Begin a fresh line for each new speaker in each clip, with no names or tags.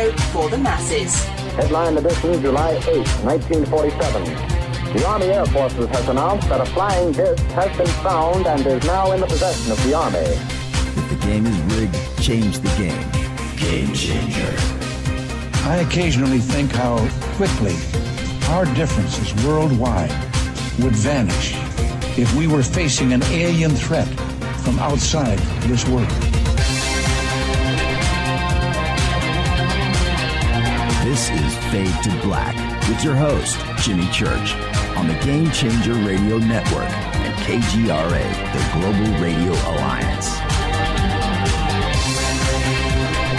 radio for the masses.
Headline edition, July 8, 1947. The Army Air Forces has announced that a flying disc has been found and is now in the possession of the Army.
If the game is rigged, change the game. Game changer.
I occasionally think how quickly our differences worldwide would vanish if we were facing an alien threat from outside this world.
This is Fade to Black with your host, Jimmy Church, on the Game Changer Radio Network and KGRA, the Global Radio Alliance.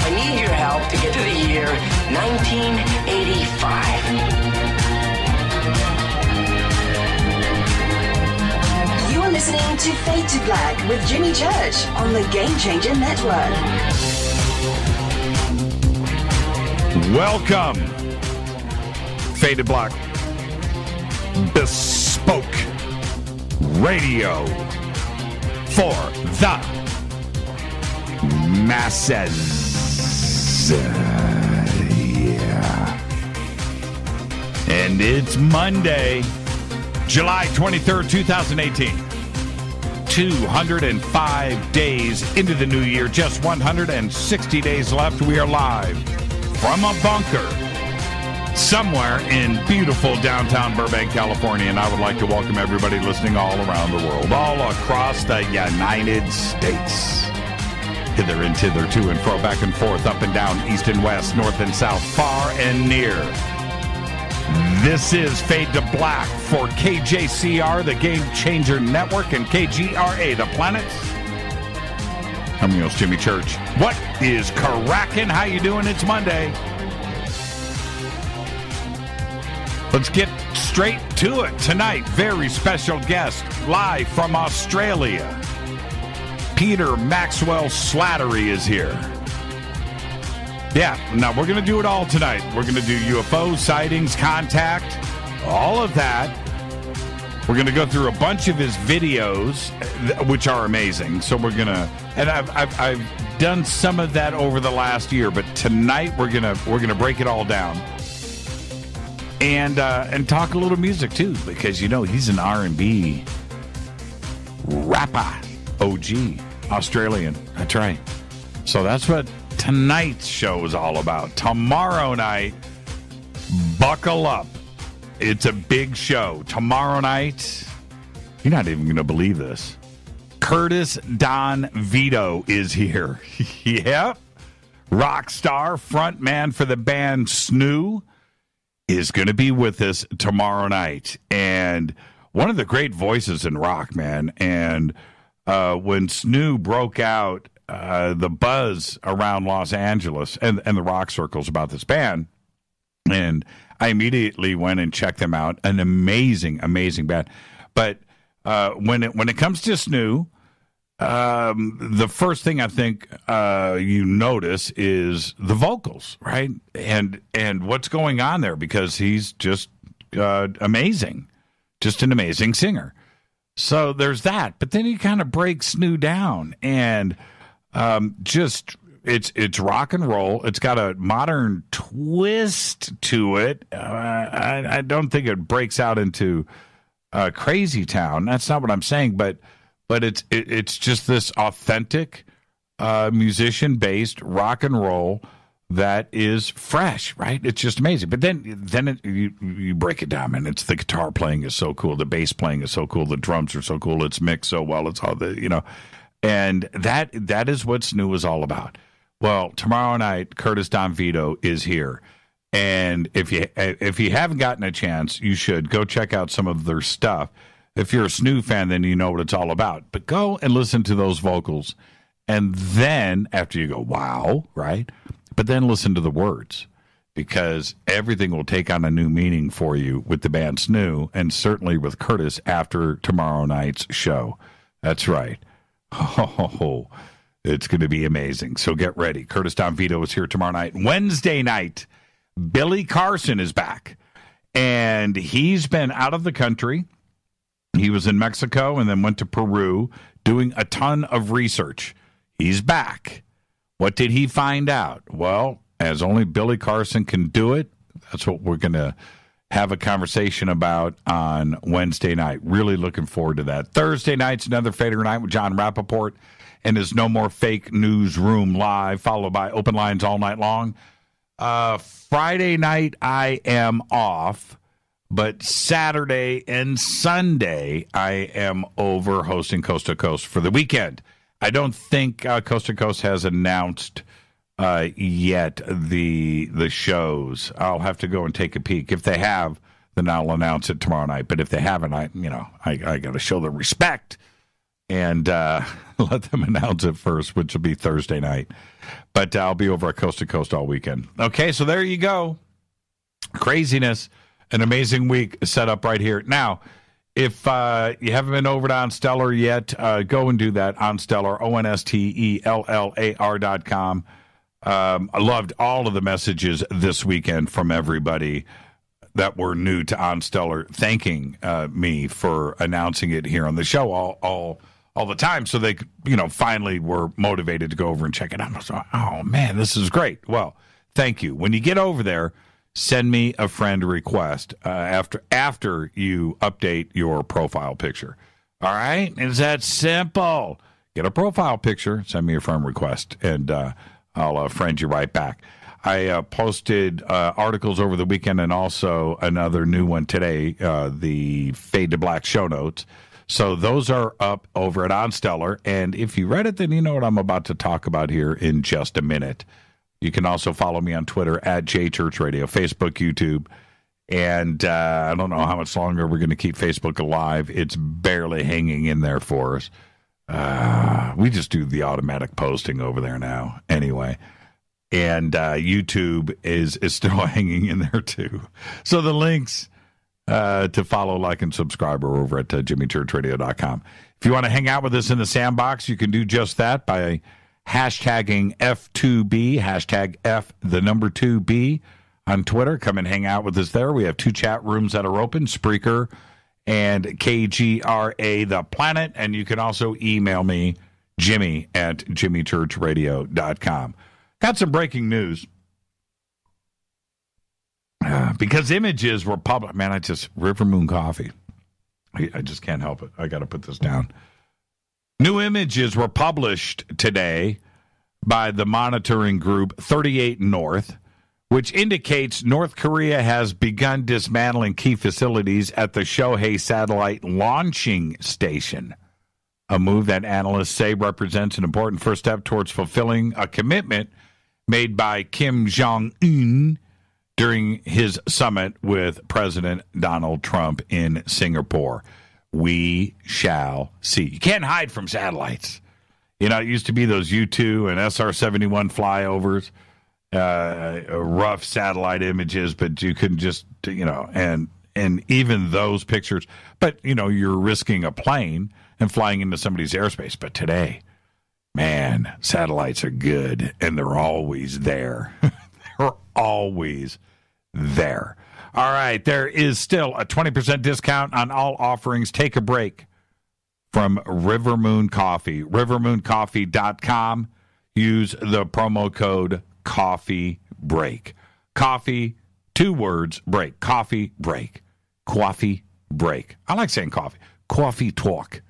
I need your help to get to the year 1985.
You are listening to Fade to Black with Jimmy Church on the Game Changer Network.
Welcome, Fade to Black, bespoke radio for the masses. Yeah. And it's Monday, July 23rd, 2018. 205 days into the new year, just 160 days left. We are live from a bunker somewhere in beautiful downtown Burbank, California. And I would like to welcome everybody listening all around the world, all across the United States. Hither and thither, to and fro, back and forth, up and down, east and west, north and south, far and near. This is Fade to Black for KJCR, the Game Changer Network, and KGRA, the planet. I'm your host, Jimmy Church. What is cracking? How you doing? It's Monday. Let's get straight to it. Tonight, very special guest, live from Australia. Peter Maxwell Slattery is here. Yeah, now we're going to do it all tonight. We're going to do UFO sightings, contact, all of that. We're going to go through a bunch of his videos, which are amazing. So we're going to, and I've done some of that over the last year, but tonight we're gonna break it all down and talk a little music too, because he's an R&B rapper, OG, Australian. That's right. So that's what tonight's show is all about. Tomorrow night, buckle up. It's a big show. Tomorrow night, you're not even going to believe this. Curtis Don Vito is here. Yep. Rock star, front man for the band Snoo, is going to be with us tomorrow night. And one of the great voices in rock, man. And when Snoo broke out, the buzz around Los Angeles and the rock circles about this band, and I immediately went and checked them out. An amazing, amazing band. But when it comes to Snoo, the first thing I think you notice is the vocals, right? And what's going on there, because he's just amazing, just an amazing singer. So there's that. But then he kind of breaks Snoo down, and it's rock and roll. It's got a modern twist to it. I don't think it breaks out into Crazy Town. That's not what I'm saying, but it's just this authentic musician-based rock and roll that is fresh, right? It's just amazing. But then you break it down, and it's the guitar playing is so cool, the bass playing is so cool, the drums are so cool, it's mixed so well, it's all and that is what Snoo is all about. Well, tomorrow night, Curtis Don Vito is here. And if you haven't gotten a chance, you should go check out some of their stuff. If you're a Snoo fan, then you know what it's all about. But go and listen to those vocals. And then, after you go, wow, right? But then listen to the words, because everything will take on a new meaning for you with the band Snoo, and certainly with Curtis after tomorrow night's show. That's right. Oh, it's going to be amazing. So get ready. Curtis Don Vito is here tomorrow night. Wednesday night, Billy Carson is back. And he's been out of the country. He was in Mexico and then went to Peru doing a ton of research. He's back. What did he find out? Well, as only Billy Carson can do it. That's what we're going to have a conversation about on Wednesday night. Really looking forward to that. Thursday night's another Fader Night with John Rappaport and his No More Fake Newsroom Live, followed by Open Lines all night long. Friday night, I am off, but Saturday and Sunday, I am over hosting Coast to Coast for the weekend. I don't think Coast to Coast has announced yet the shows. I'll have to go and take a peek. If they have, then I'll announce it tomorrow night. But if they haven't, I got to show them respect and let them announce it first, which will be Thursday night. But I'll be over at Coast to Coast all weekend. Okay, so there you go. Craziness. An amazing week set up right here. Now, if you haven't been over to OnStellar yet, go and do that. OnStellar, OnStellar.com. I loved all of the messages this weekend from everybody that were new to OnStellar, thanking me for announcing it here on the show all the time. So they, finally were motivated to go over and check it out. I was like, oh man, this is great. Well, thank you. When you get over there, send me a friend request after you update your profile picture. All right? It's that simple. Get a profile picture, send me a friend request, and I'll friend you right back. I posted articles over the weekend and also another new one today, the Fade to Black show notes. So those are up over at OnStellar. And if you read it, then you know what I'm about to talk about here in just a minute. You can also follow me on Twitter at JChurchRadio, Facebook, YouTube. And I don't know how much longer we're going to keep Facebook alive. It's barely hanging in there for us. We just do the automatic posting over there now anyway. And YouTube is still hanging in there too. So the links to follow, like, and subscribe are over at jimmychurchradio.com. If you want to hang out with us in the sandbox, you can do just that by hashtagging F2B, hashtag F2B on Twitter. Come and hang out with us there. We have 2 chat rooms that are open, Spreaker and KGRA The Planet. And you can also email me, Jimmy at jimmychurchradio.com. Got some breaking news. Because images were published. Man, River Moon Coffee. I just can't help it. I got to put this down. New images were published today by the monitoring group 38 North, which indicates North Korea has begun dismantling key facilities at the Shohei Satellite Launching Station, a move that analysts say represents an important first step towards fulfilling a commitment made by Kim Jong-un during his summit with President Donald Trump in Singapore. We shall see. You can't hide from satellites. It used to be those U-2 and SR-71 flyovers, rough satellite images, but you couldn't just, and even those pictures. But, you're risking a plane and flying into somebody's airspace. But today, man, satellites are good, and they're always there. They're always there. All right, there is still a 20% discount on all offerings. Take a break from River Moon Coffee. rivermooncoffee.com. Use the promo code COFFEEBREAK. Coffee, 2 words, break. Coffee break. Coffee break. I like saying coffee. Coffee talk.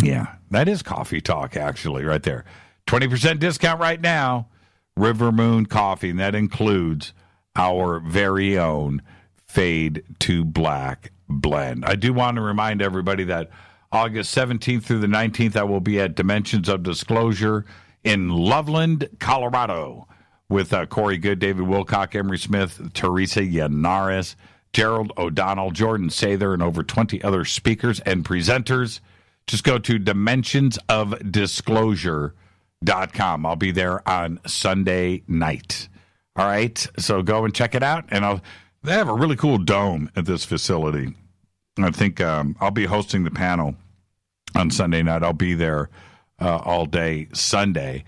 Yeah, that is coffee talk, actually, right there. 20% discount right now. River Moon Coffee, and that includes our very own Fade to Black blend. I do want to remind everybody that August 17th through the 19th, I will be at Dimensions of Disclosure in Loveland, Colorado, with Corey Good, David Wilcock, Emery Smith, Teresa Yanaris, Gerald O'Donnell, Jordan Sather, and over 20 other speakers and presenters. Just go to dimensionsofdisclosure.com. I'll be there on Sunday night. All right, so go and check it out. And they have a really cool dome at this facility. I think I'll be hosting the panel on Sunday night. I'll be there all day Sunday.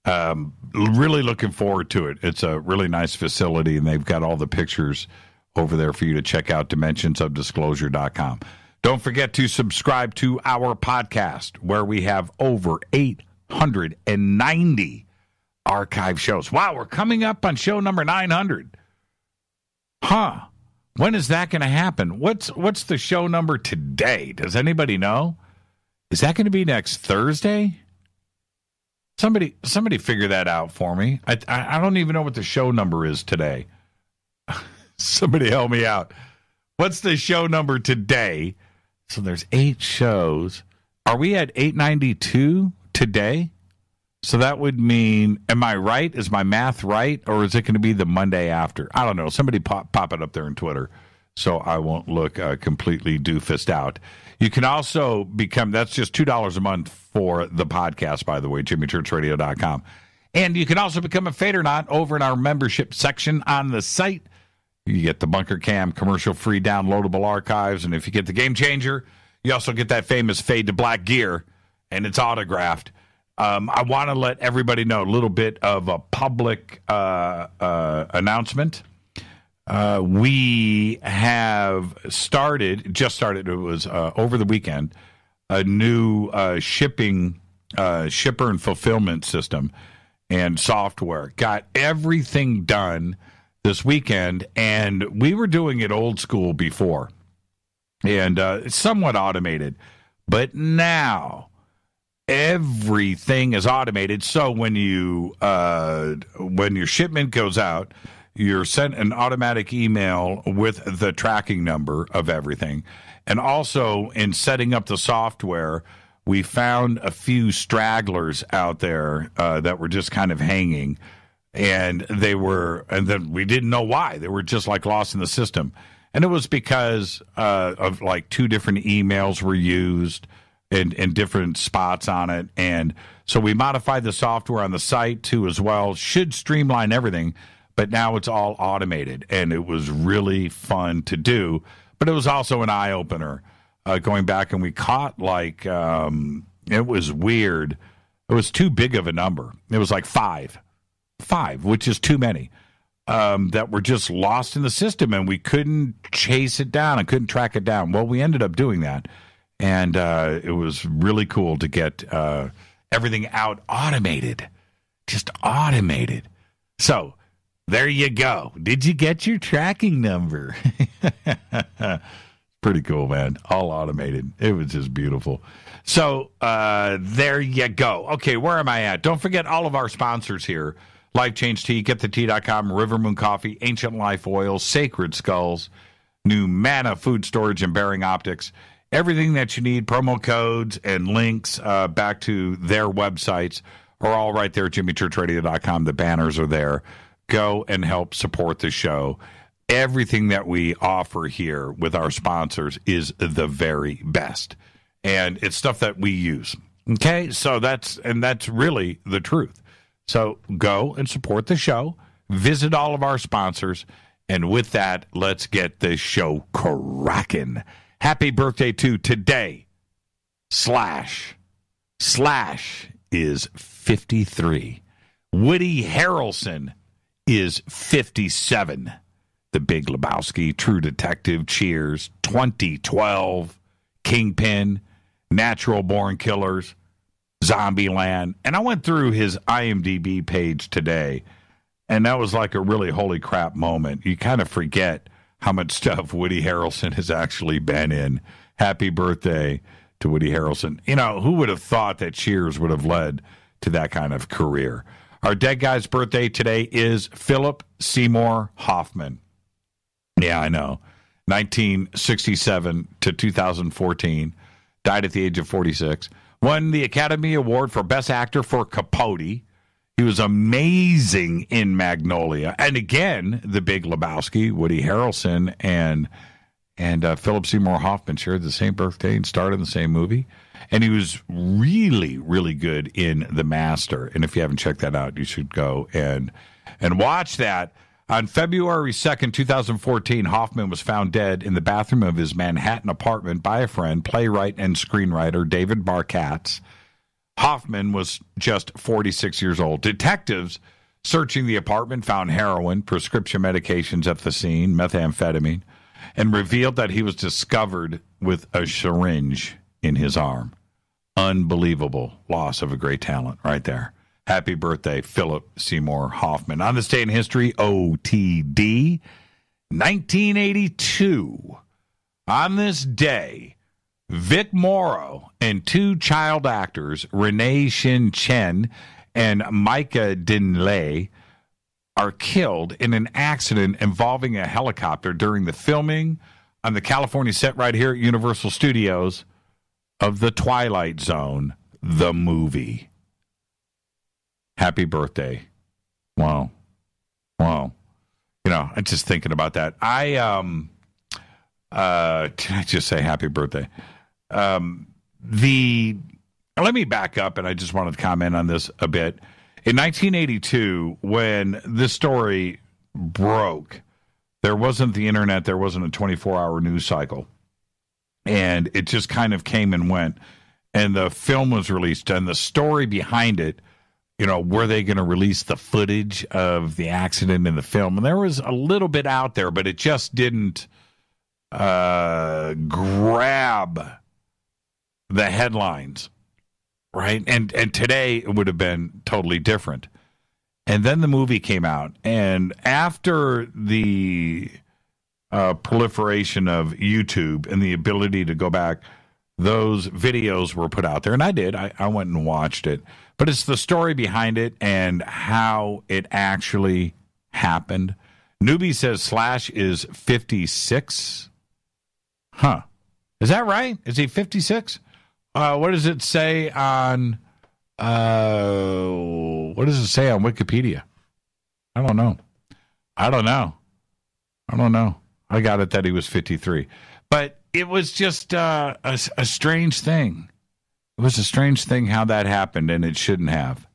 Really looking forward to it. It's a really nice facility, and they've got all the pictures over there for you to check out, dimensionsofdisclosure.com. Don't forget to subscribe to our podcast, where we have over 890 archive shows. Wow, we're coming up on show number 900. Huh. When is that going to happen? What's the show number today? Does anybody know? Is that going to be next Thursday? Somebody figure that out for me. I don't even know what the show number is today. Somebody help me out. What's the show number today? So there's 8 shows. Are we at 892 today? So that would mean, am I right? Is my math right? Or is it going to be the Monday after? I don't know. Somebody pop it up there on Twitter so I won't look completely doofused out. You can also become, that's just $2 a month for the podcast, by the way, jimmychurchradio.com. And you can also become a Fadernaut over in our membership section on the site. You get the Bunker Cam commercial-free downloadable archives. And if you get the Game Changer, you also get that famous Fade to Black gear, and it's autographed. I want to let everybody know a little bit of a public announcement. We have just started, it was over the weekend, a new shipper and fulfillment system and software. Got everything done this weekend, and we were doing it old school before, and somewhat automated. But now everything is automated. So when your shipment goes out, you're sent an automatic email with the tracking number of everything. And also in setting up the software, we found a few stragglers out there that were just kind of hanging. And then we didn't know why. They were just like lost in the system. And it was because of like 2 different emails were used in different spots on it. And so we modified the software on the site too as well. Should streamline everything, but now it's all automated. And it was really fun to do. But it was also an eye-opener going back, and we caught it was weird. It was too big of a number. It was like 5, which is too many, that were just lost in the system, and we couldn't chase it down and couldn't track it down. Well, we ended up doing that. And it was really cool to get everything out automated, just automated. So there you go. Did you get your tracking number? Pretty cool, man. All automated. It was just beautiful. So there you go. Okay, where am I at? Don't forget all of our sponsors here. Life Change Tea, GetTheTea.com, River Moon Coffee, Ancient Life Oil, Sacred Skulls, New Mana Food Storage and Bearing Optics. Everything that you need, promo codes and links back to their websites are all right there at jimmychurchradio.com. The banners are there. Go and help support the show. Everything that we offer here with our sponsors is the very best. And it's stuff that we use. Okay? So that's really the truth. So go and support the show. Visit all of our sponsors. And with that, let's get this show cracking. Happy birthday to today. Slash is 53. Woody Harrelson is 57. The Big Lebowski, True Detective, Cheers, 2012, Kingpin, Natural Born Killers, Zombieland. And I went through his IMDb page today, and that was like a really holy crap moment. You kind of forget how much stuff Woody Harrelson has actually been in. Happy birthday to Woody Harrelson. You know, who would have thought that Cheers would have led to that kind of career? Our dead guy's birthday today is Philip Seymour Hoffman. Yeah, I know. 1967 to 2014. Died at the age of 46. Won the Academy Award for Best Actor for Capote. He was amazing in Magnolia. And again, The Big Lebowski, Woody Harrelson, and Philip Seymour Hoffman shared the same birthday and starred in the same movie. And he was really, really good in The Master. And if you haven't checked that out, you should go and watch that. On February 2nd, 2014, Hoffman was found dead in the bathroom of his Manhattan apartment by a friend, playwright and screenwriter David Barkatz. Hoffman was just 46 years old. Detectives searching the apartment found heroin, prescription medications at the scene, methamphetamine, and revealed that he was discovered with a syringe in his arm. Unbelievable loss of a great talent right there. Happy birthday, Philip Seymour Hoffman. On this day in history, OTD, 1982. On this day, Vic Morrow and two child actors, Renee Shin Chen and Micah Dinley, are killed in an accident involving a helicopter during the filming on the California set right here at Universal Studios of The Twilight Zone, the movie. Happy birthday. Wow. Wow. You know, I'm just thinking about that. Can I just say happy birthday? Let me back up, and I just wanted to comment on this a bit. In 1982, when this story broke, there wasn't the internet, there wasn't a 24-hour news cycle. And it just kind of came and went. And the film was released, and the story behind it, you know, were they going to release the footage of the accident in the film? And there was a little bit out there, but it just didn't grab the headlines, right? And today it would have been totally different. And then the movie came out, and after the proliferation of YouTube and the ability to go back, those videos were put out there, and I did. I went and watched it. But it's the story behind it and how it actually happened. Newbie says Slash is 56. Huh. Is that right? Is he 56? What does it say on Wikipedia? I don't know. I got it that he was 53. But it was just a strange thing. It was a strange thing how that happened, and it shouldn't have.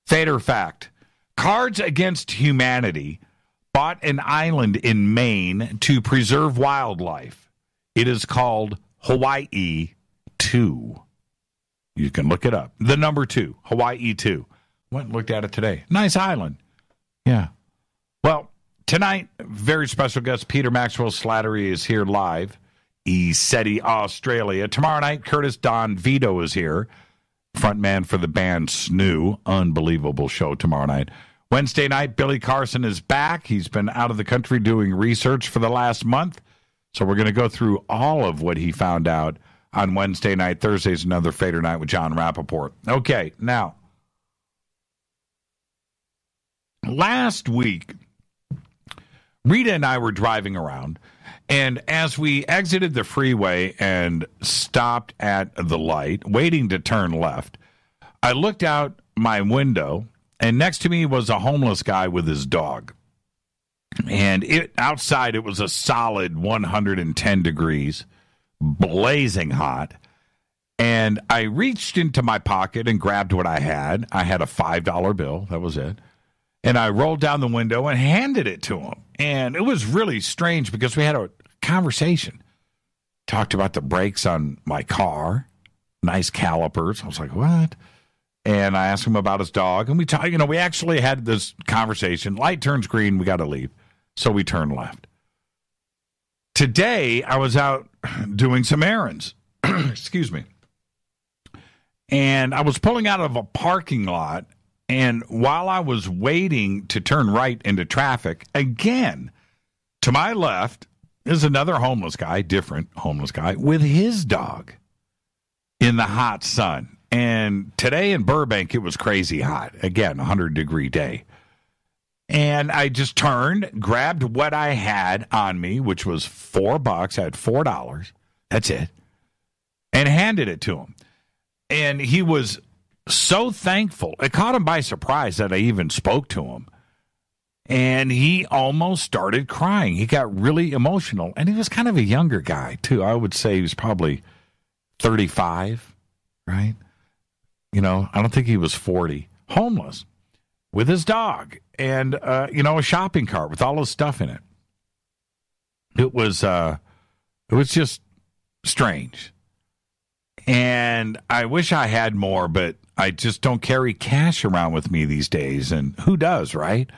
Fader fact. Cards Against Humanity bought an island in Maine to preserve wildlife. It is called Hawaii 2. You can look it up. The number 2, Hawaii 2. Went and looked at it today. Nice island. Yeah. Well, tonight, very special guest Peter Maxwell Slattery is here live. ECETI Australia. Tomorrow night, Curtis Don Vito is here, frontman for the band Snoo. Unbelievable show tomorrow night. Wednesday night, Billy Carson is back. He's been out of the country doing research for the last month, so we're going to go through all of what he found out on Wednesday night. Thursday's another Fader night with John Rappaport. Okay, now, last week, Rita and I were driving around, and as we exited the freeway and stopped at the light, waiting to turn left, I looked out my window, and next to me was a homeless guy with his dog. And outside, it was a solid 110 degrees, blazing hot. And I reached into my pocket and grabbed what I had. I had a $5 bill. That was it. And I rolled down the window and handed it to him. And it was really strange because we had a conversation. Talked about the brakes on my car, nice calipers. I was like, what? And I asked him about his dog. And we talked, we actually had this conversation. Light turns green. We got to leave. So we turned left. Today, I was out doing some errands. Excuse me. And I was pulling out of a parking lot. And while I was waiting to turn right into traffic, again, to my left is another homeless guy, different homeless guy, with his dog in the hot sun. And today in Burbank, it was crazy hot. Again, 100-degree day. And I just turned, grabbed what I had on me, which was $4. I had $4. That's it. And handed it to him. And he was so thankful. It caught him by surprise that I even spoke to him. And he almost started crying. He got really emotional. And he was kind of a younger guy, too. I would say he was probably 35, right? I don't think he was 40. Homeless with his dog and, a shopping cart with all his stuff in it. It was just strange. And I wish I had more, but I just don't carry cash around with me these days. And who does, right?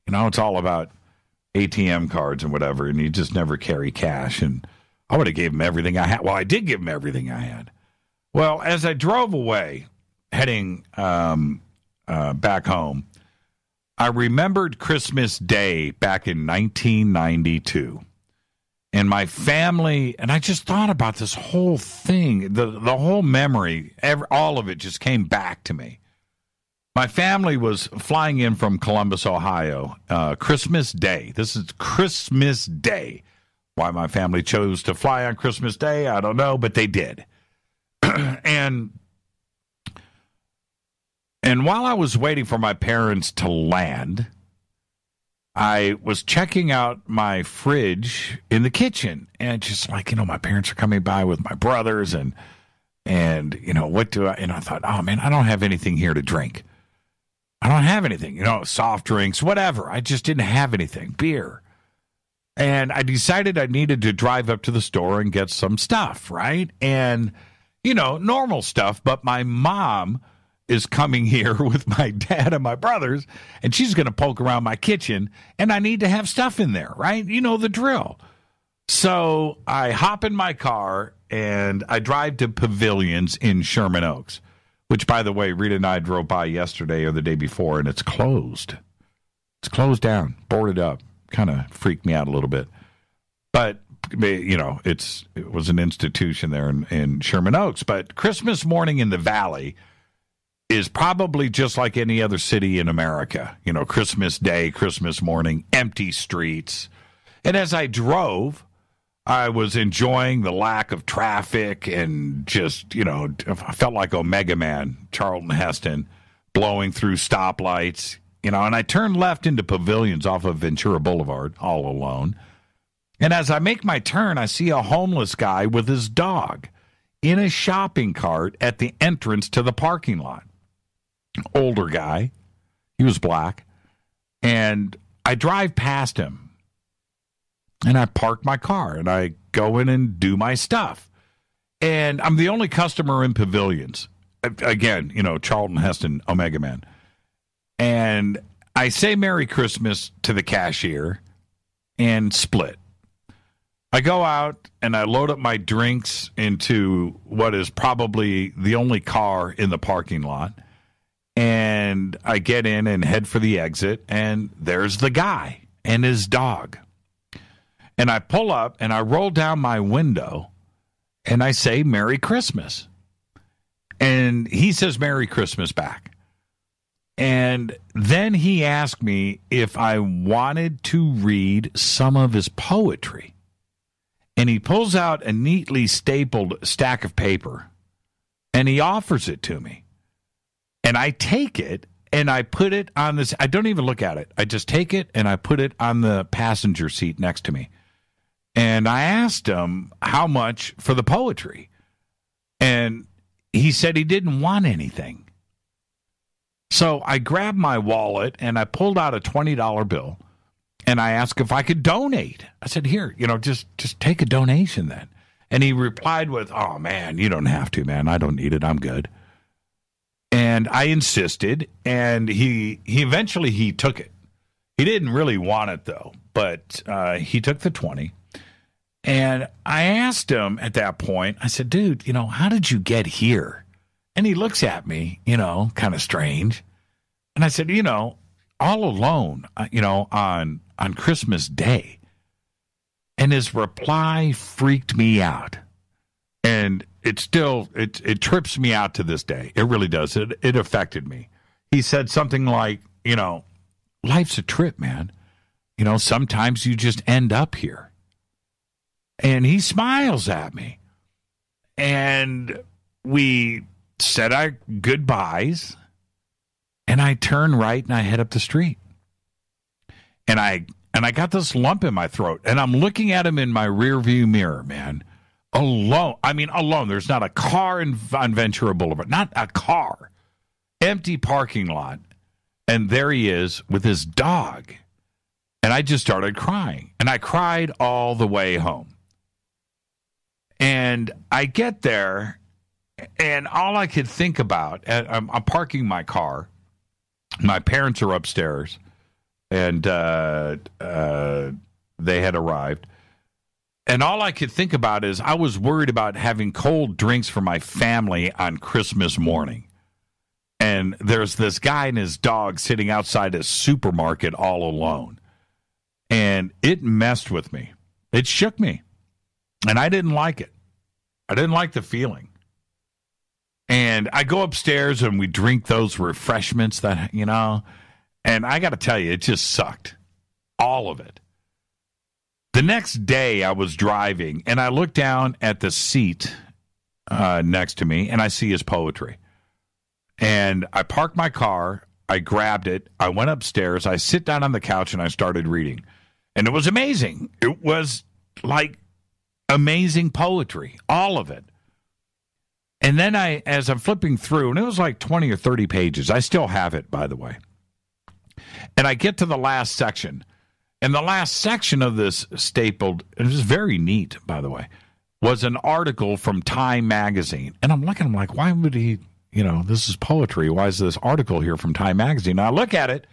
It's all about ATM cards and whatever, and you just never carry cash. And I would have gave him everything I had. Well, I did give him everything I had. Well, as I drove away, heading back home, I remembered Christmas Day back in 1992. And my family, and I just thought about this whole thing, the whole memory, all of it just came back to me. My family was flying in from Columbus, Ohio, Christmas Day. This is Christmas Day. Why my family chose to fly on Christmas Day, I don't know, but they did. And while I was waiting for my parents to land, I was checking out my fridge in the kitchen, and just like, my parents are coming by with my brothers, and what do I, and I thought, oh man, I don't have anything here to drink. I don't have anything, soft drinks, whatever. I just didn't have anything, beer. And I decided I needed to drive up to the store and get some stuff, right? And, normal stuff, but my mom is coming here with my dad and my brothers, and she's going to poke around my kitchen, and I need to have stuff in there, right? You know the drill. So I hop in my car, and I drive to Pavilions in Sherman Oaks, which, by the way, Rita and I drove by yesterday or the day before, and it's closed. It's closed down, boarded up. Kind of freaked me out a little bit. But, it was an institution there in Sherman Oaks. But Christmas morning in the Valley is probably just like any other city in America. Christmas Day, Christmas morning, empty streets. And as I drove, I was enjoying the lack of traffic and just, I felt like Omega Man, Charlton Heston, blowing through stoplights, and I turned left into Pavilions off of Ventura Boulevard, all alone. And as I make my turn, I see a homeless guy with his dog in a shopping cart at the entrance to the parking lot. Older guy. He was black. And I drive past him. And I park my car. And I go in and do my stuff. And I'm the only customer in Pavilions. Again, Charlton Heston, Omega Man. And I say Merry Christmas to the cashier and split. I go out and I load up my drinks into what is probably the only car in the parking lot. And I get in and head for the exit, and there's the guy and his dog. And I pull up and I roll down my window and I say, Merry Christmas. And he says, Merry Christmas back. And then he asked me if I wanted to read some of his poetry. And he pulls out a neatly stapled stack of paper and he offers it to me. And I take it and I put it on this. I don't even look at it. I just take it and I put it on the passenger seat next to me. And I asked him how much for the poetry. And he said he didn't want anything. So I grabbed my wallet and I pulled out a $20 bill and I asked if I could donate. I said, here, just take a donation then. And he replied with, oh, man, you don't have to, man. I don't need it. I'm good. And I insisted, and he eventually took it. He didn't really want it, though, but he took the 20. And I asked him at that point, I said, dude, how did you get here? And he looks at me, kind of strange. And I said, all alone, on Christmas Day. And his reply freaked me out. And it trips me out to this day. It really does. It affected me. He said something like, life's a trip, man. Sometimes you just end up here. And he smiles at me. And we said our goodbyes, and I turn right and I head up the street. And I got this lump in my throat, and I'm looking at him in my rearview mirror, man. Alone. I mean, alone. There's not a car on Ventura Boulevard. Not a car. Empty parking lot. And there he is with his dog. And I just started crying. And I cried all the way home. And I get there, and all I could think about, I'm parking my car. My parents are upstairs, and they had arrived. And all I could think about is I was worried about having cold drinks for my family on Christmas morning. And there's this guy and his dog sitting outside a supermarket all alone. And it messed with me. It shook me. And I didn't like it. I didn't like the feeling. And I go upstairs and we drink those refreshments that, you know, and I got to tell you, it just sucked. All of it. The next day I was driving and I looked down at the seat next to me and I see his poetry. And I parked my car. I grabbed it. I went upstairs. I sit down on the couch and I started reading. And it was amazing. It was like amazing poetry, all of it. And then as I'm flipping through, and it was like 20 or 30 pages. I still have it, by the way. And I get to the last section. And the last section of this stapled, it was very neat, by the way, was an article from Time magazine. And I'm looking, I'm like, why would he, you know, this is poetry. Why is this article here from Time magazine? And I look at it,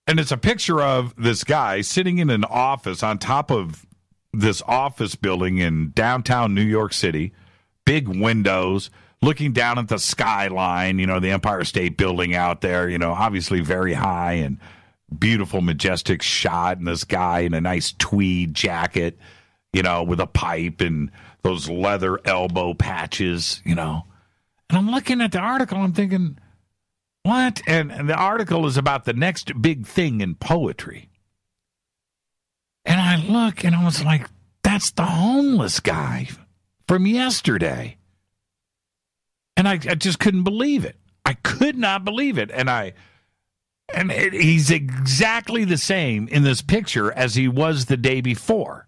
and it's a picture of this guy sitting in an office on top of this office building in downtown New York City, big windows, looking down at the skyline, you know, the Empire State Building out there, you know, obviously very high and beautiful, majestic shot, and this guy in a nice tweed jacket, you know, with a pipe and those leather elbow patches, you know. And I'm looking at the article, I'm thinking, what? And the article is about the next big thing in poetry. And I look, and I was like, that's the homeless guy from yesterday. And I just couldn't believe it. I could not believe it. He's exactly the same in this picture as he was the day before.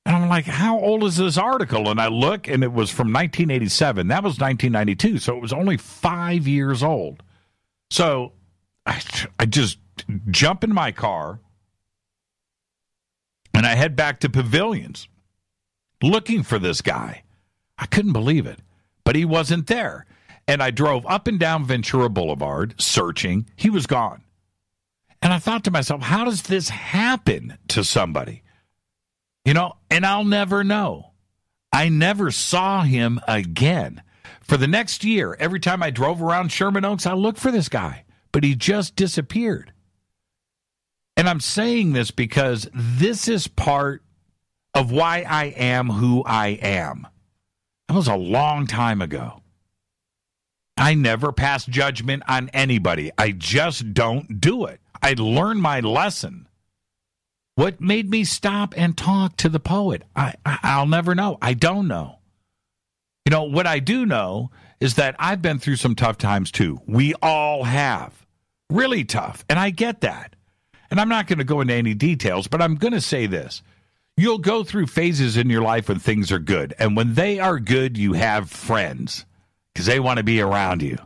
And I'm like, how old is this article? And I look, and it was from 1987. That was 1992, so it was only 5 years old. So I just jump in my car, and I head back to Pavilions looking for this guy. I couldn't believe it, but he wasn't there. And I drove up and down Ventura Boulevard searching. He was gone. And I thought to myself, how does this happen to somebody? You know, and I'll never know. I never saw him again. For the next year, every time I drove around Sherman Oaks, I looked for this guy, but he just disappeared. And I'm saying this because this is part of why I am who I am. That was a long time ago. I never pass judgment on anybody. I just don't do it. I learned my lesson. What made me stop and talk to the poet? I'll never know. I don't know. You know, what I do know is that I've been through some tough times too. We all have. Really tough. And I get that. And I'm not going to go into any details, but I'm going to say this. You'll go through phases in your life when things are good. And when they are good, you have friends because they want to be around you.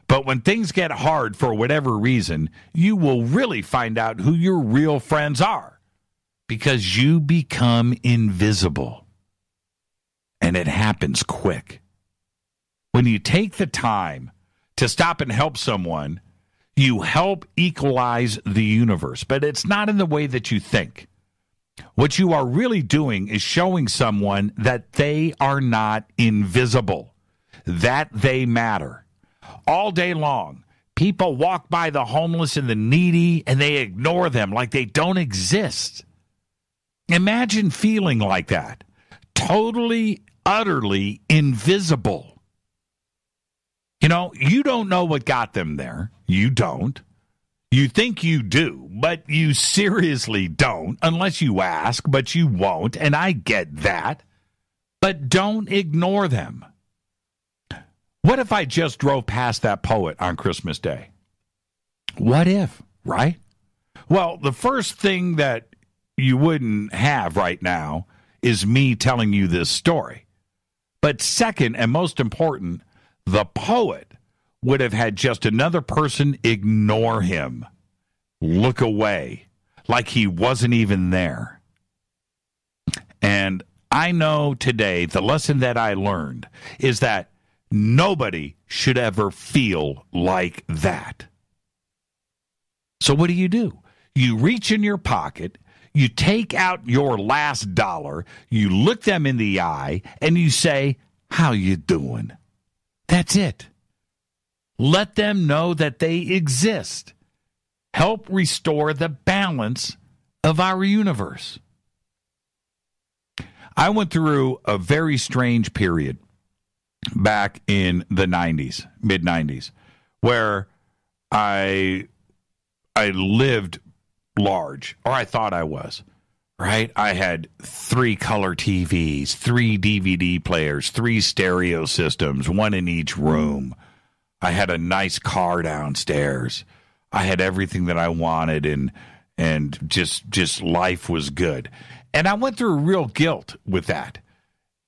But when things get hard for whatever reason, you will really find out who your real friends are because you become invisible. And it happens quick. When you take the time to stop and help someone, you help equalize the universe. But it's not in the way that you think. What you are really doing is showing someone that they are not invisible, that they matter. All day long, people walk by the homeless and the needy, and they ignore them like they don't exist. Imagine feeling like that. Totally, utterly invisible. You know, you don't know what got them there. You don't. You think you do, but you seriously don't unless you ask, but you won't, and I get that. But don't ignore them. What if I just drove past that poet on Christmas Day? What if, right? Well, the first thing that you wouldn't have right now is me telling you this story. But second, and most important, the poet would have had just another person ignore him, look away, like he wasn't even there. And I know today the lesson that I learned is that nobody should ever feel like that. So what do? You reach in your pocket, you take out your last dollar, you look them in the eye, and you say, "How you doing?" That's it. Let them know that they exist. Help restore the balance of our universe. I went through a very strange period back in the 90s, mid-90s, where I lived large, or I thought I was, right? I had 3 color TVs, 3 DVD players, 3 stereo systems, 1 in each room. I had a nice car downstairs. I had everything that I wanted, and just life was good. And I went through real guilt with that.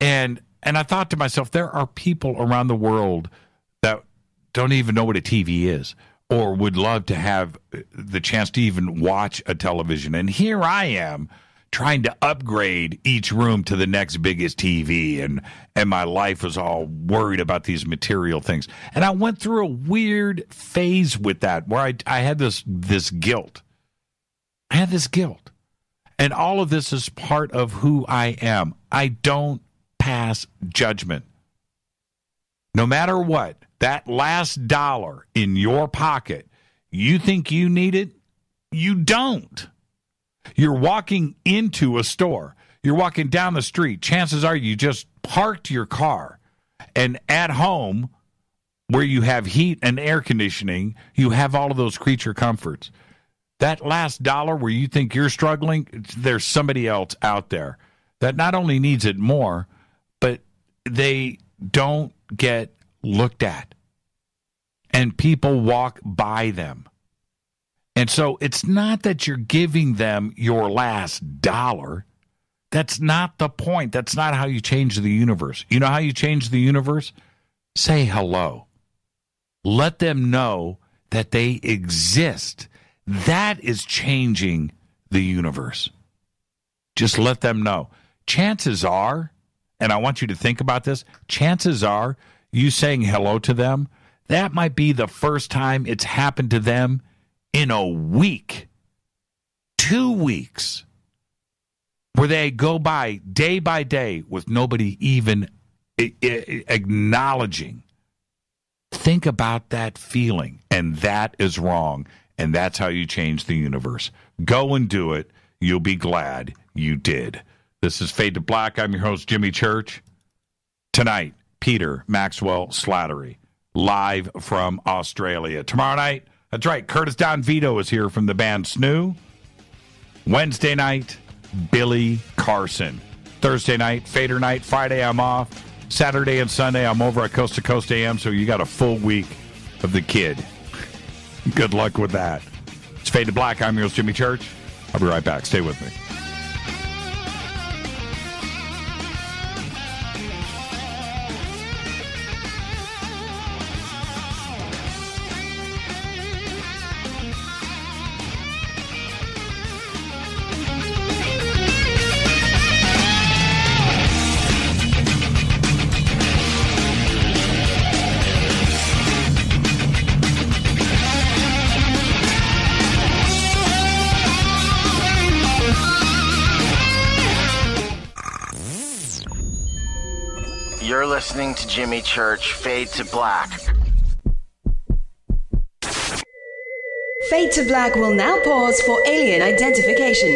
And I thought to myself, there are people around the world that don't even know what a TV is or would love to have the chance to even watch a television. And here I am trying to upgrade each room to the next biggest TV, and my life was all worried about these material things. And I went through a weird phase with that where I had this guilt. I had this guilt. And all of this is part of who I am. I don't pass judgment. No matter what, that last dollar in your pocket, you think you need it? You don't. You're walking into a store. You're walking down the street. Chances are you just parked your car. And at home, where you have heat and air conditioning, you have all of those creature comforts. That last dollar where you think you're struggling, there's somebody else out there that not only needs it more, but they don't get looked at. And people walk by them. And so it's not that you're giving them your last dollar. That's not the point. That's not how you change the universe. You know how you change the universe? Say hello. Let them know that they exist. That is changing the universe. Just let them know. Chances are, and I want you to think about this, chances are you saying hello to them, that might be the first time it's happened to them in a week, 2 weeks, where they go by day with nobody even acknowledging. Think about that feeling, and that is wrong. And that's how you change the universe. Go and do it. You'll be glad you did. This is Fade to Black. I'm your host, Jimmy Church. Tonight, Peter Maxwell Slattery, live from Australia. Tomorrow night, that's right, Curtis Don Vito is here from the band Snoo. Wednesday night, Billy Carson. Thursday night, Fader night. Friday, I'm off. Saturday and Sunday, I'm over at Coast to Coast AM, so you got a full week of the kid. Good luck with that. It's Fade to Black. I'm your host, Jimmy Church. I'll be right back. Stay with me.
You're listening to Jimmy Church, Fade to Black.
Fade to Black will now pause for alien identification.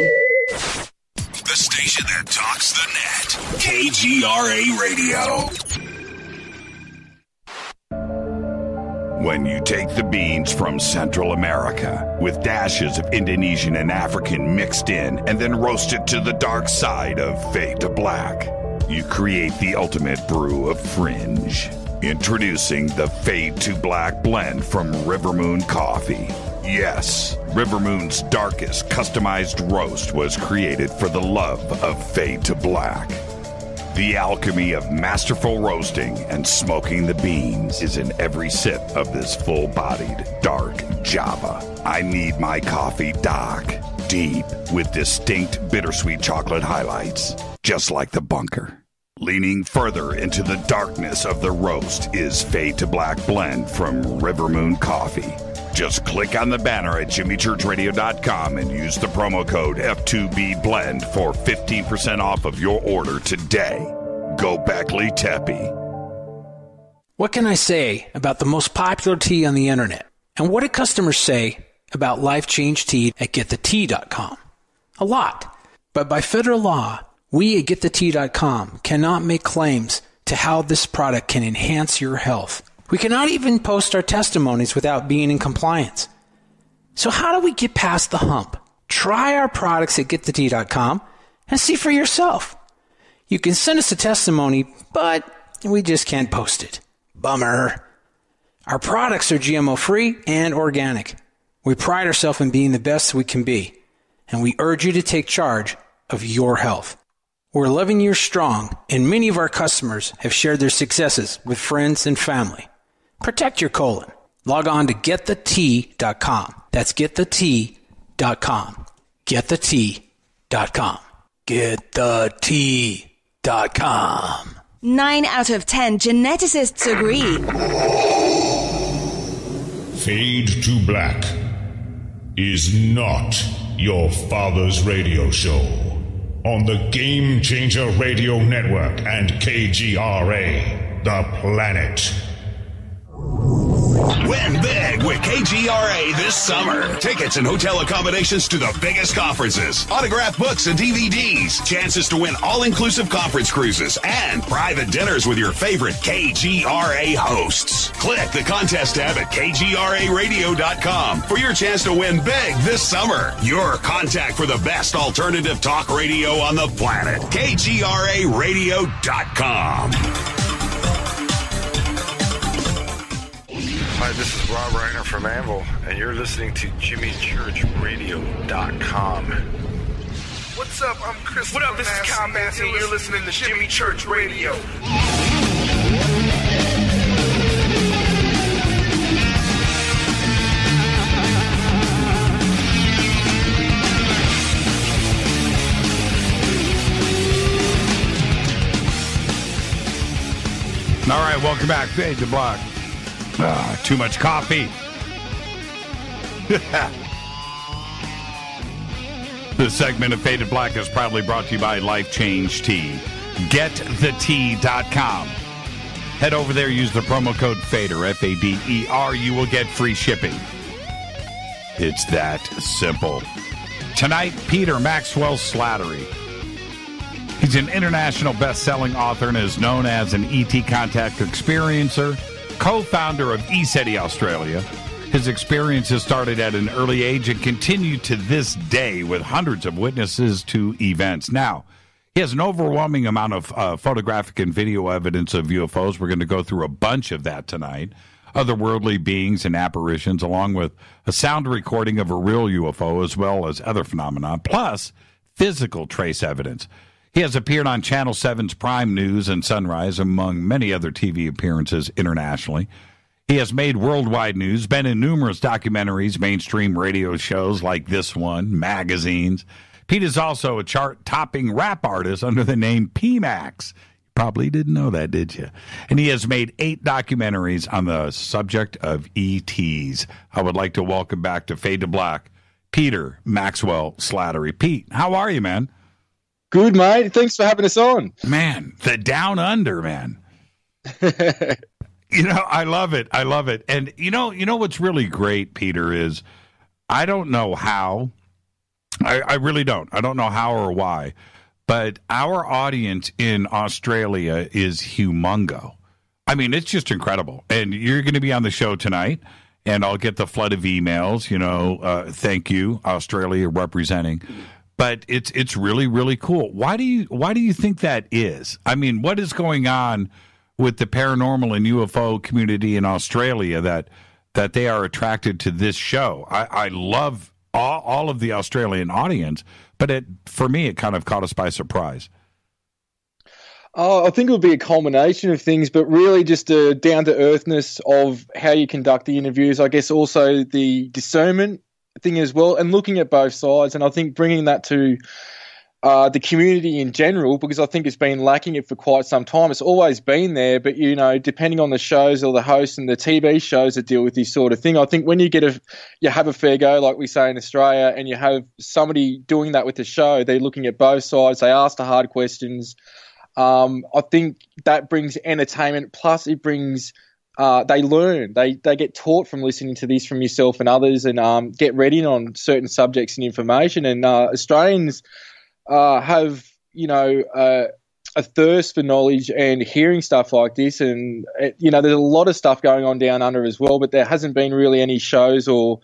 The station that talks the net. KGRA Radio. When you take the beans from Central America with dashes of Indonesian and African mixed in and then roast it to the dark side of Fade to Black, you create the ultimate brew of fringe. Introducing the Fade to Black blend from Rivermoon Coffee. Yes, Rivermoon's darkest customized roast was created for the love of Fade to Black. The alchemy of masterful roasting and smoking the beans is in every sip of this full-bodied dark Java. I need my coffee dark, deep, with distinct bittersweet chocolate highlights, just like the bunker. Leaning further into the darkness of the roast is Fade to Black blend from Rivermoon Coffee. Just click on the banner at jimmychurchradio.com and use the promo code F2BBLEND for 15% off of your order today. Go Beckley Teppy.
What can I say about the most popular tea on the internet? And what do customers say about Life Change Tea at getthetea.com? A lot. But by federal law, we at getthetea.com cannot make claims to how this product can enhance your health. We cannot even post our testimonies without being in compliance. So how do we get past the hump? Try our products at getthetea.com and see for yourself. You can send us a testimony, but we just can't post it. Bummer. Our products are GMO-free and organic. We pride ourselves in being the best we can be, and we urge you to take charge of your health. We're 11 years strong, and many of our customers have shared their successes with friends and family. Protect your colon. Log on to getthetea.com. That's getthetea.com. Getthetea.com. Getthetea.com.
9 out of 10 geneticists agree.
Fade to Black is not your father's radio show on the Game Changer Radio Network and KGRA, The Planet.
Win big with KGRA this summer. Tickets and hotel accommodations to the biggest conferences, autographed books and DVDs, chances to win all-inclusive conference cruises, and private dinners with your favorite KGRA hosts. Click the contest tab at kgraradio.com for your chance to win big this summer. Your contact for the best alternative talk radio on the planet. kgraradio.com.
Hi, this is Rob Reiner from Anvil, and you're listening to JimmyChurchRadio.com.
What's up? I'm Chris. What up? This is Kyle Massey, and you're listening to Jimmy Church Radio.
All right, welcome back. Fade to Black. Too much coffee. This segment of Faded Black is proudly brought to you by Life Change Tea. GetTheTea.com. Head over there, use the promo code FADER, F-A-D-E-R. You will get free shipping. It's that simple. Tonight, Peter Maxwell Slattery. He's an international best-selling author and is known as an ET contact experiencer, co-founder of ECETI Australia. His experiences started at an early age and continue to this day with hundreds of witnesses to events. Now, he has an overwhelming amount of photographic and video evidence of UFOs. We're going to go through a bunch of that tonight. Otherworldly beings and apparitions, along with a sound recording of a real UFO, as well as other phenomena, plus physical trace evidence. He has appeared on Channel 7's Prime News and Sunrise, among many other TV appearances internationally. He has made worldwide news, been in numerous documentaries, mainstream radio shows like this one, magazines. Pete is also a chart-topping rap artist under the name P-Max. Probably didn't know that, did you? And he has made 8 documentaries on the subject of ETs. I would like to welcome back to Fade to Black, Peter Maxwell Slattery. Pete, how are you, man?
Good, mate. Thanks for having us on.
Man, the Down Under, man. I love it. I love it. And you know what's really great, Peter, is I don't know how. I really don't. I don't know how or why. But our audience in Australia is humongo. I mean, it's just incredible. And you're going to be on the show tonight, and I'll get the flood of emails. Thank you, Australia representing. But it's really, really cool. Why do you think that is? I mean, what is going on with the paranormal and UFO community in Australia that they are attracted to this show? I love all of the Australian audience, but for me, it kind of caught us by surprise.
I think it would be a culmination of things, but really just a down-to-earthness of how you conduct the interviews. I guess also the discernment thing as well, and looking at both sides. And I think bringing that to the community in general, because I think it's been lacking it for quite some time. It's always been there, but depending on the shows or the hosts and the TV shows that deal with this sort of thing, I think when you have a fair go, like we say in Australia, and you have somebody doing that with the show, they're looking at both sides, they ask the hard questions, I think that brings entertainment. Plus, it brings they learn. They get taught from listening to this from yourself and others, and get ready on certain subjects and information. And Australians have, a thirst for knowledge and hearing stuff like this. And, there's a lot of stuff going on down under as well, but there hasn't been really any shows or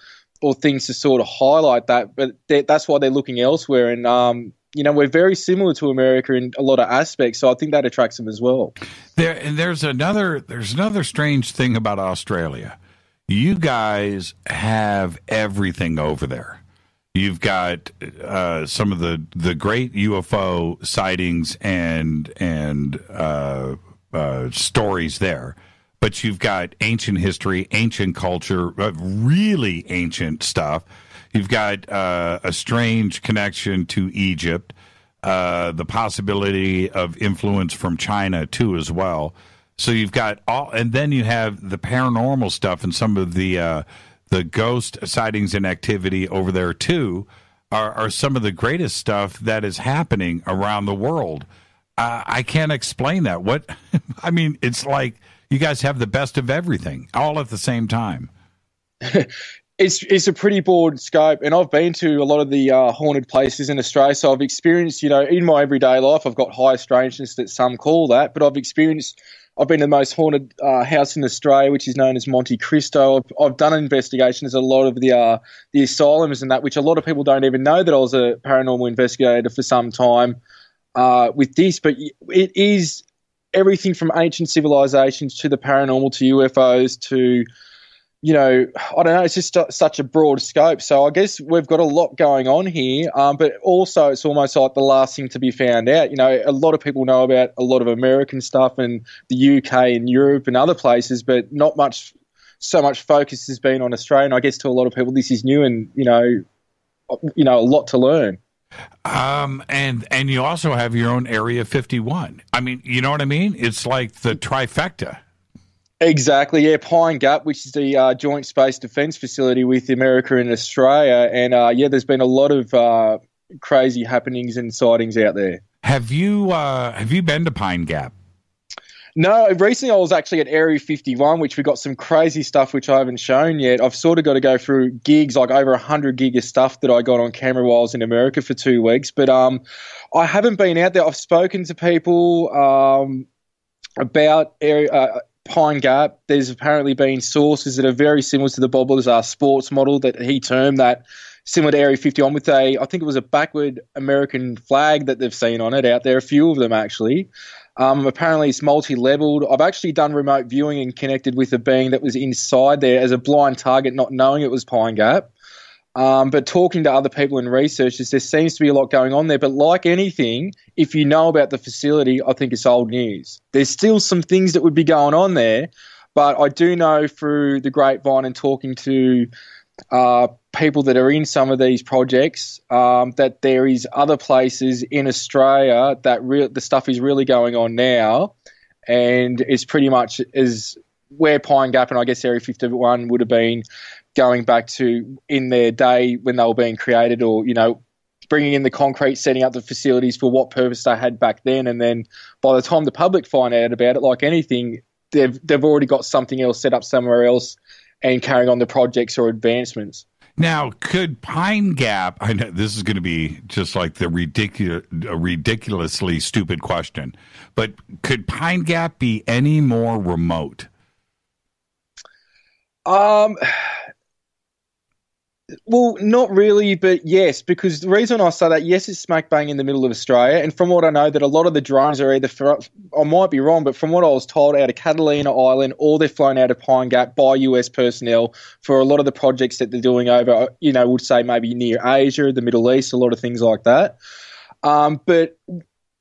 things to sort of highlight that. But that's why they're looking elsewhere. And, we're very similar to America in a lot of aspects, so I think that attracts them as well.
There's another strange thing about Australia. You guys have everything over there. You've got some of the great UFO sightings and stories there, but you've got ancient history, ancient culture, really ancient stuff. You've got a strange connection to Egypt, the possibility of influence from China too as well. So you've got all, and then you have the paranormal stuff and some of the ghost sightings and activity over there too are some of the greatest stuff that is happening around the world. I can't explain that. It's like you guys have the best of everything all at the same time.
It's a pretty broad scope, and I've been to a lot of the haunted places in Australia, so I've experienced, in my everyday life, I've got high strangeness that some call that, but I've been to the most haunted house in Australia, which is known as Monte Cristo. I've done investigations at a lot of the asylums and that, which a lot of people don't even know that I was a paranormal investigator for some time with this. But it is everything from ancient civilizations to the paranormal to UFOs to, I don't know, it's just such a broad scope. So I guess we've got a lot going on here, but also it's almost like the last thing to be found out. A lot of people know about a lot of American stuff and the UK and Europe and other places, but so much focus has been on Australia. And I guess to a lot of people this is new and, a lot to learn.
And you also have your own Area 51. I mean, you know what I mean? It's like the trifecta.
Exactly, yeah. Pine Gap, which is the Joint Space Defence Facility with America and Australia, and there's been a lot of crazy happenings and sightings out there.
Have you been to Pine Gap?
No, recently I was actually at Area 51, which we got some crazy stuff which I haven't shown yet. I've sort of got to go through gigs, like over 100 gig of stuff that I got on camera while I was in America for 2 weeks, but I haven't been out there. I've spoken to people about Pine Gap. There's apparently been sources that are very similar to the Bobbler's sports model that he termed that similar to Area 51 with I think it was a backward American flag that they've seen on it out there, a few of them actually. Apparently it's multi-leveled. I've actually done remote viewing and connected with a being that was inside there as a blind target, not knowing it was Pine Gap. But talking to other people and researchers, there seems to be a lot going on there. But like anything, if you know about the facility, I think it's old news. There's still some things that would be going on there, but I do know through the grapevine and talking to people that are in some of these projects that there is other places in Australia that the stuff is really going on now, and it's pretty much as where Pine Gap and I guess Area 51 would have been going back to in their day when they were being created, or, bringing in the concrete, setting up the facilities for what purpose they had back then. And then by the time the public find out about it, like anything, they've already got something else set up somewhere else and carrying on the projects or advancements.
Now, could Pine Gap, I know this is going to be just like the ridiculously stupid question, but could Pine Gap be any more remote?
Well, not really, but yes, because the reason I say that, yes, it's smack bang in the middle of Australia, and from what I know, that a lot of the drones are either, I might be wrong, but from what I was told, out of Catalina Island, or they're flown out of Pine Gap by US personnel for a lot of the projects that they're doing over, would say maybe near Asia, the Middle East, a lot of things like that. But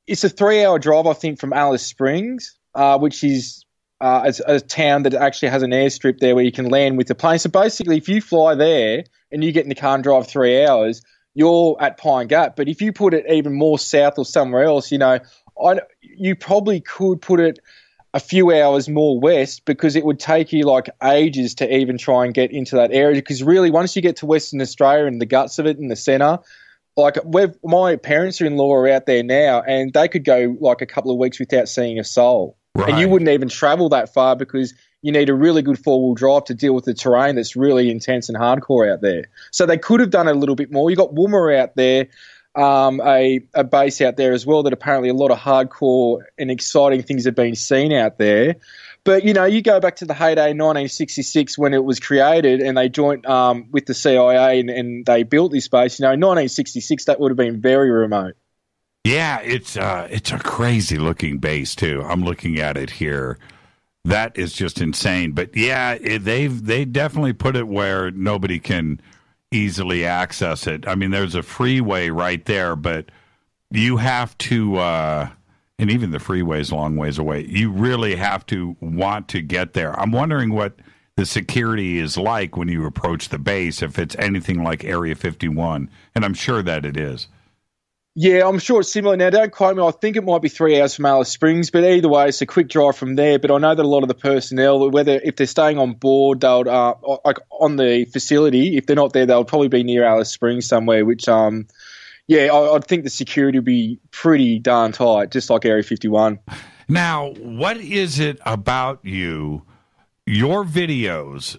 it's a 3-hour drive, I think, from Alice Springs, which is a town that actually has an airstrip there where you can land with the plane. So basically, if you fly there and you get in the car and drive 3 hours, you're at Pine Gap. But if you put it even more south or somewhere else, you probably could put it a few hours more west, because it would take you like ages to even try and get into that area. Because really, once you get to Western Australia and the guts of it in the centre, like my parents-in-law are out there now, and they could go like a couple of weeks without seeing a soul.
Right.
And you wouldn't even travel that far because you need a really good four-wheel drive to deal with the terrain that's really intense and hardcore out there. So they could have done a little bit more. You got Woomera out there, a base out there as well that apparently a lot of hardcore and exciting things have been seen out there. But, you know, you go back to the heyday in 1966 when it was created and they joined with the CIA and they built this base. You know, 1966, that would have been very remote.
Yeah, it's a crazy-looking base, too. I'm looking at it here. That is just insane. But, yeah, they definitely put it where nobody can easily access it. I mean, there's a freeway right there, but you have to and even the freeway is a long ways away. You really have to want to get there. I'm wondering what the security is like when you approach the base, if it's anything like Area 51, and I'm sure that it is.
Yeah, I'm sure it's similar. Now, don't quote me. I think it might be 3 hours from Alice Springs, but either way, it's a quick drive from there. But I know that a lot of the personnel, whether if they're staying on board, they'll like on the facility. If they're not there, they'll probably be near Alice Springs somewhere. Which, yeah, I think the security will be pretty darn tight, just like Area 51.
Now, what is it about you? Your videos,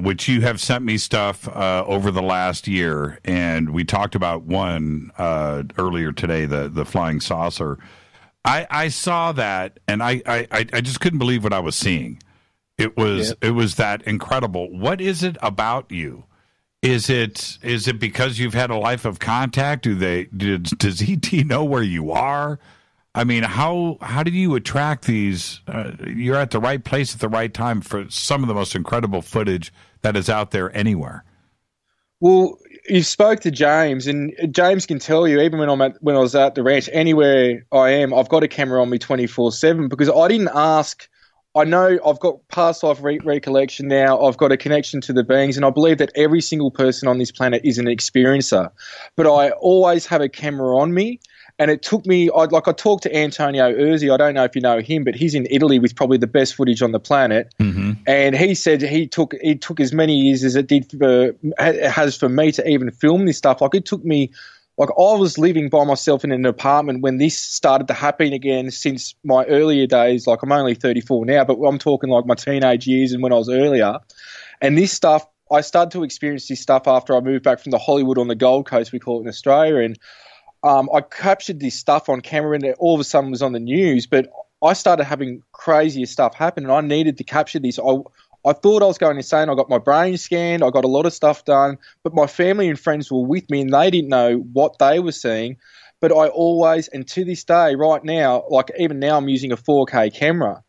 which you have sent me stuff over the last year, and we talked about one earlier today, the flying saucer. I saw that, and I just couldn't believe what I was seeing. It was that incredible. What is it about you? Is it because you've had a life of contact? Does ET know where you are? I mean, how do you attract these? You're at the right place at the right time for some of the most incredible footage that is out there anywhere.
Well, you spoke to James, and James can tell you, even when I was at the ranch, anywhere I am, I've got a camera on me 24/7 because I didn't ask. I know I've got past life recollection now. I've got a connection to the beings, and I believe that every single person on this planet is an experiencer. But I always have a camera on me. And it took me, I talked to Antonio Urzi. I don't know if you know him, but he's in Italy with probably the best footage on the planet. Mm-hmm. And he said he took as many years as it has for me to even film this stuff. Like it took me, like I was living by myself in an apartment when this started to happen again since my earlier days. Like I'm only 34 now, but I'm talking like my teenage years and when I was earlier. And this stuff, I started to experience this stuff after I moved back from the Hollywood on the Gold Coast, we call it in Australia. And I captured this stuff on camera and it all of a sudden was on the news, but I started having crazier stuff happen and I needed to capture this. I thought I was going insane. I got my brain scanned. I got a lot of stuff done, but my family and friends were with me and they didn't know what they were seeing. But I always, and to this day, right now, like even now I'm using a 4K camera.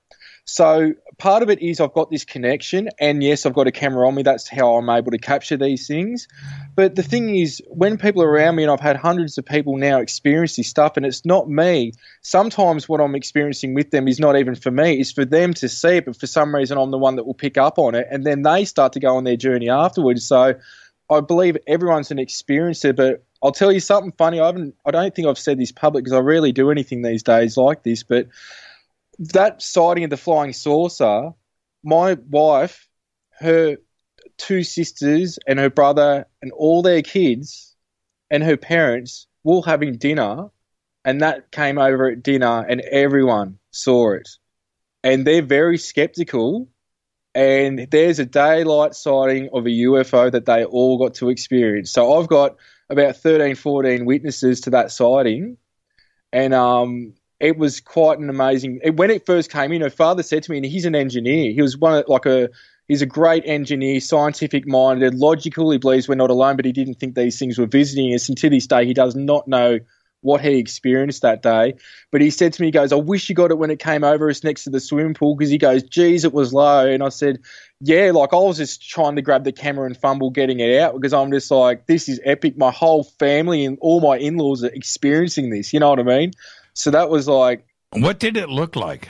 So part of it is I've got this connection and yes, I've got a camera on me. That's how I'm able to capture these things. But the thing is, when people are around me, and I've had hundreds of people now experience this stuff, and it's not me, sometimes what I'm experiencing with them is not even for me, it's for them to see it, but for some reason I'm the one that will pick up on it, and then they start to go on their journey afterwards. So I believe everyone's an experiencer, but I'll tell you something funny. I don't think I've said this public because I rarely do anything these days like this, but that sighting of the flying saucer, my wife, her 2 sisters and her brother and all their kids and her parents were having dinner, and that came over at dinner and everyone saw it. And they're very skeptical, and there's a daylight sighting of a UFO that they all got to experience. So I've got about 13, 14 witnesses to that sighting, and it was quite an amazing. When it first came in, her father said to me, and he's an engineer. He was he's a great engineer, scientific-minded, logical. He believes we're not alone, but he didn't think these things were visiting us. And to this day, he does not know what he experienced that day. But he said to me, he goes, I wish you got it when it came over us next to the swimming pool, because he goes, geez, it was low. And I said, yeah, like I was just trying to grab the camera and fumble getting it out because I'm just like, this is epic. My whole family and all my in-laws are experiencing this. You know what I mean? So that was like.
What did it look like?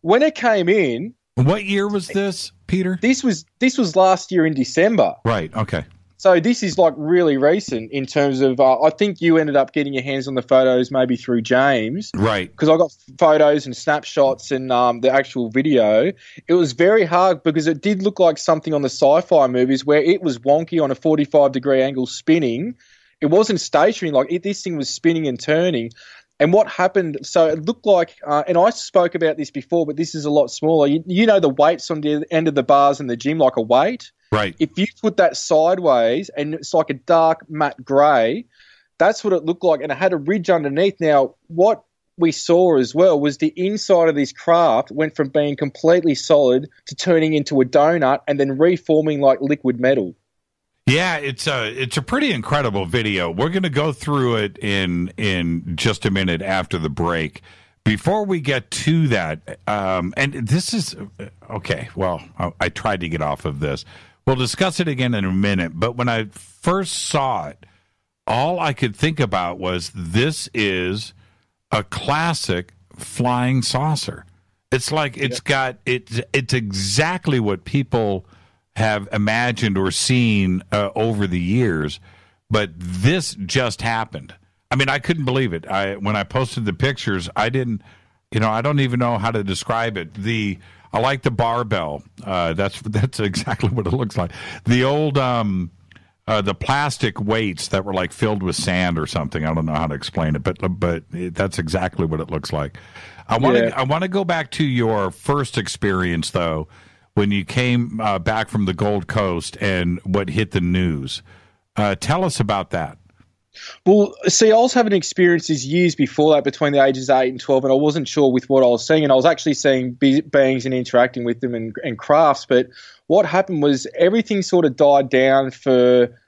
When it came in.
What year was this, Peter?
This was last year in December.
Right, okay.
So this is like really recent in terms of, I think you ended up getting your hands on the photos maybe through James.
Right.
Because I got photos and snapshots and the actual video. It was very hard because it did look like something on the sci-fi movies where it was wonky on a 45-degree angle spinning. it wasn't stationary. Like this thing was spinning and turning. And what happened, so it looked like, and I spoke about this before, but this is a lot smaller. You know the weights on the end of the bars in the gym, like a weight?
Right.
If you put that sideways and it's like a dark matte grey, that's what it looked like. And it had a ridge underneath. Now, what we saw as well was the inside of this craft went from being completely solid to turning into a donut and then reforming like liquid metal.
Yeah, it's a pretty incredible video. We're going to go through it in just a minute after the break. Before we get to that, and this is okay. Well, I tried to get off of this. We'll discuss it again in a minute. But when I first saw it, all I could think about was this is a classic flying saucer. It's like it's exactly what people have imagined or seen over the years, but this just happened. I mean, I couldn't believe it. When I posted the pictures, I don't even know how to describe it. I like the barbell. That's exactly what it looks like. The old the plastic weights that were like filled with sand or something. I don't know how to explain it, but that's exactly what it looks like. I want to go back to your first experience though, when you came back from the Gold Coast and what hit the news. Tell us about that.
Well, see, I was having experiences years before that between the ages of 8 and 12, and I wasn't sure with what I was seeing, and I was actually seeing beings and interacting with them and crafts. But what happened was everything sort of died down for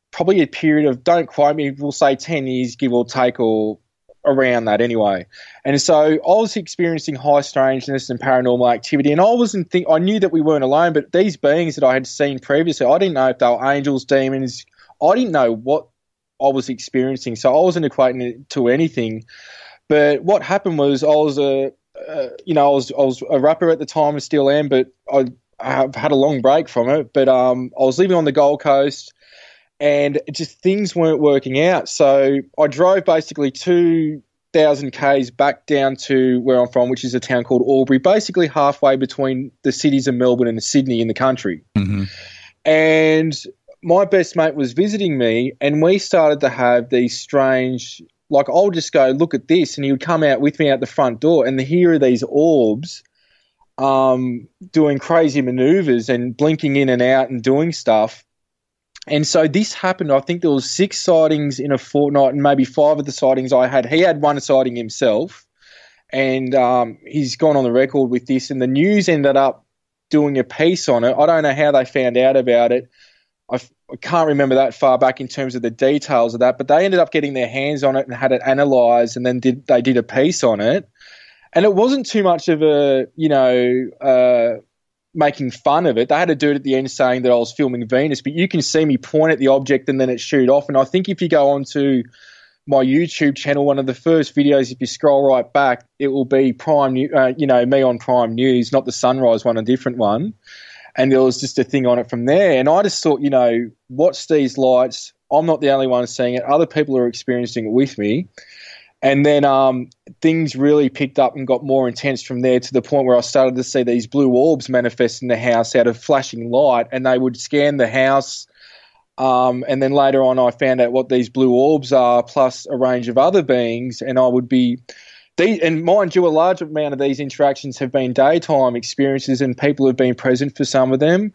probably a period of, don't quote me, we'll say 10 years, give or take, or around that anyway. And so I was experiencing high strangeness and paranormal activity, and I knew that we weren't alone, but these beings that I had seen previously, I didn't know if they were angels, demons. I didn't know what I was experiencing, so I wasn't equating it to anything. But what happened was I was a rapper at the time and still am, but I've had a long break from it. But I was living on the Gold Coast, and just things weren't working out. So I drove basically 2,000 k's back down to where I'm from, which is a town called Albury, basically halfway between the cities of Melbourne and Sydney in the country. Mm-hmm. And my best mate was visiting me, and we started to have these strange, like, I'll just go, look at this, and he would come out with me out the front door, and here are these orbs doing crazy maneuvers and blinking in and out and doing stuff. And so this happened. I think there was 6 sightings in a fortnight, and maybe 5 of the sightings I had. He had one sighting himself, and he's gone on the record with this, and the news ended up doing a piece on it. I don't know how they found out about it. I can't remember that far back in terms of the details of that, but they ended up getting their hands on it and had it analysed, and then they did a piece on it. And it wasn't too much of a, making fun of it. They had a dude at the end saying that I was filming Venus, but you can see me point at the object and then it shoot off. And I think if you go onto my YouTube channel, one of the first videos, if you scroll right back, it will be Prime, me on Prime News, not the Sunrise one, a different one. And there was just a thing on it from there. And I just thought, watch these lights. I'm not the only one seeing it. Other people are experiencing it with me. And then things really picked up and got more intense from there, to the point where I started to see these blue orbs manifest in the house out of flashing light, and they would scan the house. And then later on I found out what these blue orbs are, plus a range of other beings, and I would be – and mind you, a large amount of these interactions have been daytime experiences, and people have been present for some of them.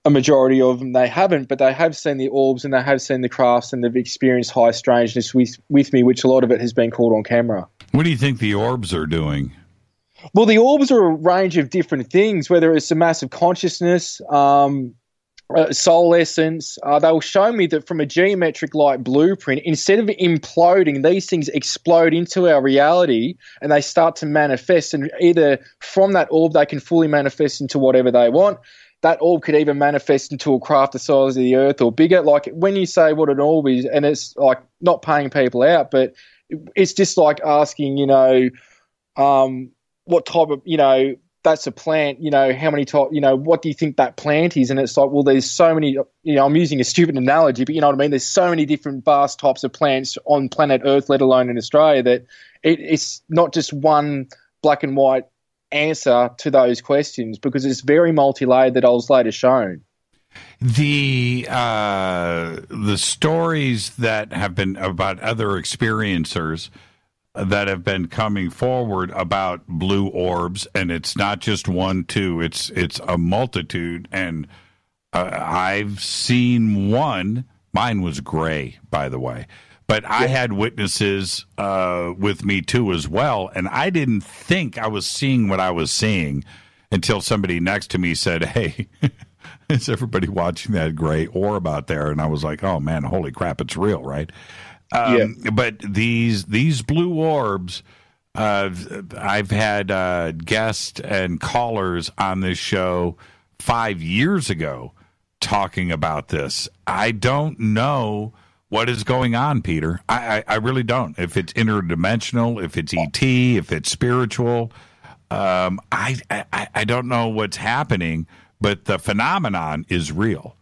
A majority of them they haven't, but they have seen the orbs and they have seen the crafts, and they've experienced high strangeness with me, which a lot of it has been caught on camera.
What do you think the orbs are doing?
Well, the orbs are a range of different things, whether it's a massive consciousness, soul essence. They'll show me that from a geometric-like blueprint, instead of imploding, these things explode into our reality and they start to manifest, and either from that orb they can fully manifest into whatever they want. That orb could even manifest into a craft the size of the Earth or bigger. Like when you say what an orb is, and it's like not paying people out, but it's just like asking, what type of, that's a plant, how many type, what do you think that plant is? And it's like, well, there's so many, I'm using a stupid analogy, but you know what I mean? There's so many different vast types of plants on planet Earth, let alone in Australia, that it's not just one black and white answer to those questions, because it's very multi-layered that I was later shown.
The stories that have been about other experiencers that have been coming forward about blue orbs, and it's not just one, two, it's a multitude. And I've seen one. Mine was gray, by the way, but I had witnesses with me too as well, and I didn't think I was seeing what I was seeing until somebody next to me said, "Hey, is everybody watching that gray orb out there?" And I was like, "Oh man, holy crap, it's real, right?" But these blue orbs, I've had guests and callers on this show 5 years ago talking about this. I don't know what is going on, Peter. I really don't. If it's interdimensional, if it's ET, if it's spiritual, I don't know what's happening, but the phenomenon is real.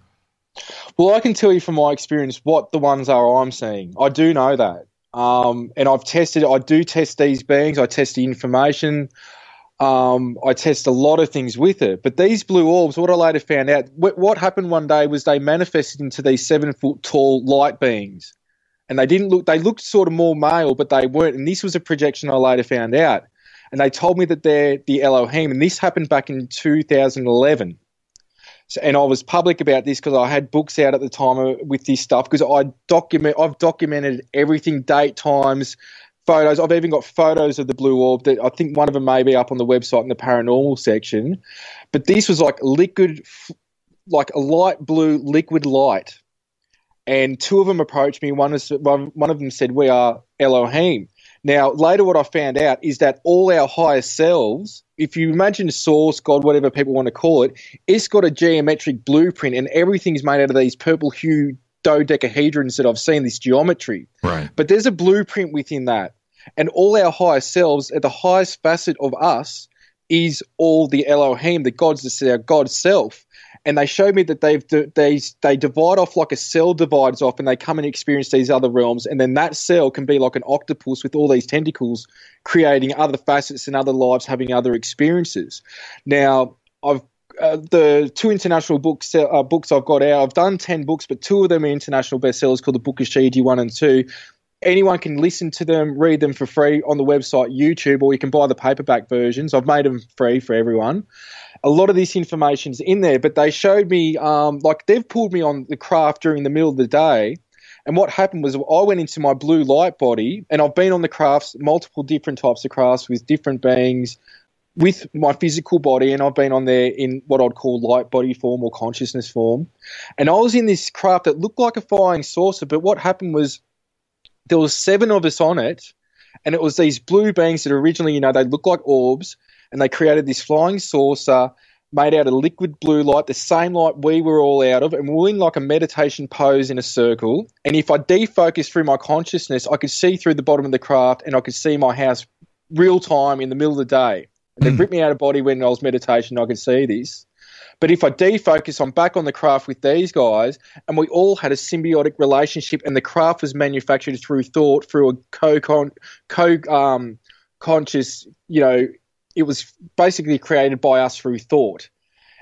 Well, I can tell you from my experience what the ones are I'm seeing. I do know that. And I've tested it. I do test these beings. I test the information. I test a lot of things with it. But these blue orbs, what I later found out, what happened one day was they manifested into these 7-foot tall light beings. And they looked sort of more male, but they weren't. And this was a projection I later found out. And they told me that they're the Elohim. And this happened back in 2011. And I was public about this because I had books out at the time with this stuff because I've documented everything, date, times, photos. I've even got photos of the blue orb that I think one of them may be up on the website in the paranormal section. But this was like liquid, like a light blue liquid light. And two of them approached me. One of them said, "We are Elohim." Now, later what I found out is that all our higher selves, if you imagine source, God, whatever people want to call it, it's got a geometric blueprint and everything's made out of these purple hue dodecahedrons that I've seen, this geometry.
Right.
But there's a blueprint within that. And all our higher selves, at the highest facet of us, is all the Elohim, the gods, that's our God self. And they showed me that they divide off like a cell divides off and they come and experience these other realms. And then that cell can be like an octopus with all these tentacles creating other facets and other lives, having other experiences. Now, I've the two international books I've got out, I've done 10 books, but 2 of them are international bestsellers called the Book of Shiji 1 and 2. Anyone can listen to them, read them for free on the website, YouTube, or you can buy the paperback versions. I've made them free for everyone. A lot of this information's in there, but they showed me, like they've pulled me on the craft during the middle of the day, and what happened was I went into my blue light body, and I've been on the crafts, multiple different types of crafts with different beings, with my physical body, and I've been on there in what I'd call light body form or consciousness form. And I was in this craft that looked like a flying saucer, but what happened was there was 7 of us on it, and it was these blue beings that originally, they looked like orbs, and they created this flying saucer made out of liquid blue light, the same light we were all out of, and we were in like a meditation pose in a circle. And if I defocused through my consciousness, I could see through the bottom of the craft, and I could see my house real time in the middle of the day. And they ripped me out of body when I was meditation, I could see this. But if I defocus, I'm back on the craft with these guys, and we all had a symbiotic relationship, and the craft was manufactured through thought, through a conscious, it was basically created by us through thought.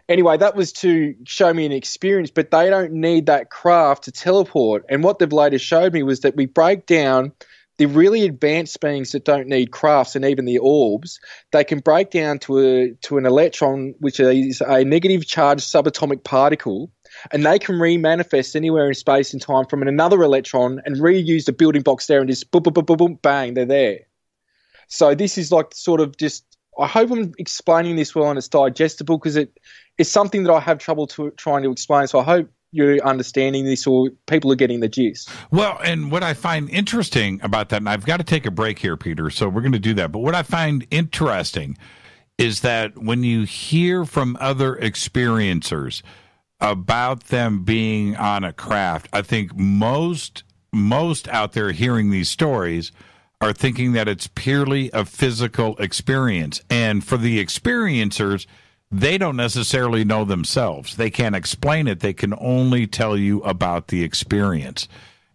Anyway, that was to show me an experience, but they don't need that craft to teleport. And what they've later showed me was that we break down the really advanced beings that don't need crafts, and even the orbs, they can break down to an electron, which is a negative charged subatomic particle, and they can remanifest anywhere in space and time from another electron and reuse the building blocks there and just boom, boom, boom, boom, boom, bang, they're there. So this is like sort of just, I hope I'm explaining this well and it's digestible, because it's something that I have trouble trying to explain. So I hope you're understanding this, or people are getting the gist.
Well, and what I find interesting about that, and I've got to take a break here, Peter, so we're going to do that. But what I find interesting is that when you hear from other experiencers about them being on a craft, I think most out there hearing these stories are thinking that it's purely a physical experience. And for the experiencers, they don't necessarily know themselves. They can't explain it. They can only tell you about the experience.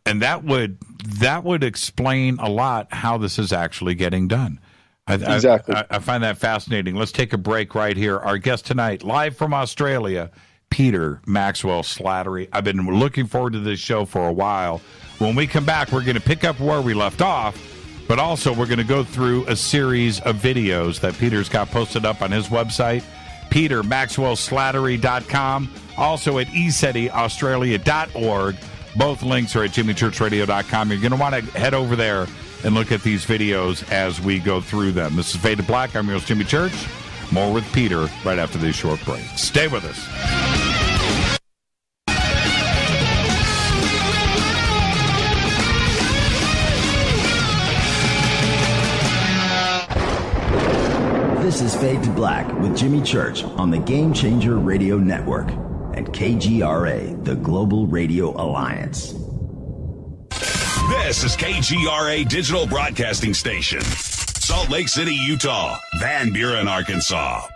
And that would explain a lot how this is actually getting done.
Exactly.
I find that fascinating. Let's take a break right here. Our guest tonight, live from Australia, Peter Maxwell Slattery. I've been looking forward to this show for a while. When we come back, we're going to pick up where we left off, but also we're going to go through a series of videos that Peter's got posted up on his website, petermaxwellslattery.com, also at ECETIAustralia.org. Both links are at jimmychurchradio.com. You're going to want to head over there and look at these videos as we go through them. This is Fade to Black. I'm your host, Jimmy Church. More with Peter right after this short break. Stay with us.
This is Fade to Black with Jimmy Church on the Game Changer Radio Network and KGRA, the Global Radio Alliance.
This is KGRA Digital Broadcasting Station, Salt Lake City, Utah, Van Buren, Arkansas.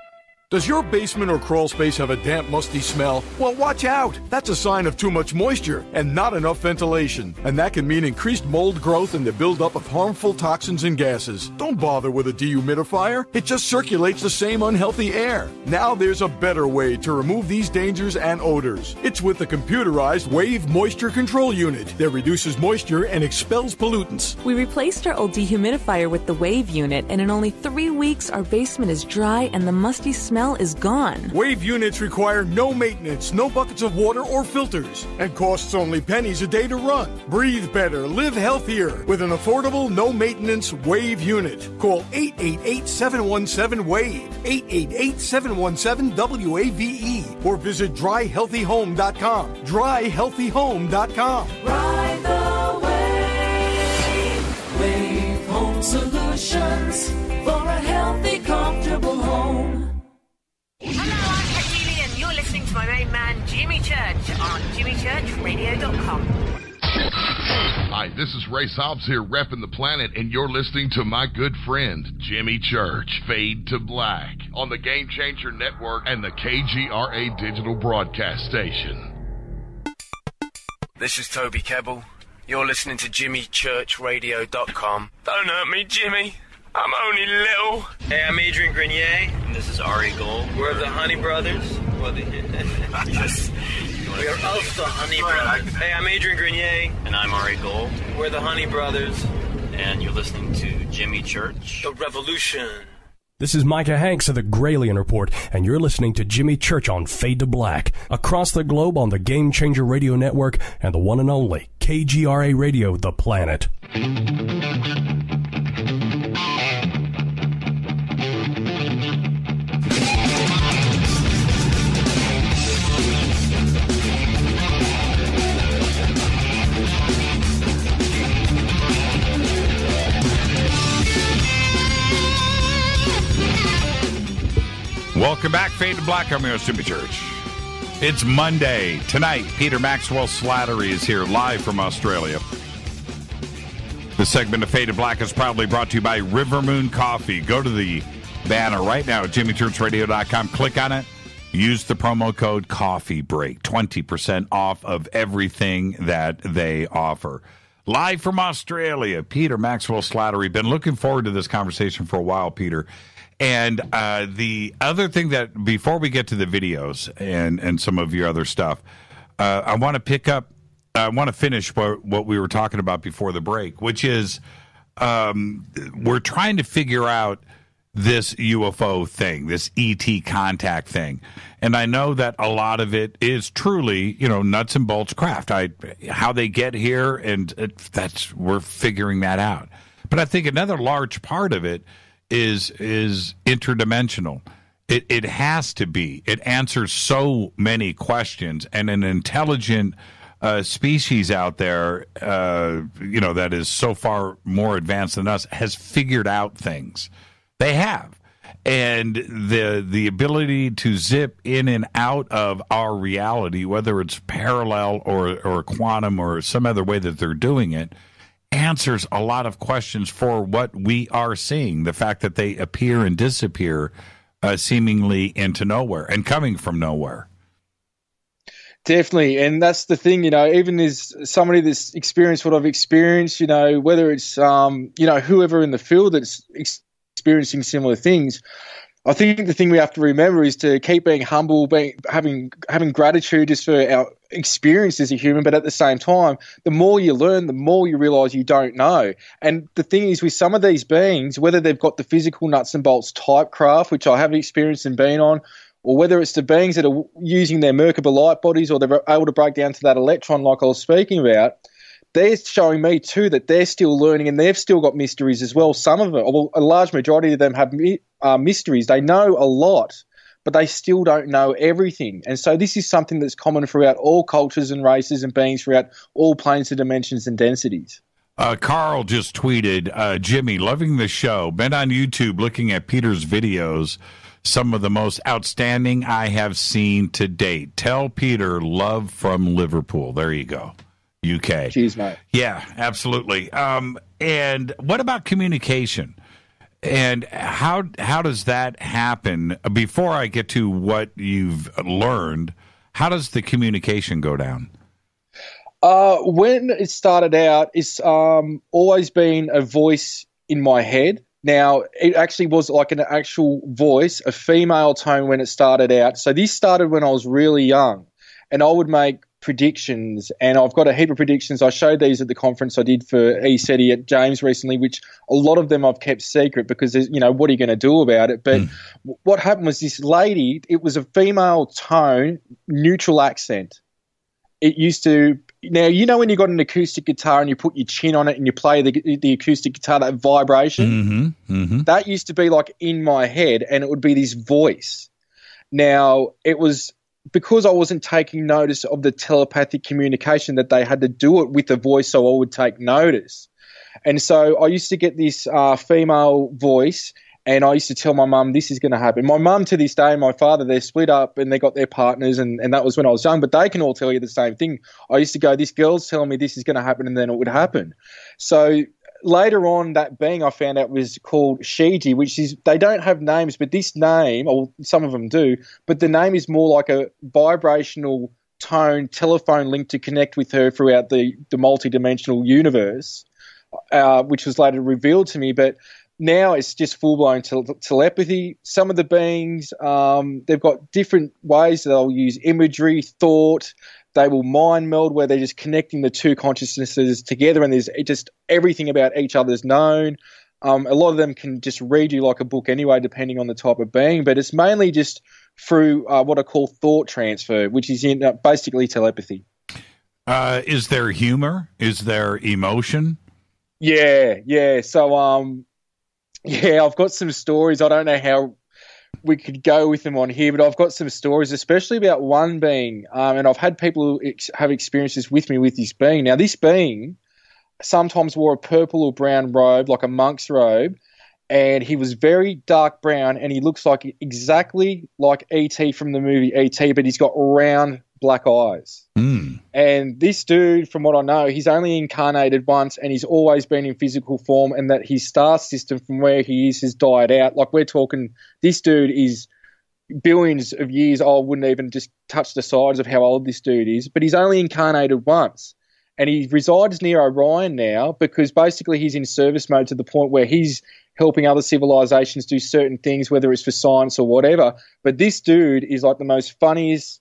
Does your basement or crawl space have a damp, musty smell? Well, watch out. That's a sign of too much moisture and not enough ventilation. And that can mean increased mold growth and the buildup of harmful toxins and gases. Don't bother with a dehumidifier. It just circulates the same unhealthy air. Now there's a better way to remove these dangers and odors. It's with the computerized Wave Moisture Control Unit that reduces moisture and expels pollutants.
We replaced our old dehumidifier with the Wave unit, and in only 3 weeks, our basement is dry and the musty smell is gone.
Wave units require no maintenance, no buckets of water or filters, and costs only pennies a day to run. Breathe better, live healthier with an affordable, no-maintenance Wave unit. Call 888-717-WAVE, 888-717-WAVE, or visit dryhealthyhome.com. Dryhealthyhome.com.
Ride the wave. Wave Home Solutions for a healthy, comfortable home.
Hello, I'm Katie, and you're listening to my main man, Jimmy Church, on jimmychurchradio.com.
Hi, this is Ray Hobbs here, repping the planet, and you're listening to my good friend, Jimmy Church, Fade to Black, on the Game Changer Network and the KGRA Digital Broadcast Station.
This is Toby Kebbell. You're listening to jimmychurchradio.com. Don't hurt me, Jimmy. I'm only little.
Hey, I'm Adrian Grenier. And this is Ari Gold. We're the Honey Brothers. We're of the Honey Brothers. Hey, I'm Adrian Grenier.
And I'm Ari Gold.
We're the Honey Brothers.
And you're listening to Jimmy Church.
The Revolution.
This is Micah Hanks of the Gralien Report, and you're listening to Jimmy Church on Fade to Black, across the globe on the Game Changer Radio Network and the one and only KGRA Radio, The Planet.
Welcome back, Fade to Black. I'm your host, Jimmy Church. It's Monday. Tonight, Peter Maxwell Slattery is here live from Australia. The segment of Fade to Black is proudly brought to you by River Moon Coffee. Go to the banner right now at jimmychurchradio.com. Click on it. Use the promo code Coffee Break. 20% off of everything that they offer. Live from Australia, Peter Maxwell Slattery. Been looking forward to this conversation for a while, Peter. And the other thing that, before we get to the videos and some of your other stuff, I want to finish what we were talking about before the break, which is we're trying to figure out this UFO thing, this ET contact thing. And I know that a lot of it is truly, nuts and bolts craft. How they get here, and we're figuring that out. But I think another large part of it is interdimensional. It has to be. It answers so many questions, and an intelligent species out there, that is so far more advanced than us, has figured out things. They have. And the ability to zip in and out of our reality, whether it's parallel or quantum or some other way that they're doing it, answers a lot of questions for what we are seeing. The fact that they appear and disappear seemingly into nowhere and coming from nowhere.
Definitely. And that's the thing, even as somebody that's experienced what I've experienced, whether it's, whoever in the field that's experiencing similar things, I think the thing we have to remember is to keep being humble, having gratitude just for our experience as a human, but at the same time, the more you learn, the more you realise you don't know. And the thing is, with some of these beings, whether they've got the physical nuts and bolts type craft, which I have experienced and been on, or whether it's the beings that are using their Merkaba light bodies, or they're able to break down to that electron like I was speaking about, they're showing me too that they're still learning and they've still got mysteries as well. Some of them, well, a large majority of them have mysteries. They know a lot, but they still don't know everything. And so this is something that's common throughout all cultures and races and beings throughout all planes of dimensions and densities.
Carl just tweeted, Jimmy, loving the show. Been on YouTube looking at Peter's videos. Some of the most outstanding I have seen to date. Tell Peter love from Liverpool. There you go. UK.
Cheers, mate.
Yeah, absolutely. And what about communication? And how does that happen? Before I get to what you've learned, how does the communication go down?
When it started out, it's always been a voice in my head. Now, it actually was like an actual voice, a female tone when it started out. So this started when I was really young, and I would make predictions, and I've got a heap of predictions. I showed these at the conference I did for ECETI at James recently, which a lot of them I've kept secret because, you know, what are you going to do about it? But what happened was this lady, it was a female tone, neutral accent. It used to, now, you know when you got an acoustic guitar and you put your chin on it and you play the acoustic guitar, that vibration? That used to be like in my head, and it would be this voice. Now, it was because I wasn't taking notice of the telepathic communication that they had to do it with the voice, so I would take notice. And so I used to get this female voice, and I used to tell my mum, this is going to happen. My mum to this day and my father, they're split up and they got their partners, and that was when I was young, but they can all tell you the same thing. I used to go, this girl's telling me this is going to happen, and then it would happen. So later on, that being I found out was called Shiji, which is, they don't have names, but this name, or some of them do, but the name is more like a vibrational tone telephone link to connect with her throughout the multi-dimensional universe, which was later revealed to me. But now it's just full-blown telepathy. Some of the beings, they've got different ways that they'll use imagery, thought. They will mind meld, where they're just connecting the two consciousnesses together, and there's just everything about each other's known. A lot of them can just read you like a book anyway, depending on the type of being, but it's mainly just through what I call thought transfer, which is basically telepathy.
Is there humor? Is there emotion?
Yeah. So, I've got some stories. I don't know how we could go with them on here, but I've got some stories, especially about one being, and I've had people who have experiences with me with this being. Now, this being sometimes wore a purple or brown robe, like a monk's robe, and he was very dark brown, and he looks like exactly like E.T. from the movie E.T., but he's got round black eyes. And this dude, from what I know, he's only incarnated once, and he's always been in physical form, and that his star system from where he is has died out. Like, we're talking, this dude is billions of years old, wouldn't even just touch the sides of how old this dude is, but he's only incarnated once. And he resides near Orion now because basically he's in service mode to the point where he's helping other civilizations do certain things, whether it's for science or whatever. But this dude is like the most funniest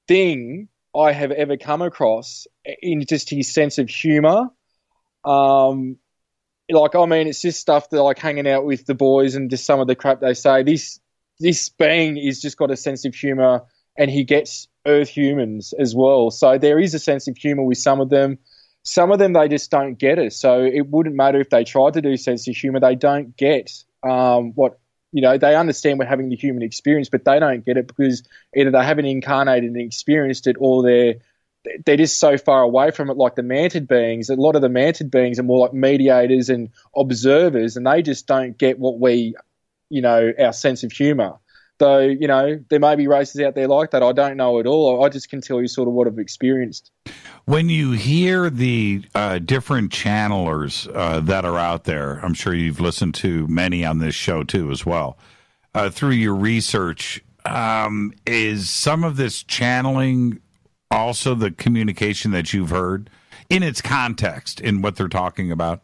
thing I have ever come across in just his sense of humor. It's just stuff that, like, hanging out with the boys and just some of the crap they say. This being is just got a sense of humor, and he gets Earth humans as well. So there is a sense of humor with some of them. Some of them, they just don't get it. So it wouldn't matter if they tried to do sense of humor. They don't get they understand we're having the human experience, but they don't get it because either they haven't incarnated and experienced it, or they're just so far away from it. Like the manted beings, a lot of the manted beings are more like mediators and observers, and they just don't get what our sense of humor. Though, there may be races out there like that. I don't know at all. I just can tell you sort of what I've experienced.
When you hear the different channelers that are out there, I'm sure you've listened to many on this show too as well, through your research, is some of this channeling also the communication that you've heard in its context, in what they're talking about?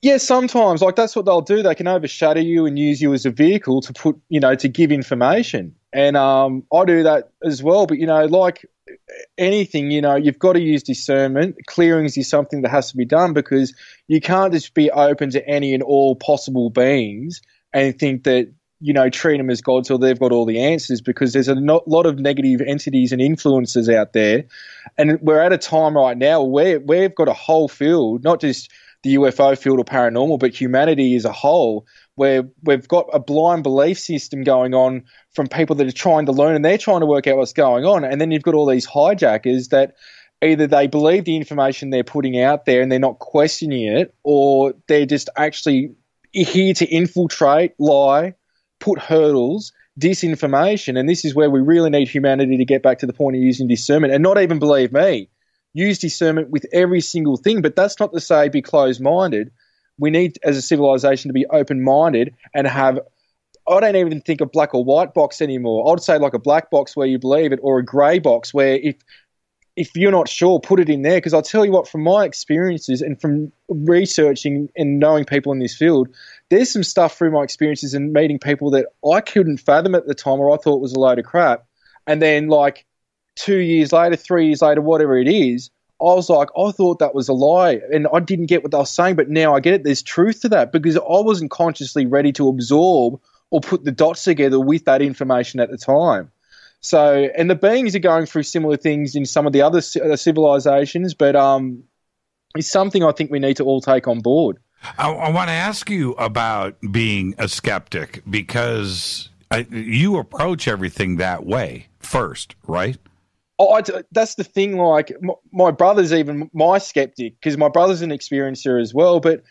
Yeah, sometimes. Like, that's what they'll do. They can overshadow you and use you as a vehicle to put, to give information. And I do that as well. But, like anything, you've got to use discernment. Clearings is something that has to be done, because you can't just be open to any and all possible beings and think that, treat them as gods or they've got all the answers, because there's a lot of negative entities and influences out there. And we're at a time right now where we've got a whole field, not just the UFO field or paranormal, but humanity as a whole, where we've got a blind belief system going on from people that are trying to learn, and they're trying to work out what's going on. And then you've got all these hijackers that either they believe the information they're putting out there and they're not questioning it, or they're just actually here to infiltrate, lie, put hurdles, disinformation. And this is where we really need humanity to get back to the point of using discernment, and not even believe me. Use discernment with every single thing, but that's not to say be closed-minded. We need, as a civilization, to be open-minded and have, I don't even think a black or white box anymore. I'd say like a black box where you believe it, or a grey box where if you're not sure, put it in there. Because I'll tell you what, from my experiences and from researching and knowing people in this field, there's some stuff through my experiences and meeting people that I couldn't fathom at the time, or I thought was a load of crap. And then like 2 years later, 3 years later, whatever it is, I was like, I thought that was a lie and I didn't get what they were saying, but now I get it. There's truth to that, because I wasn't consciously ready to absorb or put the dots together with that information at the time. So, and the beings are going through similar things in some of the other civilizations, but it's something I think we need to all take on board.
I want to ask you about being a skeptic, because you approach everything that way first, right?
That's the thing. Like, my brother's even my skeptic, because my brother's an experiencer as well. But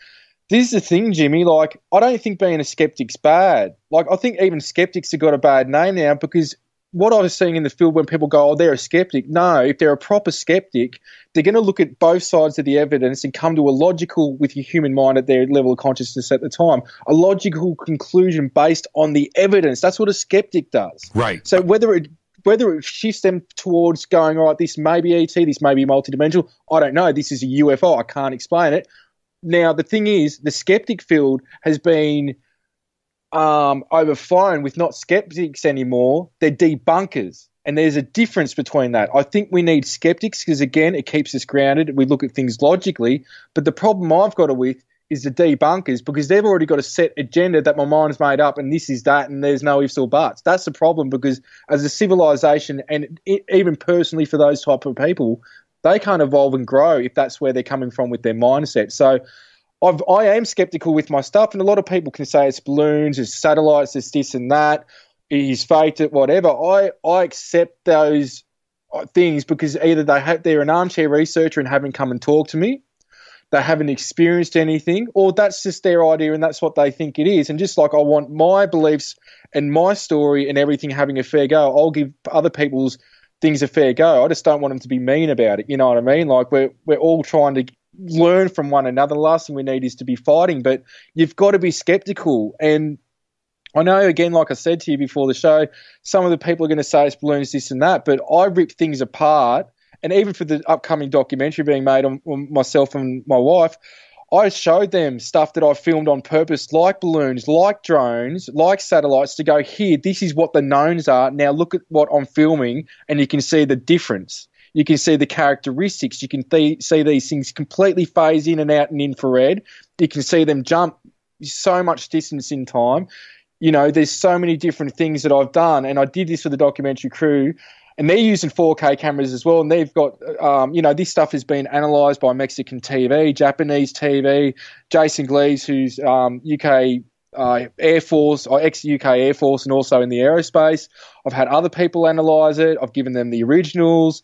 this is the thing, Jimmy. Like, I don't think being a skeptic's bad. Like, I think even skeptics have got a bad name now, because what I was seeing in the field when people go, oh, they're a skeptic. No, if they're a proper skeptic, they're going to look at both sides of the evidence and come to a logical, with your human mind at their level of consciousness at the time, a logical conclusion based on the evidence. That's what a skeptic does.
Right.
So whether it shifts them towards going, all right, this may be ET, this may be multidimensional, I don't know, this is a UFO, I can't explain it. Now, the thing is, the skeptic field has been overflown with not skeptics anymore, they're debunkers. And there's a difference between that. I think we need skeptics because, again, it keeps us grounded. We look at things logically. But the problem I've got with is the debunkers, because they've already got a set agenda that my mind's made up and this is that and there's no ifs or buts. That's the problem, because as a civilization, and even personally for those type of people, they can't evolve and grow if that's where they're coming from with their mindset. So I am skeptical with my stuff, and a lot of people can say it's balloons, it's satellites, it's this and that, he's faked it, whatever. I accept those things because either they're an armchair researcher and haven't come and talked to me, they haven't experienced anything, or that's just their idea and that's what they think it is. And just like I want my beliefs and my story and everything having a fair go, I'll give other people's things a fair go. I just don't want them to be mean about it. You know what I mean? Like, we're all trying to learn from one another. The last thing we need is to be fighting, but you've got to be skeptical. And I know, again, like I said to you before the show, some of the people are going to say it's balloons, this and that, but I rip things apart. And even for the upcoming documentary being made on myself and my wife, I showed them stuff that I filmed on purpose, like balloons, like drones, like satellites, to go, here, this is what the knowns are. Now look at what I'm filming, and you can see the difference. You can see the characteristics. You can see these things completely phase in and out in infrared. You can see them jump so much distance in time. You know, there's so many different things that I've done, and I did this for the documentary crew. And they're using 4K cameras as well. And they've got, this stuff has been analysed by Mexican TV, Japanese TV, Jason Glees, who's UK Air Force, or ex-UK Air Force, and also in the aerospace. I've had other people analyse it. I've given them the originals.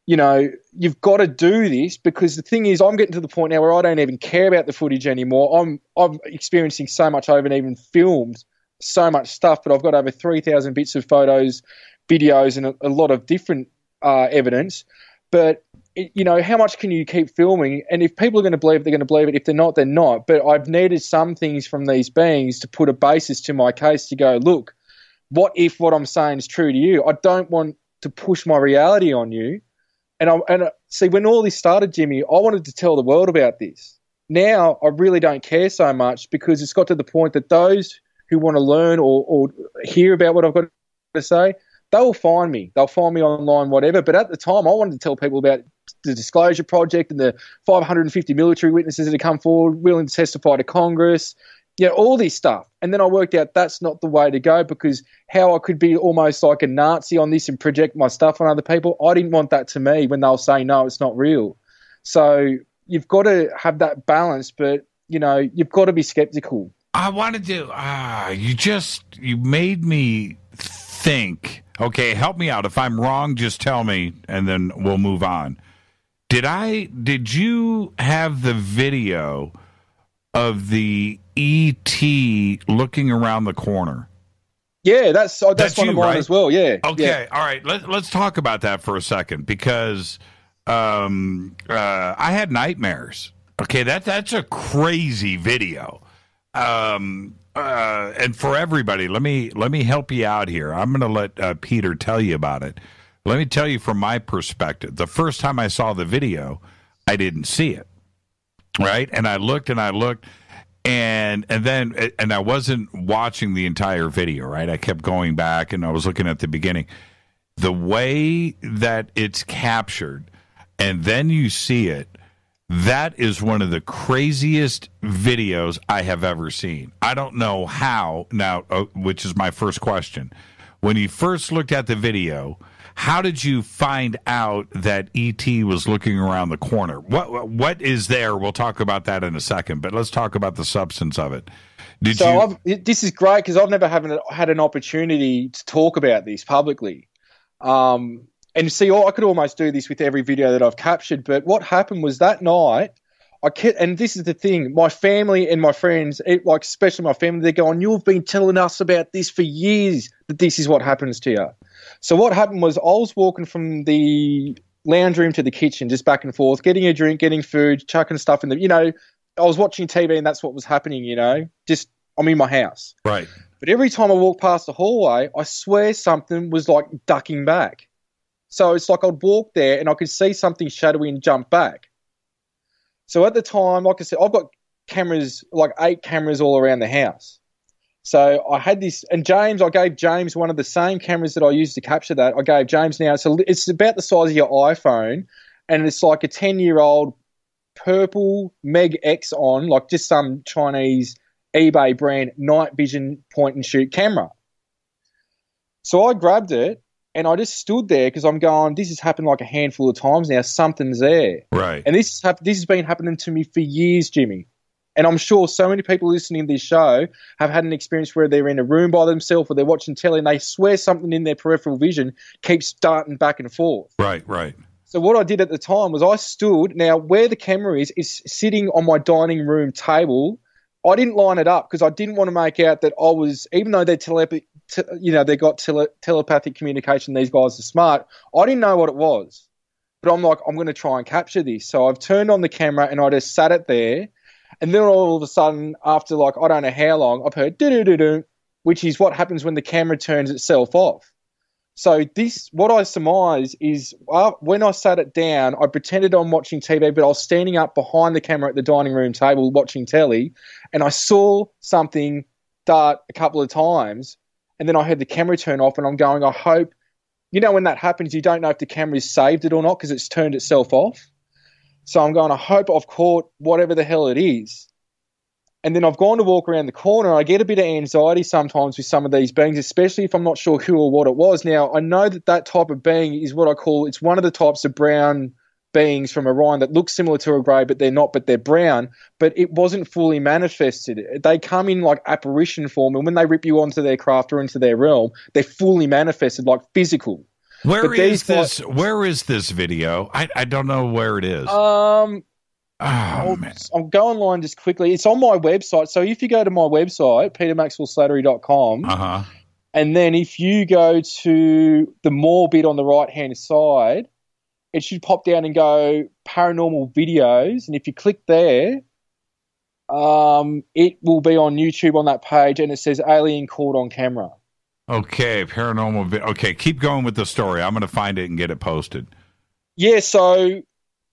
You know, you've got to do this, because the thing is, I'm getting to the point now where I don't even care about the footage anymore. I'm experiencing so much. I haven't even filmed so much stuff, but I've got over 3,000 bits of photos, videos, and a lot of different evidence. But, how much can you keep filming? And if people are going to believe it, they're going to believe it. If they're not, they're not. But I've needed some things from these beings to put a basis to my case to go, look, what if what I'm saying is true to you? I don't want to push my reality on you. And see, when all this started, Jimmy, I wanted to tell the world about this. now I really don't care so much because it's got to the point that those who want to learn or hear about what I've got to say, they'll find me. They'll find me online, whatever. But at the time, I wanted to tell people about the Disclosure Project and the 550 military witnesses that have come forward, willing to testify to Congress, all this stuff. And then I worked out that's not the way to go, because how I could be almost like a Nazi on this and project my stuff on other people, I didn't want that to me when they'll say, no, it's not real. So you've got to have that balance, but, you've got to be skeptical.
I wanted to, you made me think, okay, help me out. If I'm wrong, just tell me and then we'll move on. Did you have the video of the ET looking around the corner?
Yeah, that's one
you,
of mine
right?
as well. Yeah.
Okay.
Yeah.
All right. Let's talk about that for a second, because I had nightmares. Okay. That's a crazy video. And for everybody, let me help you out here. I'm going to let Peter tell you about it. Let me tell you from my perspective. The first time I saw the video, I didn't see it. Right. And I looked and then I wasn't watching the entire video. Right. I kept going back and I was looking at the beginning. The way that it's captured and then you see it, that is one of the craziest videos I have ever seen. I don't know how now, which is my first question. When you first looked at the video, how did you find out that E.T. was looking around the corner? What is there? We'll talk about that in a second, but let's talk about the substance of it.
This is great because I've never had an opportunity to talk about this publicly. And see, I could almost do this with every video that I've captured, but what happened was that night, and this is the thing, my family and my friends, especially my family, they're going, you've been telling us about this for years, that this is what happens to you. So what happened was I was walking from the lounge room to the kitchen, just back and forth, getting a drink, getting food, chucking stuff in the, I was watching TV and that's what was happening, just I'm in my house.
Right.
But every time I walked past the hallway, I swear something was like ducking back. So it's like I'd walk there and I could see something shadowy and jump back. So at the time, like I said, I've got cameras, like 8 cameras all around the house. So I had this, and I gave James one of the same cameras that I used to capture that. I gave James now. So it's about the size of your iPhone, and it's like a 10-year-old purple Meg X on, like just some Chinese eBay brand night vision point and shoot camera. So I grabbed it. And I just stood there because I'm going, this has happened like a handful of times now. Something's there.
Right.
And this has been happening to me for years, Jimmy. And I'm sure so many people listening to this show have had an experience where they're in a room by themselves or they're watching telly and they swear something in their peripheral vision keeps darting back and forth.
Right, right.
So what I did at the time was I stood. Now, where the camera is sitting on my dining room table. I didn't line it up because I didn't want to make out that I was, even though they're they got telepathic communication, these guys are smart, I didn't know what it was. But I'm like, I'm going to try and capture this. So I've turned on the camera and I just sat it there. And then all of a sudden, after like, I don't know how long, I've heard do-do-do-do, which is what happens when the camera turns itself off. So what I surmise is when I sat it down, I pretended I'm watching TV, but I was standing up behind the camera at the dining room table watching telly, and I saw something dart a couple of times, and then I heard the camera turn off, and I'm going, I hope, when that happens, you don't know if the camera's saved it or not because it's turned itself off. So I'm going, I hope I've caught whatever the hell it is. And then I've gone to walk around the corner. I get a bit of anxiety sometimes with some of these beings, especially if I'm not sure who or what it was. Now, I know that type of being is what I call, it's one of the types of brown beings from Orion that look similar to a grey, but they're not, but they're brown. But it wasn't fully manifested. They come in like apparition form, and when they rip you onto their craft or into their realm, they're fully manifested, like physical.
Where is this video? I don't know where it is.
I'll go online just quickly. It's on my website. So if you go to my website, petermaxwellslattery.com, and then if you go to the more bit on the right-hand side, it should pop down and go paranormal videos. And if you click there, it will be on YouTube on that page, and it says alien caught on camera.
Okay, paranormal. Okay, keep going with the story. I'm going to find it and get it posted.
Yeah, so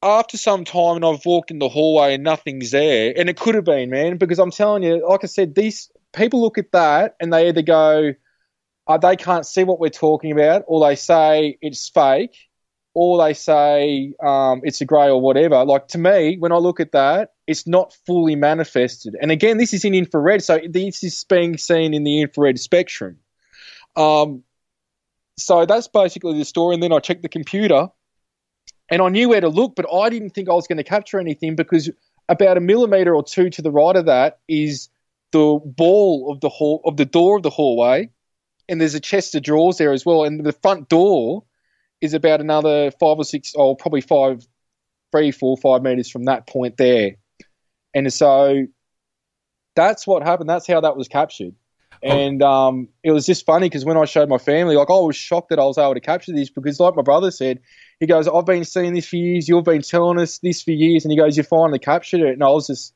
after some time, and I've walked in the hallway and nothing's there, and it could have been, man, because I'm telling you, like I said, these people look at that and they either go, they can't see what we're talking about, or they say it's fake, or they say it's a grey or whatever. Like, to me, when I look at that, it's not fully manifested. And again, this is in infrared, so this is being seen in the infrared spectrum. So that's basically the story. And then I checked the computer, and I knew where to look, but I didn't think I was going to capture anything, because about a millimetre or two to the right of that is the wall of the door of the hallway, and there's a chest of drawers there as well. And the front door is about another 5 or 6, or probably 3, 4, 5 metres from that point there. And so that's what happened. That's how that was captured. And it was just funny, because when I showed my family, like, I was shocked that I was able to capture this, because like my brother said, he goes, I've been seeing this for years, you've been telling us this for years, and he goes, you finally captured it. And I was just,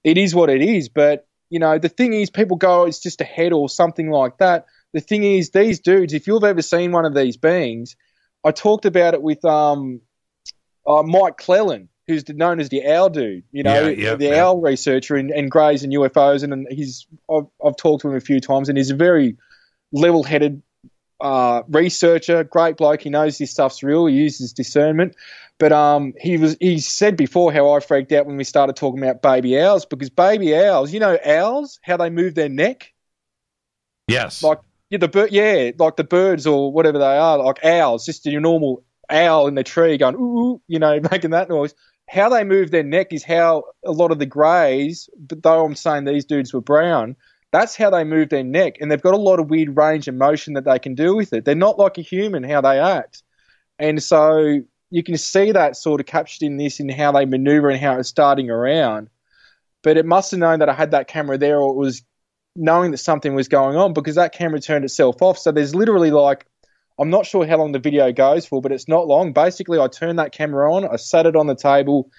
it is what it is. But, you know, the thing is, people go, it's just a head or something like that. The thing is, these dudes, if you've ever seen one of these beings, I talked about it with Mike Clellan, who's known as the owl dude, you know, the owl researcher and Greys and UFOs. And I've talked to him a few times, and he's a very level-headed researcher, great bloke. He knows this stuff's real. He uses discernment. But he said before how I freaked out when we started talking about baby owls, because baby owls, you know, owls, how they move their neck.
Yes.
Like like the birds or whatever they are, like owls, just your normal owl in the tree going, ooh, you know, making that noise. How they move their neck is how a lot of the greys, but though I'm saying these dudes were brown, that's how they move their neck. And they've got a lot of weird range of motion that they can do with it. They're not like a human, how they act. And so you can see that sort of captured in this, in how they maneuver and how it's starting around. But it must have known that I had that camera there, or it was knowing that something was going on, because that camera turned itself off. So there's literally, like, I'm not sure how long the video goes for, but it's not long. Basically, I turned that camera on, I sat it on the table.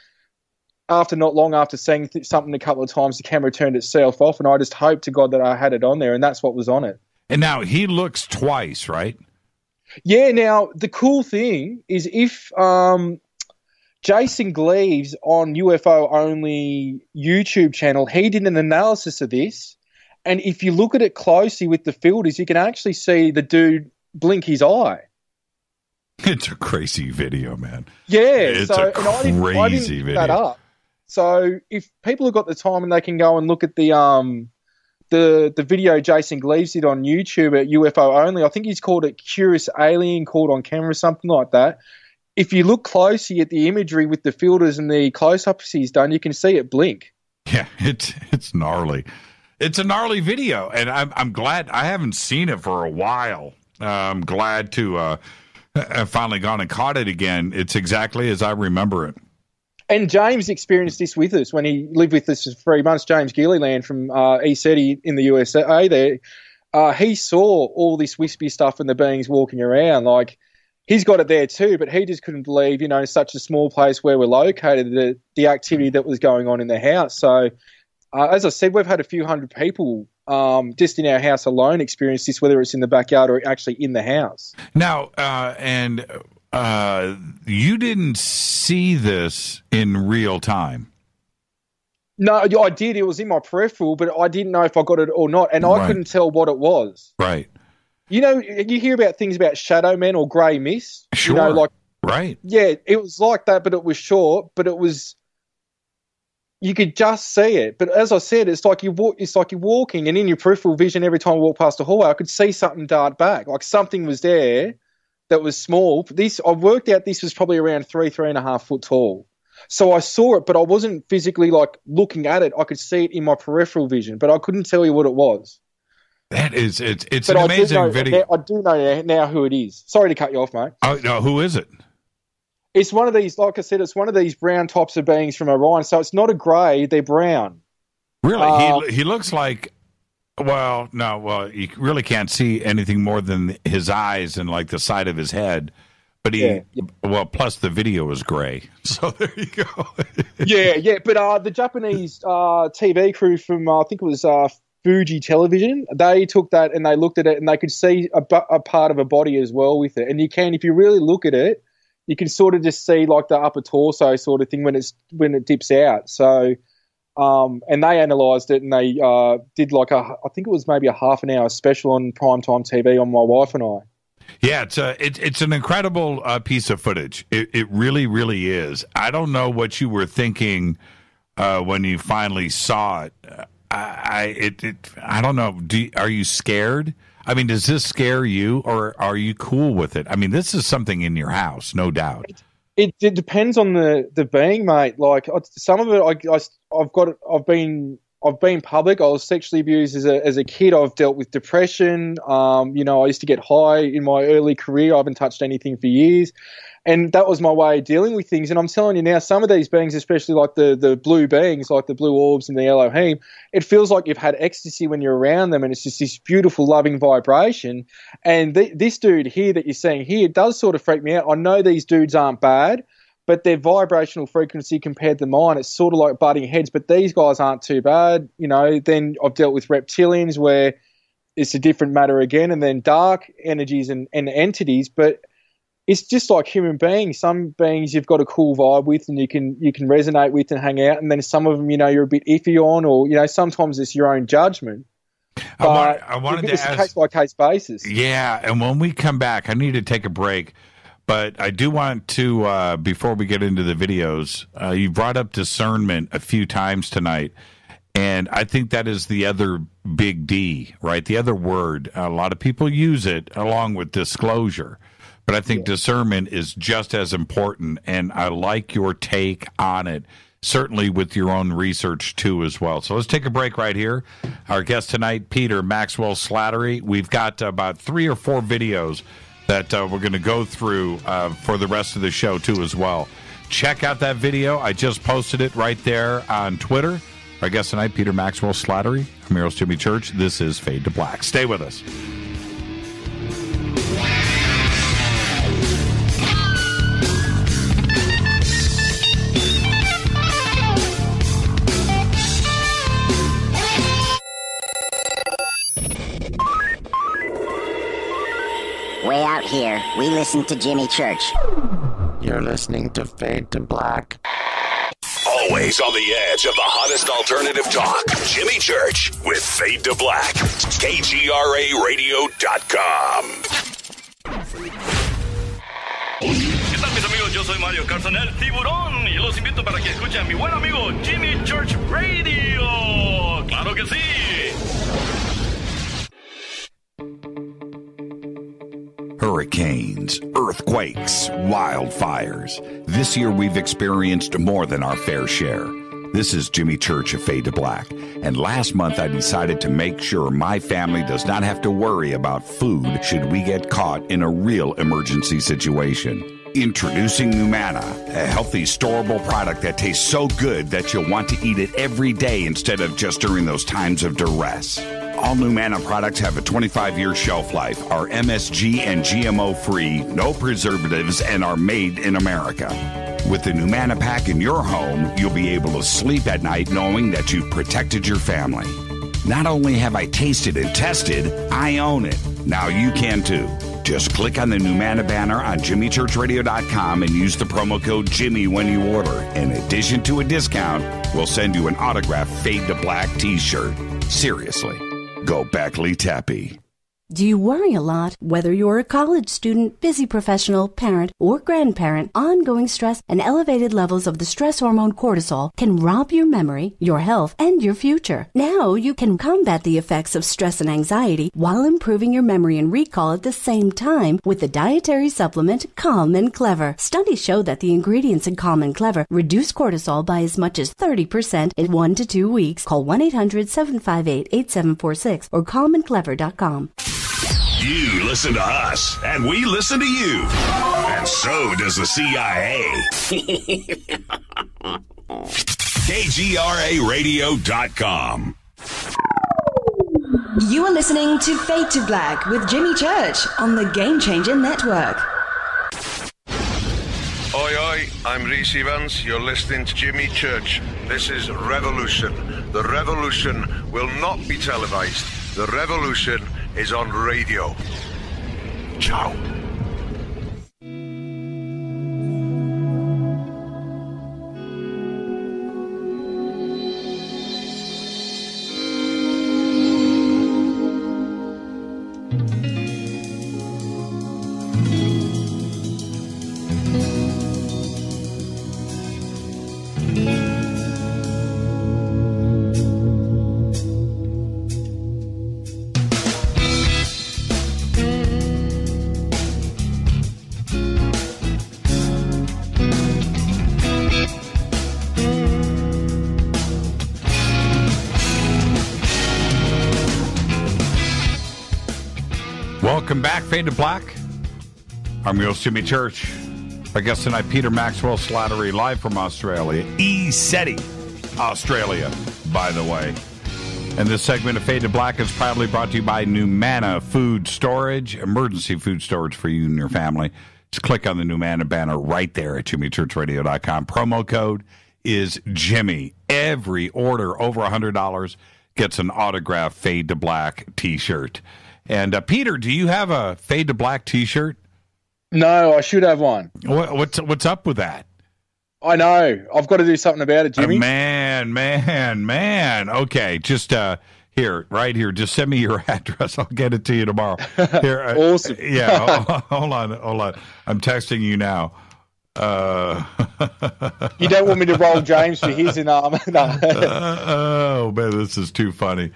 After not long after seeing something a couple of times, the camera turned itself off, and I just hoped to God that I had it on there, and that's what was on it.
And now he looks twice, right?
Yeah, now the cool thing is, if Jason Gleaves on UFO Only YouTube channel, he did an analysis of this, and if you look at it closely with the filters, you can actually see the dude blink his eye.
It's a crazy video, man.
Yeah,
it's a crazy video.
That up. So if people have got the time and they can go and look at the video Jason Gleaves did on YouTube at UFO Only, I think he's called it Curious Alien Caught on Camera, something like that. If you look closely at the imagery with the filters and the close-ups he's done, you can see it blink.
Yeah, it's gnarly. It's a gnarly video, and I'm glad. I haven't seen it for a while. I'm glad to have finally gone and caught it again. It's exactly as I remember it.
And James experienced this with us when he lived with us for 3 months, James Gilliland from ECETI in the USA there. He saw all this wispy stuff and the beings walking around. Like, he's got it there too, but he just couldn't believe, you know, such a small place where we're located, the activity that was going on in the house. So, as I said, we've had a few hundred people just in our house alone experience this, whether it's in the backyard or actually in the house.
Now, you didn't see this in real time.
No, I did. It was in my peripheral, but I didn't know if I got it or not, and I couldn't tell what it was.
Right.
You know, you hear about things about shadow men or grey mist.
Sure.
You know, like,
right.
Yeah, it was like that, but it was short, but it was, you could just see it. But as I said, it's like you're walking, and in your peripheral vision, every time I walk past the hallway, I could see something dart back, like something was there that was small. I worked out this was probably around 3.5 foot tall. So I saw it, but I wasn't physically like looking at it. I could see it in my peripheral vision, but I couldn't tell you what it was.
That is, it's an amazing video.
I do know now who it is. Sorry to cut you off, mate.
Oh, no, who is it?
It's one of these, like I said, it's one of these brown types of beings from Orion. So it's not a grey, they're brown.
Really? He looks like, you really can't see anything more than his eyes and like the side of his head. But plus the video is gray. So there you go.
yeah. But the Japanese TV crew from, I think it was Fuji Television, they took that and they looked at it and they could see a part of a body as well with it. And you can, if you really look at it, you can sort of just see like the upper torso sort of thing when it dips out. So, and they analysed it, and they did like I think it was maybe a half an hour special on primetime TV on my wife and I.
Yeah, it's an incredible piece of footage. It really, really is. I don't know what you were thinking when you finally saw it. I don't know. Are you scared? I mean, does this scare you, or are you cool with it? I mean, this is something in your house, no doubt.
It depends on the being, mate. Like some of it, I've been public. I was sexually abused as a kid. I've dealt with depression. I used to get high in my early career. I haven't touched anything for years. And that was my way of dealing with things. And I'm telling you now, some of these beings, especially like the blue beings, like the blue orbs and the Elohim, it feels like you've had ecstasy when you're around them, and it's just this beautiful, loving vibration. And this dude here that you're seeing here does sort of freak me out. I know these dudes aren't bad, but their vibrational frequency compared to mine, it's sort of like butting heads. But these guys aren't too bad. Then I've dealt with reptilians where it's a different matter again, and then dark energies and entities. But it's just like human beings. Some beings you've got a cool vibe with and you can resonate with and hang out, and then some of them, you're a bit iffy on, or, sometimes it's your own judgment.
I wanted to ask,
a case-by-case basis.
Yeah, and when we come back, I need to take a break, but I do want to, before we get into the videos, you brought up discernment a few times tonight, and I think that is the other big D, right? The other word. A lot of people use it along with disclosure. But I think discernment is just as important, and I like your take on it, certainly with your own research, too, as well. So let's take a break right here. Our guest tonight, Peter Maxwell Slattery. We've got about 3 or 4 videos that we're going to go through for the rest of the show, too, as well. Check out that video. I just posted it right there on Twitter. Our guest tonight, Peter Maxwell Slattery. I'm your host, Jimmy Church. This is Fade to Black. Stay with us.
Way out here, we listen to Jimmy Church.
You're listening to Fade to Black.
Always on the edge of the hottest alternative talk. Jimmy Church with Fade to Black. KGRARadio.com.
¿Qué tal, mis amigos? Yo soy Mario Carson, el tiburón, y los invito para que escuchen a mi buen amigo Jimmy Church Radio. ¡Claro que sí!
Hurricanes, earthquakes, wildfires. This year we've experienced more than our fair share. This is Jimmy Church of Fade to Black, and last month I decided to make sure my family does not have to worry about food should we get caught in a real emergency situation. Introducing Numana, a healthy, storable product that tastes so good that you'll want to eat it every day instead of just during those times of duress. All Numana products have a 25-year shelf life, are MSG and GMO-free, no preservatives, and are made in America. With the Numana pack in your home, you'll be able to sleep at night knowing that you've protected your family. Not only have I tasted and tested, I own it. Now you can too. Just click on the Numana banner on JimmyChurchRadio.com and use the promo code Jimmy when you order. In addition to a discount, we'll send you an autographed Fade to Black t-shirt. Seriously. Go Beckley Tappy.
Do you worry a lot? Whether you're a college student, busy professional, parent, or grandparent, ongoing stress and elevated levels of the stress hormone cortisol can rob your memory, your health, and your future. Now you can combat the effects of stress and anxiety while improving your memory and recall at the same time with the dietary supplement Calm and Clever. Studies show that the ingredients in Calm and Clever reduce cortisol by as much as 30% in 1 to 2 weeks. Call 1-800-758-8746 or calmandclever.com.
You listen to us, and we listen to you. And so does the CIA. KGRARadio.com.
You are listening to Fade to Black with Jimmy Church on the Game Changer Network.
Oi, oi, I'm Reese Evans. You're listening to Jimmy Church. This is Revolution. The revolution will not be televised. The revolution is on radio. Ciao.
back, Fade to Black. I'm your host, Jimmy Church. Our guest tonight, Peter Maxwell Slattery, live from Australia. ECETI Australia, by the way. And this segment of Fade to Black is proudly brought to you by Numana Food Storage, emergency food storage for you and your family. Just click on the Numana banner right there at jimmychurchradio.com. Promo code is Jimmy. Every order over $100 gets an autographed Fade to Black t-shirt. And Peter, do you have a Fade to Black t-shirt?
No, I should have one.
What's up with that?
I know. I've got to do something about it, Jimmy.
Man. Okay, just here, right here. Just send me your address. I'll get it to you tomorrow. Here,
awesome.
Yeah, hold on. I'm texting you now.
You don't want me to roll James for his and no.
Oh man, this is too funny.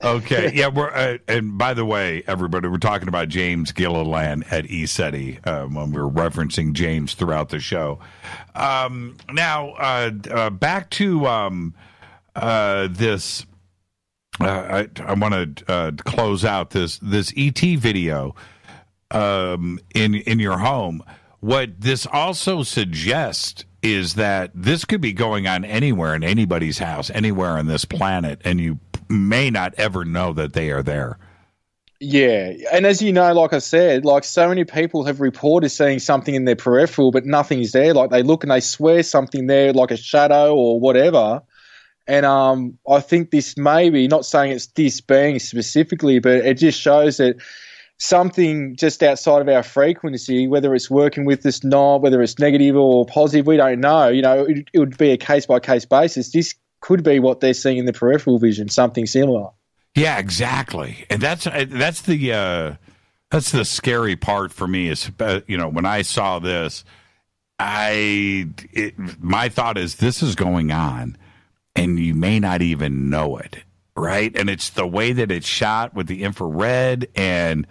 Okay, yeah, we're and by the way, everybody, we're talking about James Gilliland at ECETI when we're referencing James throughout the show. Now, back to this. I want to close out this ET video in your home. What this also suggests is that this could be going on anywhere in anybody's house, anywhere on this planet, and you may not ever know that they are there.
Yeah, and as you know, like I said, like so many people have reported seeing something in their peripheral, but nothing is there. Like they look and they swear something there, like a shadow or whatever. And I think this may be, not saying it's this being specifically, but it just shows that something just outside of our frequency, whether it's working with us not, whether it's negative or positive, we don't know. You know, it would be a case-by-case basis. This could be what they're seeing in the peripheral vision, something similar.
Yeah, exactly. And that's the scary part for me is, when I saw this, my thought is this is going on and you may not even know it. Right. And it's the way that it's shot with the infrared, and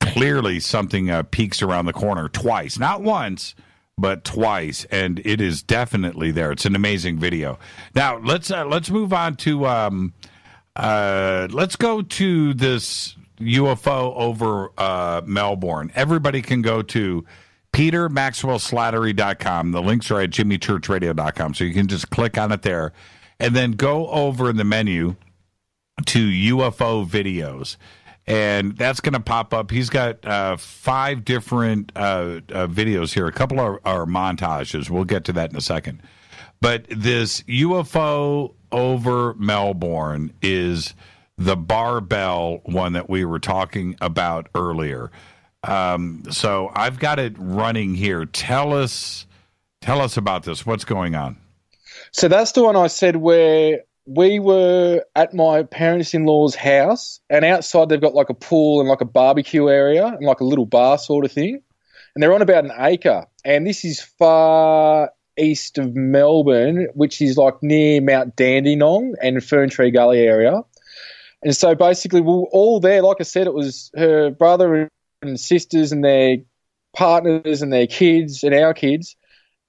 clearly something peeks around the corner twice, not once, but twice. And it is definitely there. It's an amazing video. Now let's move on to let's go to this UFO over Melbourne. Everybody can go to petermaxwellslattery.com. The links are at jimmychurchradio.com. So you can just click on it there and then go over in the menu to UFO videos, and that's going to pop up. He's got 5 different videos here. A couple are montages. We'll get to that in a second. But this UFO over Melbourne is the barbell one that we were talking about earlier. So I've got it running here. Tell us about this. What's going on?
So that's the one I said where we were at my parents-in-law's house, and outside they've got like a pool and like a barbecue area and like a little bar sort of thing. And they're on about an acre. And this is far east of Melbourne, which is like near Mount Dandenong and Fern Tree Gully area. And so basically we're all there. Like I said, it was her brother and sisters and their partners and their kids and our kids.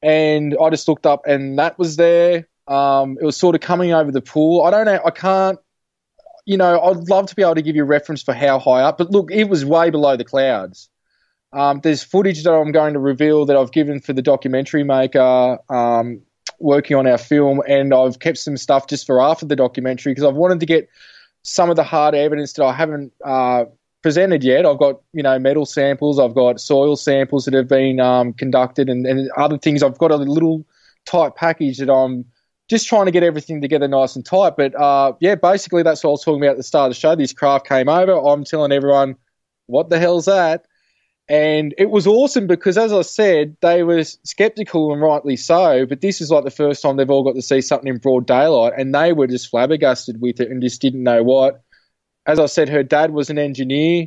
And I just looked up and that was there. It was sort of coming over the pool. I don't know. I can't, I'd love to be able to give you a reference for how high up, but look, it was way below the clouds. There's footage that I'm going to reveal that I've given for the documentary maker, working on our film, and I've kept some stuff just for after the documentary because I've wanted to get some of the hard evidence that I haven't presented yet. I've got, metal samples, I've got soil samples that have been conducted and other things. I've got a little tight package that I'm just trying to get everything together nice and tight. But, basically that's what I was talking about at the start of the show. This craft came over. I'm telling everyone, what the hell's that? And it was awesome because, as I said, they were skeptical and rightly so, but this is like the first time they've all got to see something in broad daylight, and they were just flabbergasted with it and just didn't know what. As I said, her dad was an engineer,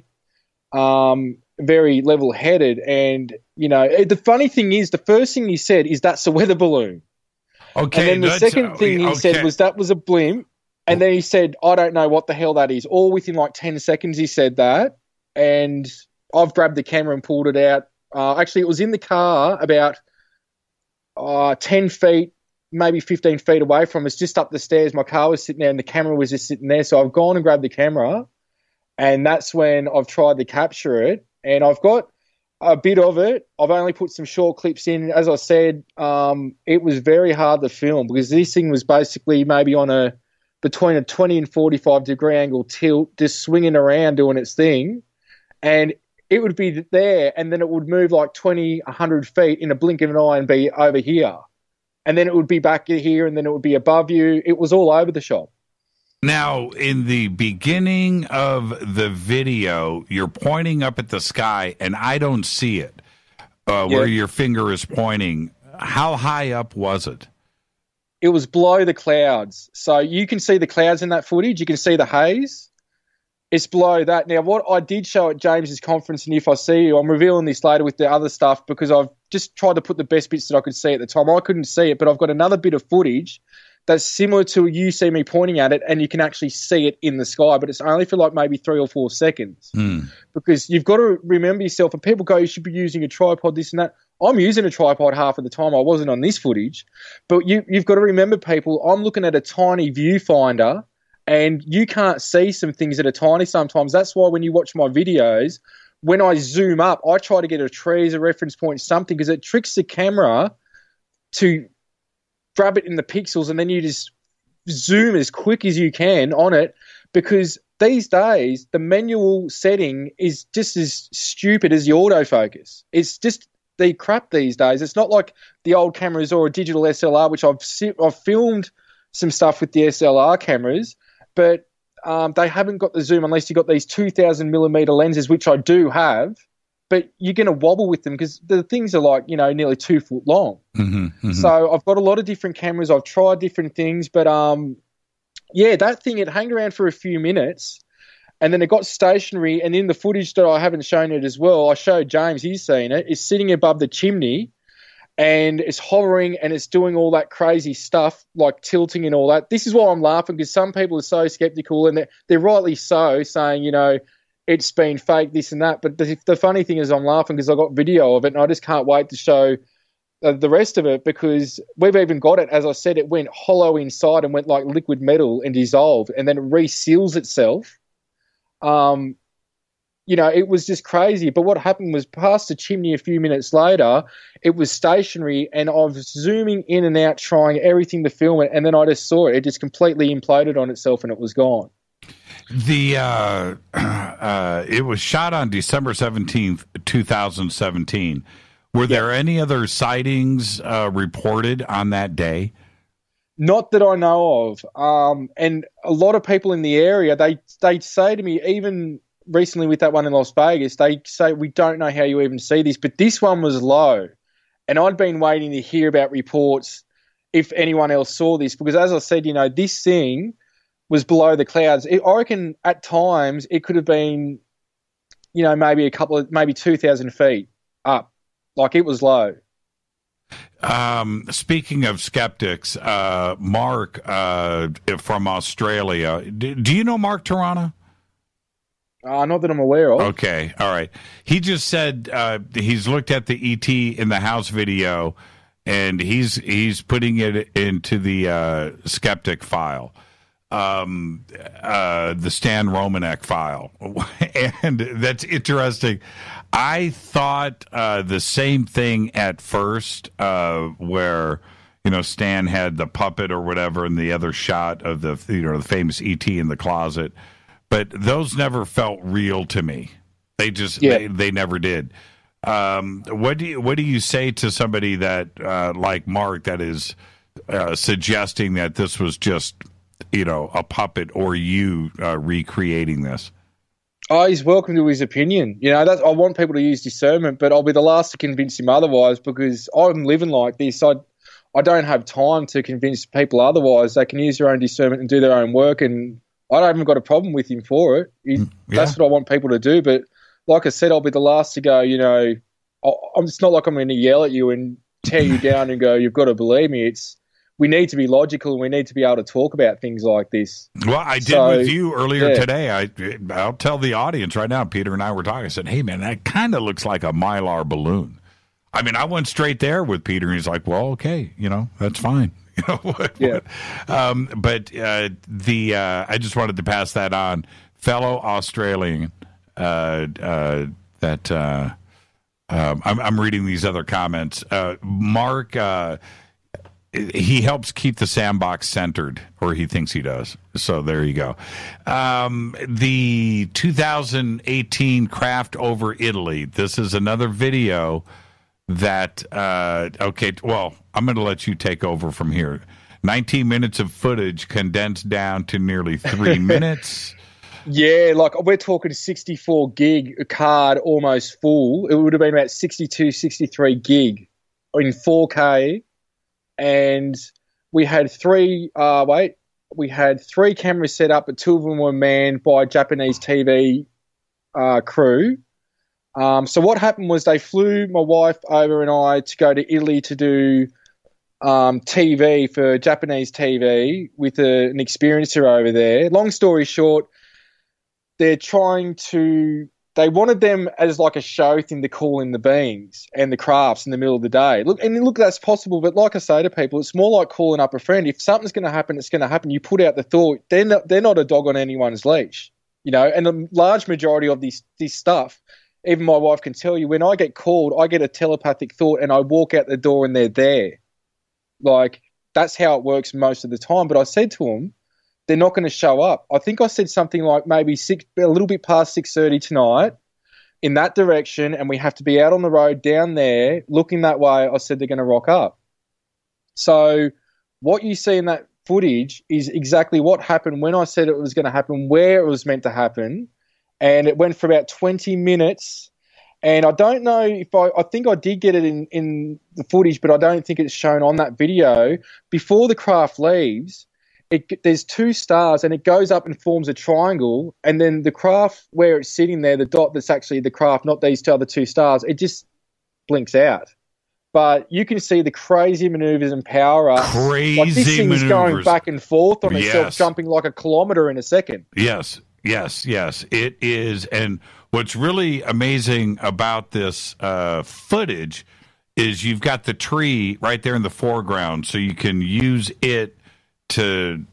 very level-headed, and, the funny thing is, the first thing he said is that's a weather balloon.
Okay.
And then the second thing he said was that was a blimp. And then he said, I don't know what the hell that is. All within like 10 seconds he said that. And I've grabbed the camera and pulled it out. Actually, it was in the car about 10 feet, maybe 15 feet away from us, just up the stairs. My car was sitting there and the camera was just sitting there. So I've gone and grabbed the camera. And that's when I've tried to capture it. And I've got a bit of it. I've only put some short clips in. As I said, it was very hard to film because this thing was basically maybe on between a 20 and 45 degree angle tilt, just swinging around doing its thing. And it would be there, and then it would move like 20, 100 feet in a blink of an eye and be over here. And then it would be back here, and then it would be above you. It was all over the shop.
Now, in the beginning of the video, you're pointing up at the sky, and I don't see it, where your finger is pointing. How high up was it?
It was below the clouds. So you can see the clouds in that footage. You can see the haze. It's below that. Now, what I did show at James's conference, and if I see you, I'm revealing this later with the other stuff because I've just tried to put the best bits that I could see at the time. I couldn't see it, but I've got another bit of footage that's similar to you see me pointing at it, and you can actually see it in the sky, but it's only for like maybe 3 or 4 seconds. Because you've got to remember yourself, and people go, you should be using a tripod, this and that. I'm using a tripod half of the time. I wasn't on this footage. But you've got to remember, people, I'm looking at a tiny viewfinder, and you can't see some things that are tiny sometimes. That's why when you watch my videos, when I zoom up, I try to get a tree as a reference point, something, because it tricks the camera to grab it in the pixels, and then you just zoom as quick as you can on it, because these days the manual setting is just as stupid as the autofocus. It's just the crap these days. It's not like the old cameras or a digital SLR, which I've filmed some stuff with the SLR cameras, but they haven't got the zoom unless you've got these 2,000 millimeter lenses, which I do have. But you're going to wobble with them because the things are like, nearly 2 foot long. So I've got a lot of different cameras. I've tried different things. But, that thing, it hung around for a few minutes and then it got stationary. And in the footage that I haven't shown it as well, I showed James, he's seen it. It's sitting above the chimney and it's hovering and it's doing all that crazy stuff like tilting and all that. This is why I'm laughing, because some people are so skeptical, and they're rightly so, saying, it's been fake, this and that. But the funny thing is I'm laughing because I got video of it and I just can't wait to show the rest of it, because we've even got it. As I said, it went hollow inside and went like liquid metal and dissolved, and then it reseals itself. It was just crazy. But what happened was, past the chimney a few minutes later, it was stationary, and I was zooming in and out trying everything to film it, and then I just saw it. It just completely imploded on itself and it was gone.
It was shot on December 17th, 2017. Were there any other sightings reported on that day?
Not that I know of. And a lot of people in the area, they say to me, even recently with that one in Las Vegas, they say, we don't know how you even see this, but this one was low. And I'd been waiting to hear about reports if anyone else saw this, because as I said, this thing was below the clouds. I reckon at times it could have been, maybe maybe 2,000 feet up. Like, it was low.
Speaking of skeptics, Mark from Australia. Do you know Mark Tirana?
Not that I'm aware of.
Okay, all right. He just said he's looked at the ET in the house video, and he's putting it into the skeptic file. The Stan Romanek file. And that's interesting. I thought the same thing at first, where, Stan had the puppet or whatever in the other shot of the famous ET in the closet, but those never felt real to me. They just, they never did. What do you say to somebody that, like Mark, that is suggesting that this was just, a puppet, or you recreating this?
Oh, he's welcome to his opinion. I want people to use discernment, but I'll be the last to convince him otherwise, because I'm living like this. I don't have time to convince people otherwise. They can use their own discernment and do their own work, and I haven't got a problem with him for it. That's what I want people to do. But like I said, I'll be the last to go, it's not like I'm going to yell at you and tear you down and go, you've got to believe me. We need to be logical, and we need to be able to talk about things like this.
Well, I did with you earlier today. I'll tell the audience right now, Peter and I were talking. I said, hey, man, that kind of looks like a Mylar balloon. I mean, I went straight there with Peter, and he's like, well, okay, that's fine. But I just wanted to pass that on. Fellow Australian, that that I'm reading these other comments. Mark, he helps keep the sandbox centered, or he thinks he does. So there you go. The 2018 craft over Italy. This is another video that, okay, well, I'm going to let you take over from here. 19 minutes of footage condensed down to nearly 3 minutes.
Yeah, like we're talking 64 gig, a card almost full. It would have been about 62, 63 gig in 4K. And we had three cameras set up, but two of them were manned by Japanese TV crew. So what happened was they flew my wife over and I to go to Italy to do TV for Japanese TV with an experiencer over there. Long story short, they wanted them as like a show thing to call in the beings and the crafts in the middle of the day. Look, that's possible, but like I say to people, it's more like calling up a friend. If something's going to happen, it's going to happen. You put out the thought. They're not a dog on anyone's leash, you know. And the large majority of this stuff, even my wife can tell you, when I get called, I get a telepathic thought and I walk out the door and they're there. Like, that's how it works most of the time. But I said to them, they're not going to show up. I think I said something like maybe a little bit past 6:30 tonight in that direction, and we have to be out on the road down there looking that way. I said they're going to rock up. So what you see in that footage is exactly what happened when I said it was going to happen, where it was meant to happen, and it went for about 20 minutes. And I don't know if I think I did get it in the footage, but I don't think it's shown on that video. Before the craft leaves, there's two stars and it goes up and forms a triangle, and then the craft where it's sitting there, the dot that's actually the craft, not these other two stars, it just blinks out. But you can see the crazy maneuvers and power ups.
Crazy
like this thing's
maneuvers.
Going back and forth on
Yes.
itself, jumping like a kilometer in a second.
Yes. It is. And what's really amazing about this footage is you've got the tree right there in the foreground, so you can use it to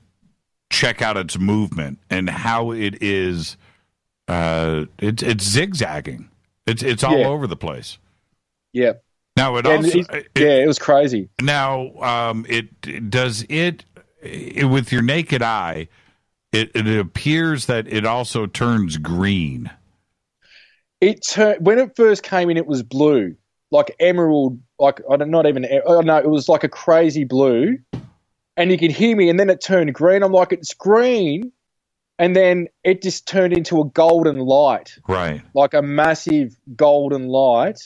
check out its movement and how it is. It's zigzagging. It's all over the place.
Yeah.
Now it
was crazy.
Now it with your naked eye. It appears that it also turns green.
When it first came in, it was blue, like emerald, like it was like a crazy blue, and you could hear me. And then it turned green. I'm like, it's green, and then it just turned into a golden light,
right?
Like a massive golden light,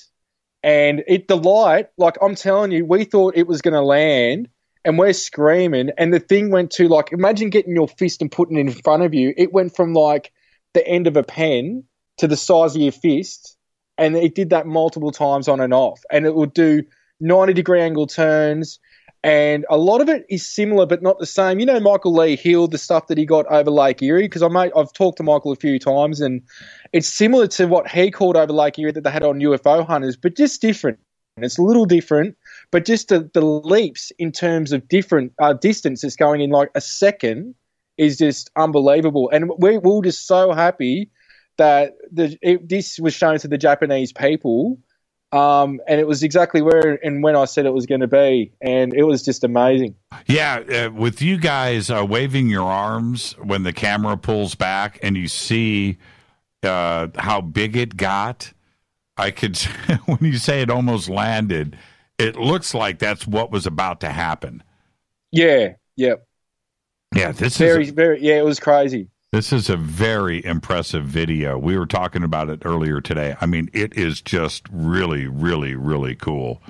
and the light, like I'm telling you, we thought it was going to land. And we're screaming, and the thing went to, like, imagine getting your fist and putting it in front of you. It went from, like, the end of a pen to the size of your fist, and it did that multiple times on and off. And it would do 90-degree angle turns, and a lot of it is similar but not the same. You know, Michael Lee Hill, the stuff that he got over Lake Erie, because I've talked to Michael a few times, and it's similar to what he caught over Lake Erie that they had on UFO Hunters, but just different. It's a little different, but just the leaps in terms of different distance it's going in like a second is just unbelievable. And we were just so happy that this was shown to the Japanese people, and it was exactly where and when I said it was going to be, and it was just amazing.
Yeah, with you guys waving your arms when the camera pulls back and you see how big it got. I could, when you say it almost landed, it looks like that's what was about to happen.
Yeah.
This
is it was crazy.
This is a very impressive video. We were talking about it earlier today. I mean, it is just really, really, really cool.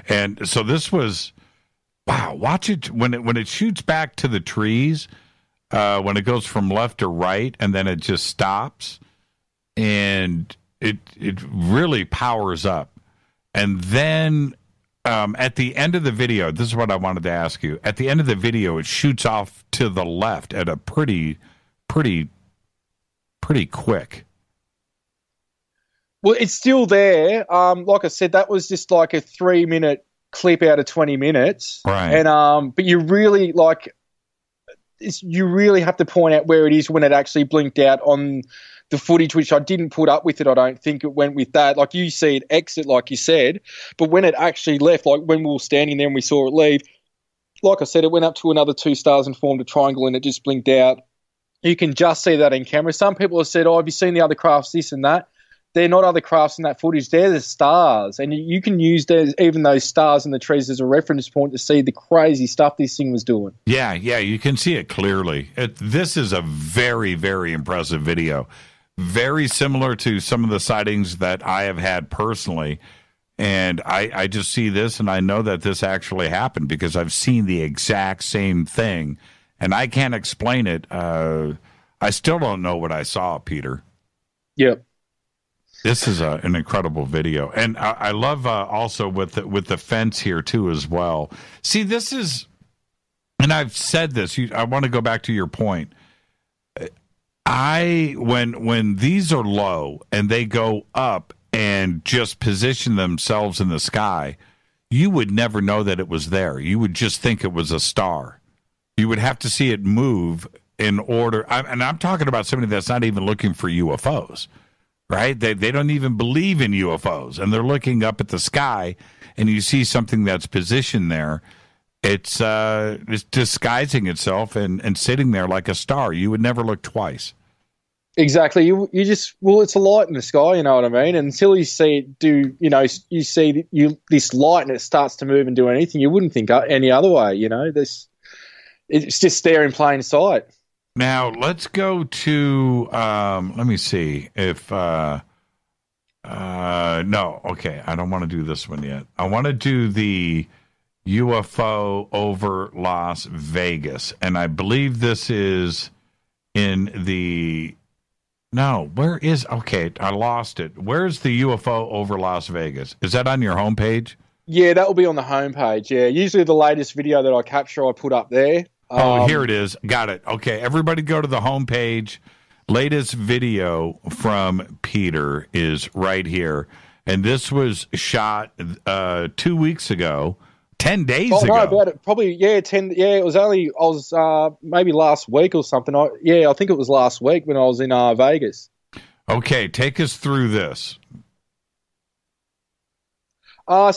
And so this was, wow. Watch it when it shoots back to the trees, when it goes from left to right, and then it just stops, and it really powers up. And then at the end of the video, this is what I wanted to ask you. At the end of the video, it shoots off to the left at a pretty quick.
Well, it's still there. Like I said, that was just like a 3-minute clip out of 20 minutes.
Right.
And but you really have to point out where it is when it actually blinked out on the footage, which I didn't put up with it. I don't think it went with that. Like you see it exit, like you said, but when it actually left, like when we were standing there and we saw it leave, like I said, it went up to another 2 stars and formed a triangle and it just blinked out. You can just see that in camera. Some people have said, have you seen the other crafts, this and that? They're not other crafts in that footage. They're the stars. And you can use even those stars in the trees as a reference point to see the crazy stuff this thing was doing.
Yeah, you can see it clearly. This is a very, very impressive video. Very similar to some of the sightings that I have had personally. And I just see this and I know that this actually happened because I've seen the exact same thing. And I can't explain it. I still don't know what I saw, Peter.
Yep.
This is an incredible video. And I love also with the fence here, too, as well. See, this is, and I've said this, I want to go back to your point. When these are low and they go up and just position themselves in the sky, you would never know that it was there. You would just think it was a star. You would have to see it move in order. And I'm talking about somebody that's not even looking for UFOs, right? They don't even believe in UFOs, and they're looking up at the sky, and you see something that's positioned there. It's disguising itself and sitting there like a star. You would never look twice.
Exactly. You just, it's a light in the sky, you know what I mean? And until you see it do, you see this light and it starts to move and do anything, you wouldn't think any other way, It's just there in plain sight.
Now, let's go to, let me see if, no, okay, I don't want to do this one yet. I want to do the UFO over Las Vegas, and I believe this is in the, no, okay, I lost it. Where's the UFO over Las Vegas? Is that on your homepage?
Yeah, that will be on the homepage, yeah. Usually the latest video that I capture, I put up there.
Here it is. Got it. Okay, everybody go to the homepage. Latest video from Peter is right here. And this was shot 2 weeks ago, 10 days ago.
No, about it. Probably, yeah, it was maybe last week or something. I think it was last week when I was in Vegas.
Okay, take us through this.
I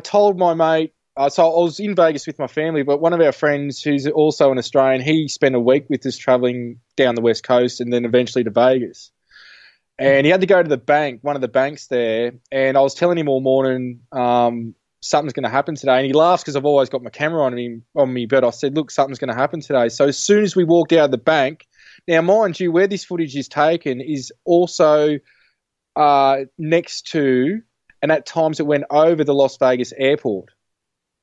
told my mate, so I was in Vegas with my family, but one of our friends who's also an Australian, he spent a week with us traveling down the West Coast and then eventually to Vegas. And he had to go to the bank, one of the banks there, and I was telling him all morning something's going to happen today. And he laughs because I've always got my camera on me, but I said, look, something's going to happen today. So as soon as we walked out of the bank, now mind you, where this footage is taken is also next to, and at times it went over the Las Vegas airport.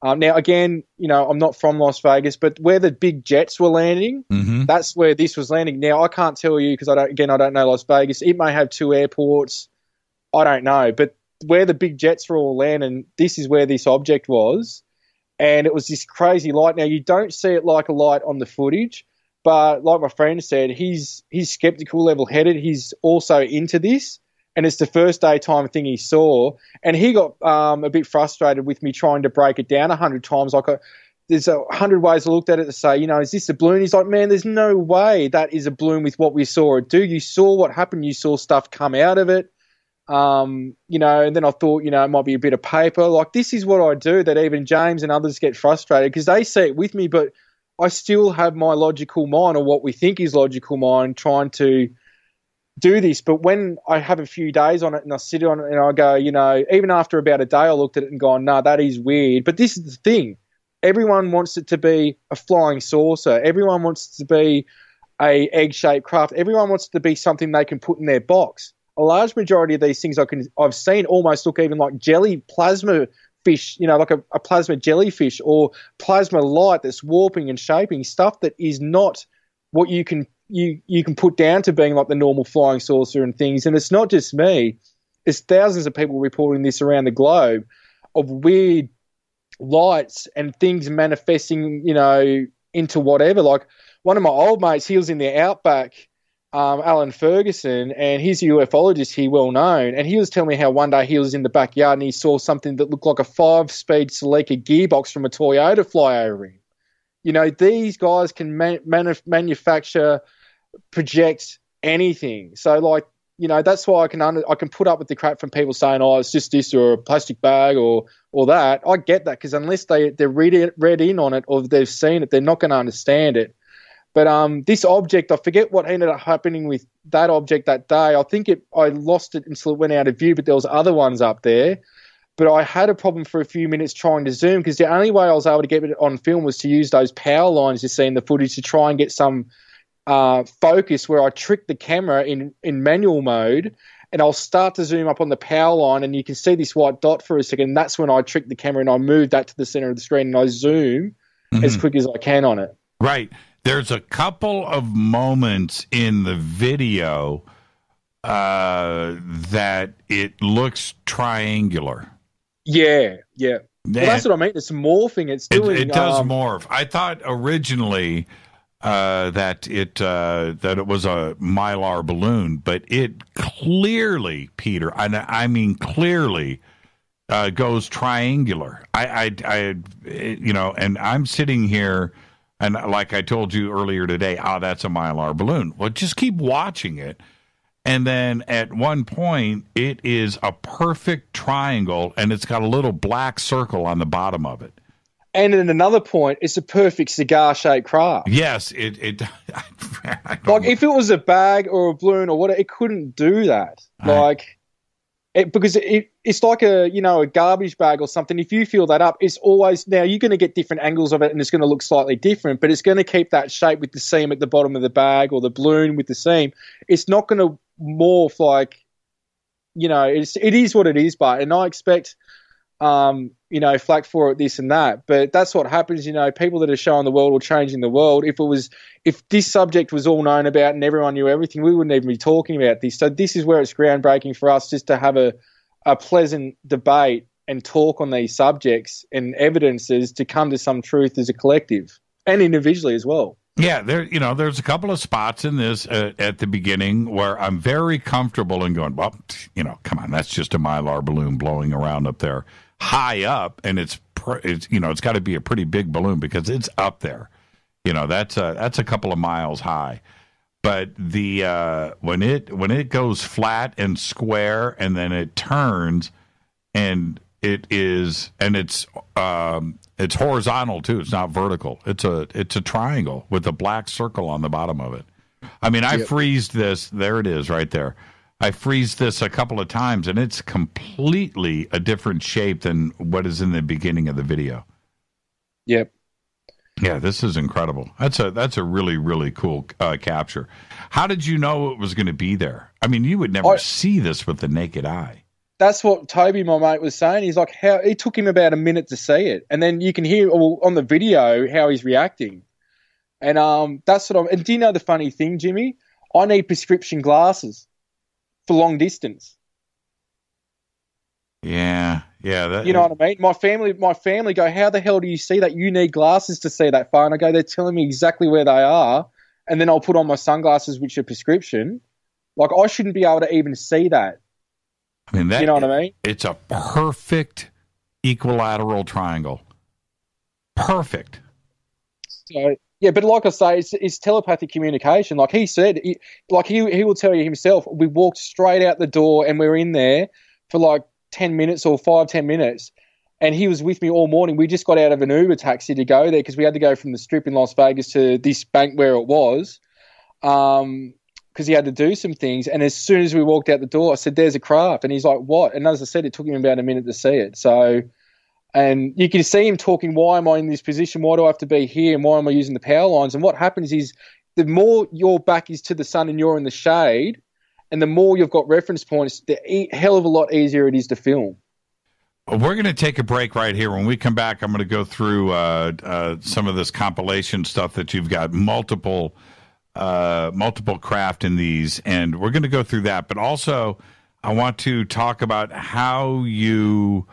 Now, again, I'm not from Las Vegas, but where the big jets were landing, that's where this was landing. Now, I can't tell you because I don't know Las Vegas. It may have 2 airports. I don't know. But where the big jets were all landing, this is where this object was. And it was this crazy light. Now, you don't see it like a light on the footage, but like my friend said, he's skeptical, level-headed. He's also into this. And it's the first daytime thing he saw. And he got a bit frustrated with me trying to break it down 100 times. There's 100 ways I looked at it to say, is this a balloon? He's like, man, there's no way that is a balloon with what we saw it do. You saw what happened. You saw stuff come out of it. And then I thought, it might be a bit of paper. Like, this is what I do that even James and others get frustrated because they see it with me, but I still have my logical mind, or what we think is logical mind, trying to do this. But when I have a few days on it and I sit on it and I go, even after about a day, I looked at it and gone, no, that is weird. But this is the thing. Everyone wants it to be a flying saucer. Everyone wants it to be a egg-shaped craft. Everyone wants it to be something they can put in their box. A large majority of these things I've seen almost look even like jelly plasma fish, like a plasma jellyfish or plasma light that's warping and shaping, stuff that is not what you can put down to being like the normal flying saucer and things. And it's not just me. There's thousands of people reporting this around the globe of weird lights and things manifesting, into whatever. Like one of my old mates, he was in the outback, Alan Ferguson, and he's a ufologist, he well known, and he was telling me how one day he was in the backyard and he saw something that looked like a 5-speed Celica gearbox from a Toyota fly over him. These guys can manufacture, project anything. So, like, you know, that's why I can put up with the crap from people saying, "Oh, it's just this or a plastic bag or that." I get that, because unless they're read in on it or they've seen it, they're not going to understand it. But this object, I forget what ended up happening with that object that day. I think I lost it until it went out of view, but there was other ones up there. But I had a problem for a few minutes trying to zoom, because the only way I was able to get it on film was to use those power lines you see in the footage to try and get some focus, where I trick the camera in manual mode, and I'll start to zoom up on the power line, and you can see this white dot for a second. And that's when I trick the camera and I move that to the center of the screen and I zoom as quick as I can on it.
Right. There's a couple of moments in the video that it looks triangular.
Yeah. Well, that's what I mean. It's morphing. It's doing.
It does morph. I thought originally that it was a Mylar balloon, but it clearly, Peter, I mean clearly, goes triangular. And I'm sitting here, and like I told you earlier today, that's a Mylar balloon. Well, just keep watching it. And then at one point, it is a perfect triangle, and it's got a little black circle on the bottom of it.
And at another point, it's a perfect cigar-shaped craft.
Yes,
like if it was a bag or a balloon or whatever, it couldn't do that. Because it's like a garbage bag or something. If you fill that up, it's always, now you're going to get different angles of it, and it's going to look slightly different, but it's going to keep that shape with the seam at the bottom of the bag, or the balloon with the seam. It's not going to morph like, it is what it is. And I expect, flack for it, this and that. But that's what happens, people that are showing the world or changing the world. If this subject was all known about and everyone knew everything, we wouldn't even be talking about this. So this is where it's groundbreaking for us, just to have a pleasant debate and talk on these subjects and evidences to come to some truth as a collective and individually as well.
Yeah, there's a couple of spots in this at the beginning where I'm very comfortable in going, well, come on, that's just a Mylar balloon blowing around up there, high up, and it's got to be a pretty big balloon because it's up there. That's a couple of miles high. But the when it goes flat and square, and then it turns, and it's horizontal too. It's not vertical. It's a triangle with a black circle on the bottom of it. I mean, I freezed this. There it is, right there. I freezed this a couple of times, and it's completely a different shape than what is in the beginning of the video.
Yep.
Yeah, this is incredible. That's a really, really cool capture. How did you know it was going to be there? I mean, you would never see this with the naked eye.
That's what Toby, my mate, was saying. He's like, it took him about a minute to see it, and then you can hear on the video how he's reacting. And that's what and do you know the funny thing, Jimmy? I need prescription glasses for long distance.
Yeah.
You know what I mean? My family go, how the hell do you see that? You need glasses to see that far. And I go, they're telling me exactly where they are. And then I'll put on my sunglasses, which are prescription. Like, I shouldn't be able to even see that.
I mean,
you know what I mean?
It's a perfect equilateral triangle. Perfect.
So, yeah, but like I say, it's telepathic communication. Like he said, he will tell you himself, we walked straight out the door and we were in there for like 10 minutes or 5-10 minutes, and he was with me all morning. We just got out of an Uber taxi to go there because we had to go from the Strip in Las Vegas to this bank where it was, because he had to do some things. And as soon as we walked out the door, I said, there's a craft. And he's like, what? And as I said, it took him about a minute to see it. So, and you can see him talking, why am I in this position? Why do I have to be here? And why am I using the power lines? And what happens is, the more your back is to the sun and you're in the shade, and the more you've got reference points, the hell of a lot easier it is to film.
We're going to take a break right here. When we come back, I'm going to go through some of this compilation stuff that you've got, multiple craft in these, and we're going to go through that. But also, I want to talk about how you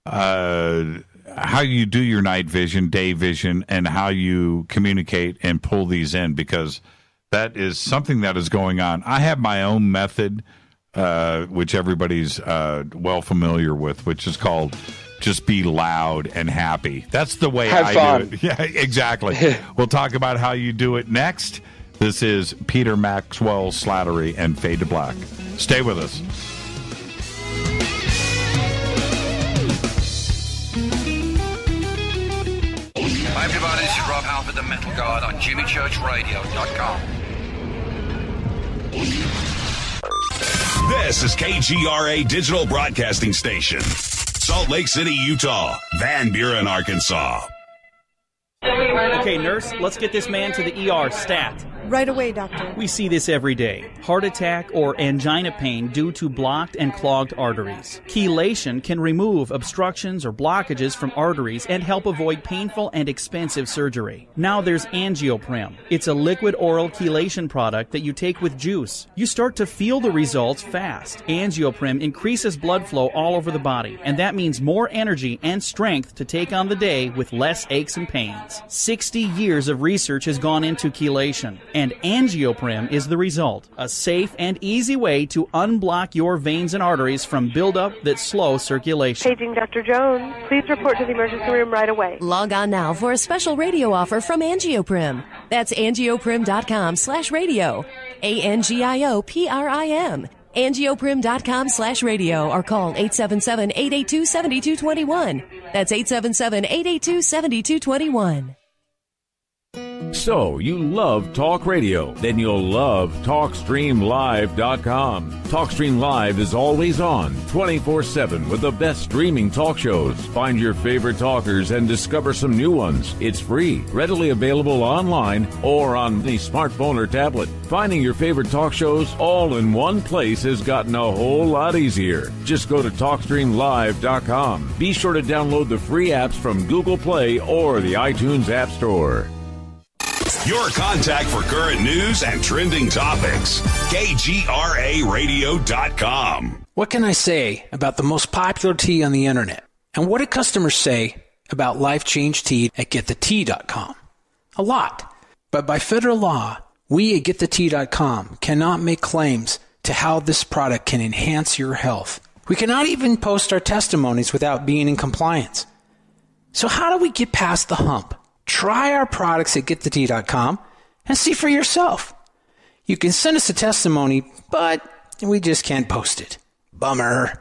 do your night vision, day vision, and how you communicate and pull these in, because that is something that is going on. I have my own method, which everybody's well familiar with, which is called just be loud and happy. That's the way I do it. Yeah, exactly. We'll talk about how you do it next. This is Peter Maxwell Slattery and Fade to Black. Stay with us.
Hi everybody, this is Rob Halford, the Metal Guard on JimmyChurchRadio.com.
This is KGRA Digital Broadcasting Station. Salt Lake City, Utah. Van Buren, Arkansas.
Okay, nurse, let's get this man to the ER stat.
Right away, doctor.
We see this every day. Heart attack or angina pain due to blocked and clogged arteries. Chelation can remove obstructions or blockages from arteries and help avoid painful and expensive surgery. Now there's Angioprim. It's a liquid oral chelation product that you take with juice. You start to feel the results fast. Angioprim increases blood flow all over the body, and that means more energy and strength to take on the day with less aches and pains. 60 years of research has gone into chelation, and Angioprim is the result. A safe and easy way to unblock your veins and arteries from buildup that slow circulation.
Paging Dr. Jones. Please report to the emergency room right away.
Log on now for a special radio offer from Angioprim. That's angioprim.com/radio. ANGIOPRIM. Angioprim.com/radio or call 877-882-7221. That's 877-882-7221.
So, you love talk radio? Then you'll love TalkStreamLive.com. TalkStream Live is always on, 24/7 with the best streaming talk shows. Find your favorite talkers and discover some new ones. It's free, readily available online or on the smartphone or tablet. Finding your favorite talk shows all in one place has gotten a whole lot easier. Just go to TalkStreamLive.com. Be sure to download the free apps from Google Play or the iTunes App Store.
Your contact for current news and trending topics. KGRARadio.com.
What can I say about the most popular tea on the internet? And what do customers say about Life Change Tea at GetTheTea.com? A lot. But by federal law, we at GetTheTea.com cannot make claims to how this product can enhance your health. We cannot even post our testimonies without being in compliance. So how do we get past the hump? Try our products at GetTheTea.com and see for yourself. You can send us a testimony, but we just can't post it. Bummer.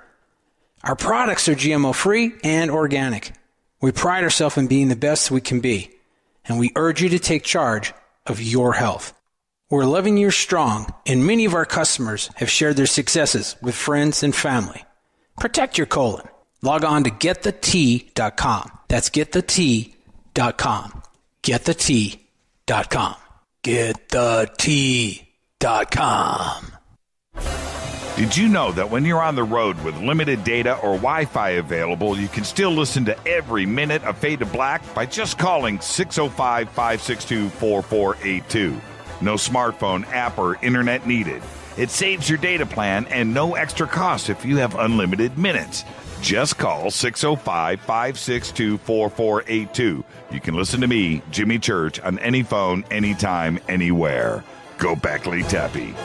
Our products are GMO-free and organic. We pride ourselves in being the best we can be, and we urge you to take charge of your health. We're 11 years strong, and many of our customers have shared their successes with friends and family. Protect your colon. Log on to GetTheTea.com. That's GetTheTea.com. GetTheTea.com. GetTheTea.com.
Did you know that when you're on the road with limited data or Wi-Fi available, you can still listen to every minute of Fade to Black by just calling 605-562-4482. No smartphone, app, or internet needed. It saves your data plan and no extra cost if you have unlimited minutes. Just call 605-562-4482. You can listen to me, Jimmy Church, on any phone, anytime, anywhere. Go Beckley Tappy.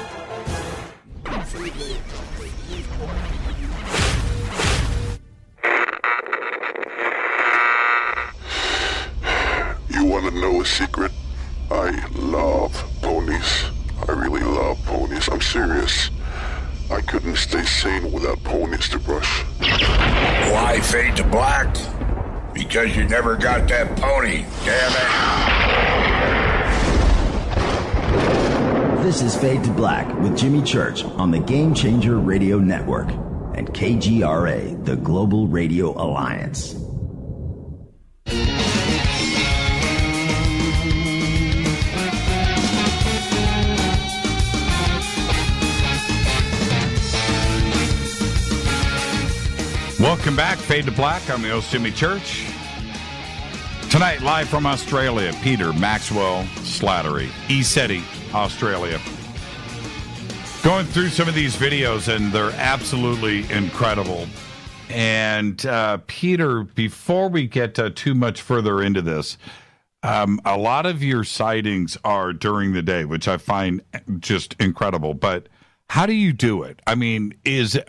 You want to know a secret? I love ponies. I really love ponies. I'm serious. I couldn't stay sane without ponies to brush.
Why Fade to Black? Because you never got that pony. Damn it.
This is Fade to Black with Jimmy Church on the Game Changer Radio Network and KGRA, the Global Radio Alliance.
Welcome back, Fade to Black. I'm the host, Jimmy Church. Tonight, live from Australia, Peter Maxwell Slattery, ECETI Australia. Going through some of these videos, and they're absolutely incredible. And Peter, before we get too much further into this, a lot of your sightings are during the day, which I find just incredible. But how do you do it? I mean,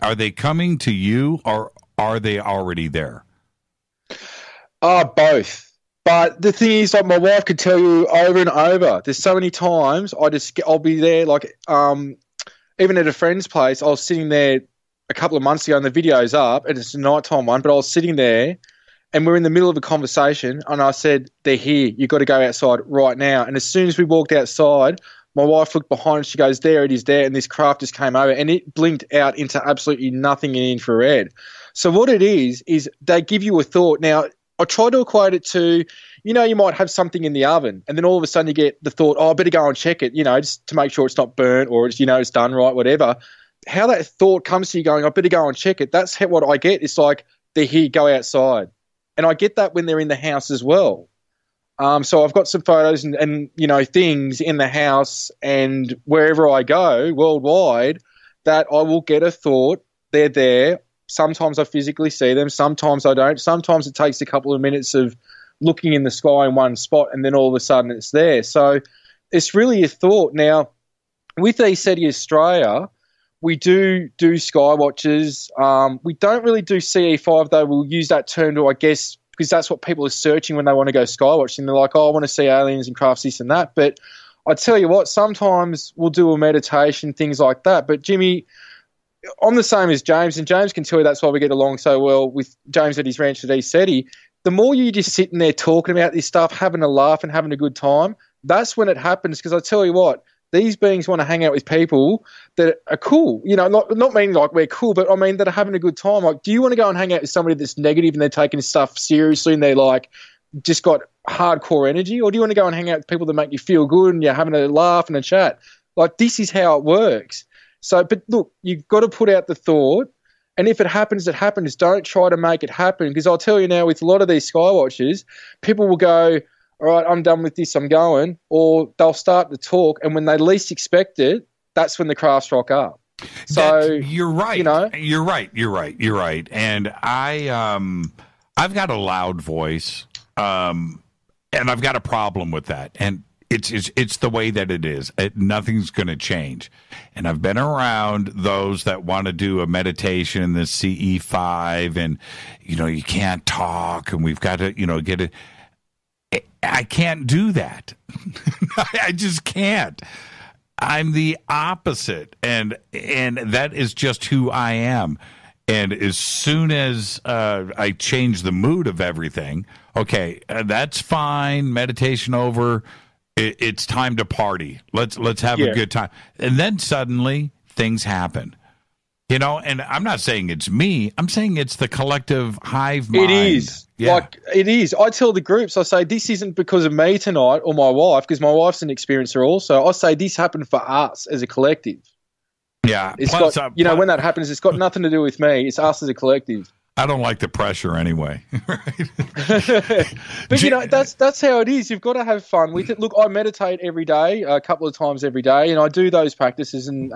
are they coming to you, or are they already there?
Both. But the thing is, like, my wife could tell you over and over, there's so many times I'll be there, like, even at a friend's place, I was sitting there a couple of months ago and the video's up and it's a nighttime one, but I was sitting there and we're in the middle of a conversation and I said, they're here, you've got to go outside right now. And as soon as we walked outside, my wife looked behind and she goes, there it is there, and this craft just came over and it blinked out into absolutely nothing in infrared. So what it is they give you a thought. Now, I try to equate it to, you know, you might have something in the oven and then all of a sudden you get the thought, oh, I better go and check it, you know, just to make sure it's not burnt or it's, you know, it's done right, whatever. How that thought comes to you going, I better go and check it, that's what I get. It's like, they're here, go outside. And I get that when they're in the house as well. So I've got some photos and, you know, things in the house and wherever I go worldwide that I will get a thought, they're there. Sometimes I physically see them, sometimes I don't. Sometimes it takes a couple of minutes of looking in the sky in one spot and then all of a sudden it's there. So it's really a thought. Now, with ECETI Australia, we do sky watches. We don't really do CE5, though. We'll use that term to, I guess, because that's what people are searching when they want to go sky watching. They're like, oh, I want to see aliens and crafts, this and that. But I tell you what, sometimes we'll do a meditation, things like that. But Jimmy, I'm the same as James, and James can tell you that's why we get along so well with James at his ranch at ECETI. The more you just sitting there talking about this stuff, having a laugh and having a good time, that's when it happens. Because I tell you what, these beings want to hang out with people that are cool. You know, not meaning like we're cool, but I mean that are having a good time. Like, do you want to go and hang out with somebody that's negative and they're taking stuff seriously and they're like just got hardcore energy? Or do you want to go and hang out with people that make you feel good and you're having a laugh and a chat? Like, this is how it works. So, but look, you've got to put out the thought, and if it happens, it happens. Don't try to make it happen, because I'll tell you now, with a lot of these sky watches, people will go, all right, I'm done with this, I'm going, or they'll start to talk, and when they least expect it, that's when the crafts rock up. So
you're right.
You know,
you're right. And I've got a loud voice, and I've got a problem with that. And it's the way that it is. Nothing's going to change. And I've been around those that want to do a meditation, the CE5, and, you know, you can't talk, and we've got to, you know, get it. I can't do that. I just can't. I'm the opposite, and that is just who I am. And as soon as I change the mood of everything, okay, that's fine. Meditation over. It's time to party. Let's have a good time. And then suddenly things happen. You know, and I'm not saying it's me. I'm saying it's the collective hive mind.
It is.
Yeah.
Like, it is. I tell the groups, I say, this isn't because of me tonight or my wife, because my wife's an experiencer also. I say this happened for us as a collective.
Yeah.
It's got, you know, when that happens, it's got nothing to do with me. It's us as a collective.
I don't like the pressure anyway.
But, you know, that's how it is. You've got to have fun with it. Look, I meditate every day, a couple of times every day, and I do those practices and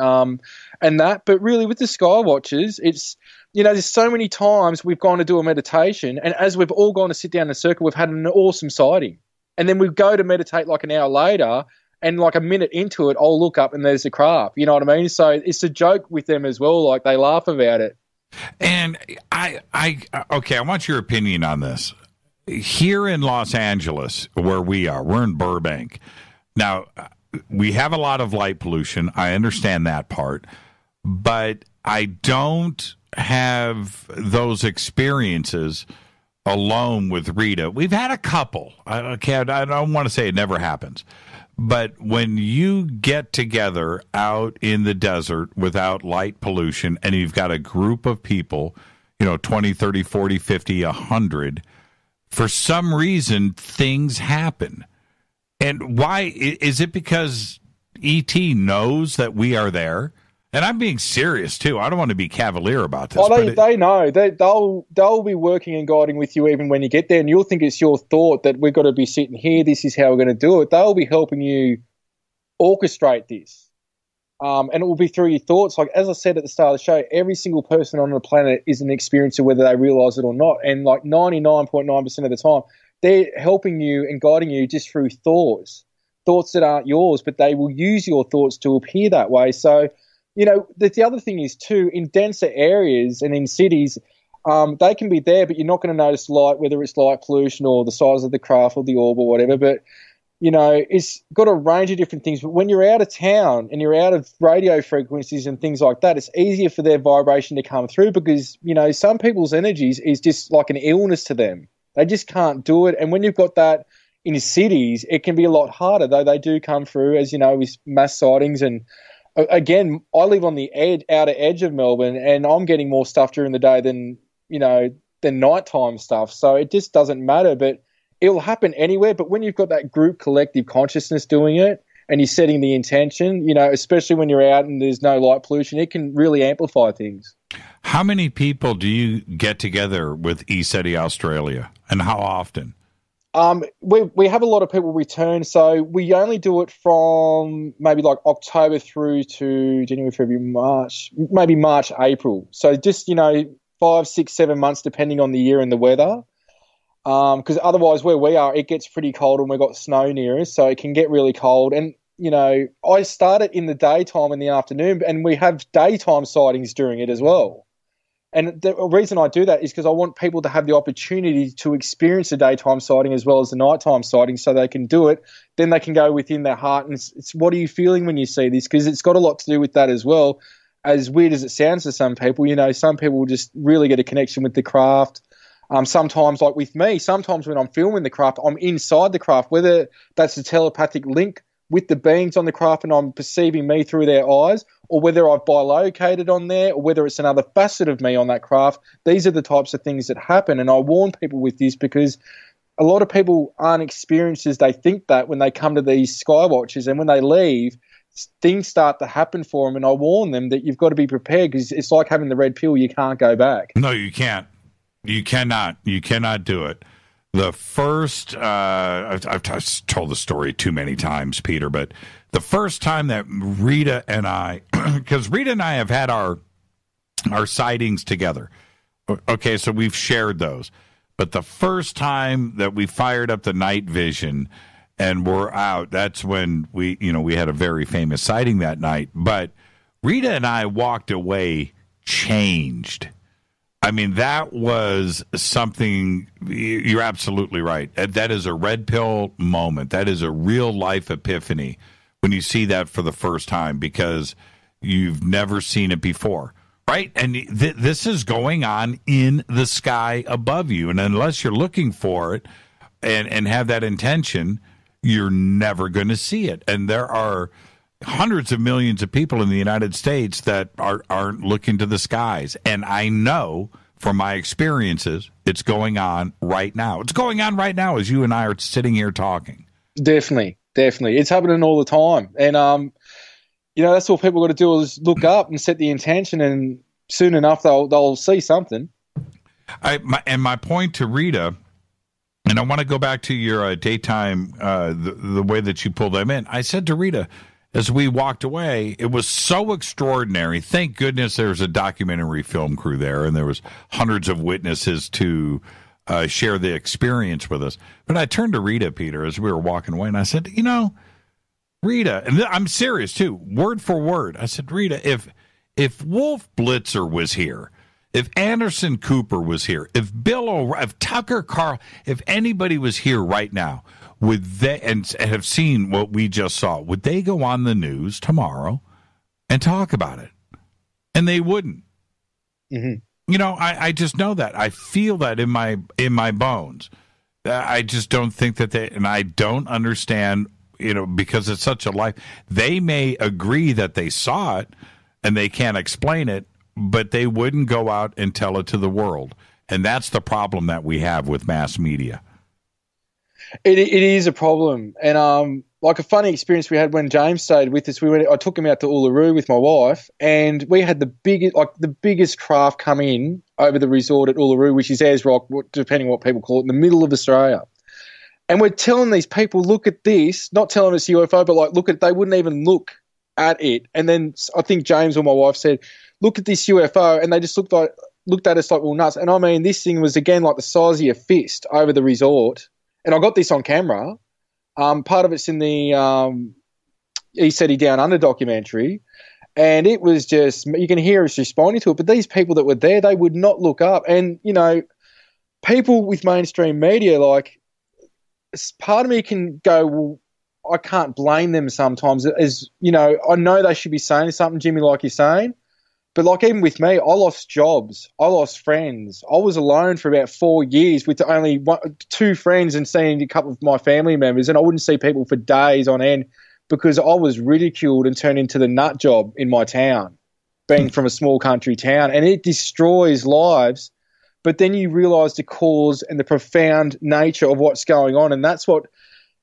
that. But really, with the sky watches, it's, you know, there's so many times we've gone to do a meditation, and as we've all gone to sit down in a circle, we've had an awesome sighting. And then we go to meditate like an hour later, and like a minute into it, I'll look up and there's a craft. You know what I mean? So it's a joke with them as well. Like, they laugh about it.
And I want your opinion on this. Here in Los Angeles, where we are, we're in Burbank. Now, we have a lot of light pollution. I understand that part. But I don't have those experiences alone with Rita. We've had a couple. I don't want to say it never happens. But when you get together out in the desert without light pollution and you've got a group of people, you know, 20, 30, 40, 50, 100, for some reason things happen. And why? Is it because E.T. knows that we are there? And I'm being serious, too. I don't want to be cavalier about this.
Oh, they know. They'll be working and guiding with you even when you get there, and you'll think it's your thought that we've got to be sitting here, this is how we're going to do it. They'll be helping you orchestrate this. And it will be through your thoughts. Like, as I said at the start of the show, every single person on the planet is an experiencer, whether they realize it or not. And like 99.9% of the time, they're helping you and guiding you just through thoughts that aren't yours, but they will use your thoughts to appear that way. So, you know, the other thing is too, in denser areas and in cities, they can be there, but you're not going to notice light, whether it's light pollution or the size of the craft or the orb or whatever. But, you know, it's got a range of different things. But when you're out of town and you're out of radio frequencies and things like that, it's easier for their vibration to come through because, you know, some people's energies is just like an illness to them. They just can't do it. And when you've got that in the cities, it can be a lot harder, though they do come through, as you know, with mass sightings. And again, I live on the outer edge of Melbourne, and I'm getting more stuff during the day than nighttime stuff. So it just doesn't matter, but it'll happen anywhere. But when you've got that group collective consciousness doing it and you're setting the intention, you know, especially when you're out and there's no light pollution, it can really amplify things.
How many people do you get together with ECETI Australia, and how often?
We have a lot of people return, so we only do it from maybe like October through to January, February, March, maybe March, April. So just, you know, 5, 6, 7 months, depending on the year and the weather. Because otherwise, where we are, it gets pretty cold and we've got snow near us, so it can get really cold. And, you know, I start it in the daytime in the afternoon, and we have daytime sightings during it as well. And the reason I do that is because I want people to have the opportunity to experience the daytime sighting as well as the nighttime sighting, so they can do it. Then they can go within their heart and it's what are you feeling when you see this? Because it's got a lot to do with that as well. As weird as it sounds to some people, you know, some people just really get a connection with the craft. Sometimes, like with me, sometimes when I'm filming the craft, I'm inside the craft, whether that's a telepathic link with the beings on the craft and I'm perceiving me through their eyes, or whether I've bilocated on there, or whether it's another facet of me on that craft. These are the types of things that happen, and I warn people with this because a lot of people aren't experienced as they think that when they come to these sky watches, and when they leave, things start to happen for them, and I warn them that you've got to be prepared because it's like having the red pill. You can't go back.
No, you can't. You cannot. You cannot do it. The first, I've told the story too many times, Peter, but the first time that Rita and I, because Rita and I have had our sightings together. Okay, so we've shared those. But the first time that we fired up the night vision and we're out, that's when we had a very famous sighting that night. But Rita and I walked away changed. I mean, that was something, you're absolutely right. That is a red pill moment. That is a real life epiphany when you see that for the first time because you've never seen it before, right? And this is going on in the sky above you. And unless you're looking for it and have that intention, you're never going to see it. And there are hundreds of millions of people in the United States that aren't looking to the skies. And I know from my experiences, it's going on right now. It's going on right now as you and I are sitting here talking.
Definitely. It's happening all the time. And, you know, that's all people got to do is look up and set the intention, and soon enough they'll see something.
My point to Rita, and I want to go back to your daytime, the way that you pull them in. I said to Rita, as we walked away, it was so extraordinary. Thank goodness there was a documentary film crew there, and there was hundreds of witnesses to share the experience with us. But I turned to Rita, Peter, as we were walking away, and I said, you know, Rita, and I'm serious too, word for word. I said, Rita, if Wolf Blitzer was here, if Anderson Cooper was here, if if Tucker Carl, if anybody was here right now, would they, and have seen what we just saw, would they go on the news tomorrow and talk about it? And they wouldn't.
Mm-hmm.
You know, I just know that. I feel that in my bones. I just don't think that and I don't understand, you know, because it's such a life. They may agree that they saw it and they can't explain it, but they wouldn't go out and tell it to the world. And that's the problem that we have with mass media.
It is a problem. And like a funny experience we had when James stayed with us, I took him out to Uluru with my wife, and we had the biggest craft come in over the resort at Uluru, which is Ayers Rock, depending on what people call it, in the middle of Australia. And we're telling these people, look at this, not telling us UFO, but like, look at, they wouldn't even look at it. And then I think James or my wife said, look at this UFO, and they just looked at us like we're nuts. And I mean, this thing was again like the size of your fist over the resort. And I got this on camera. Part of it's in the ECETI Down Under documentary. And it was just, you can hear us responding to it. But these people that were there, they would not look up. And, you know, people with mainstream media, like, part of me can go, well, I can't blame them sometimes. As, you know, I know they should be saying something, Jimmy, like you're saying. But, like, even with me, I lost jobs. I lost friends. I was alone for about 4 years with only 2 friends and seeing a couple of my family members, and I wouldn't see people for days on end because I was ridiculed and turned into the nut job in my town, being from a small country town. And it destroys lives. But then you realise the cause and the profound nature of what's going on, and that's what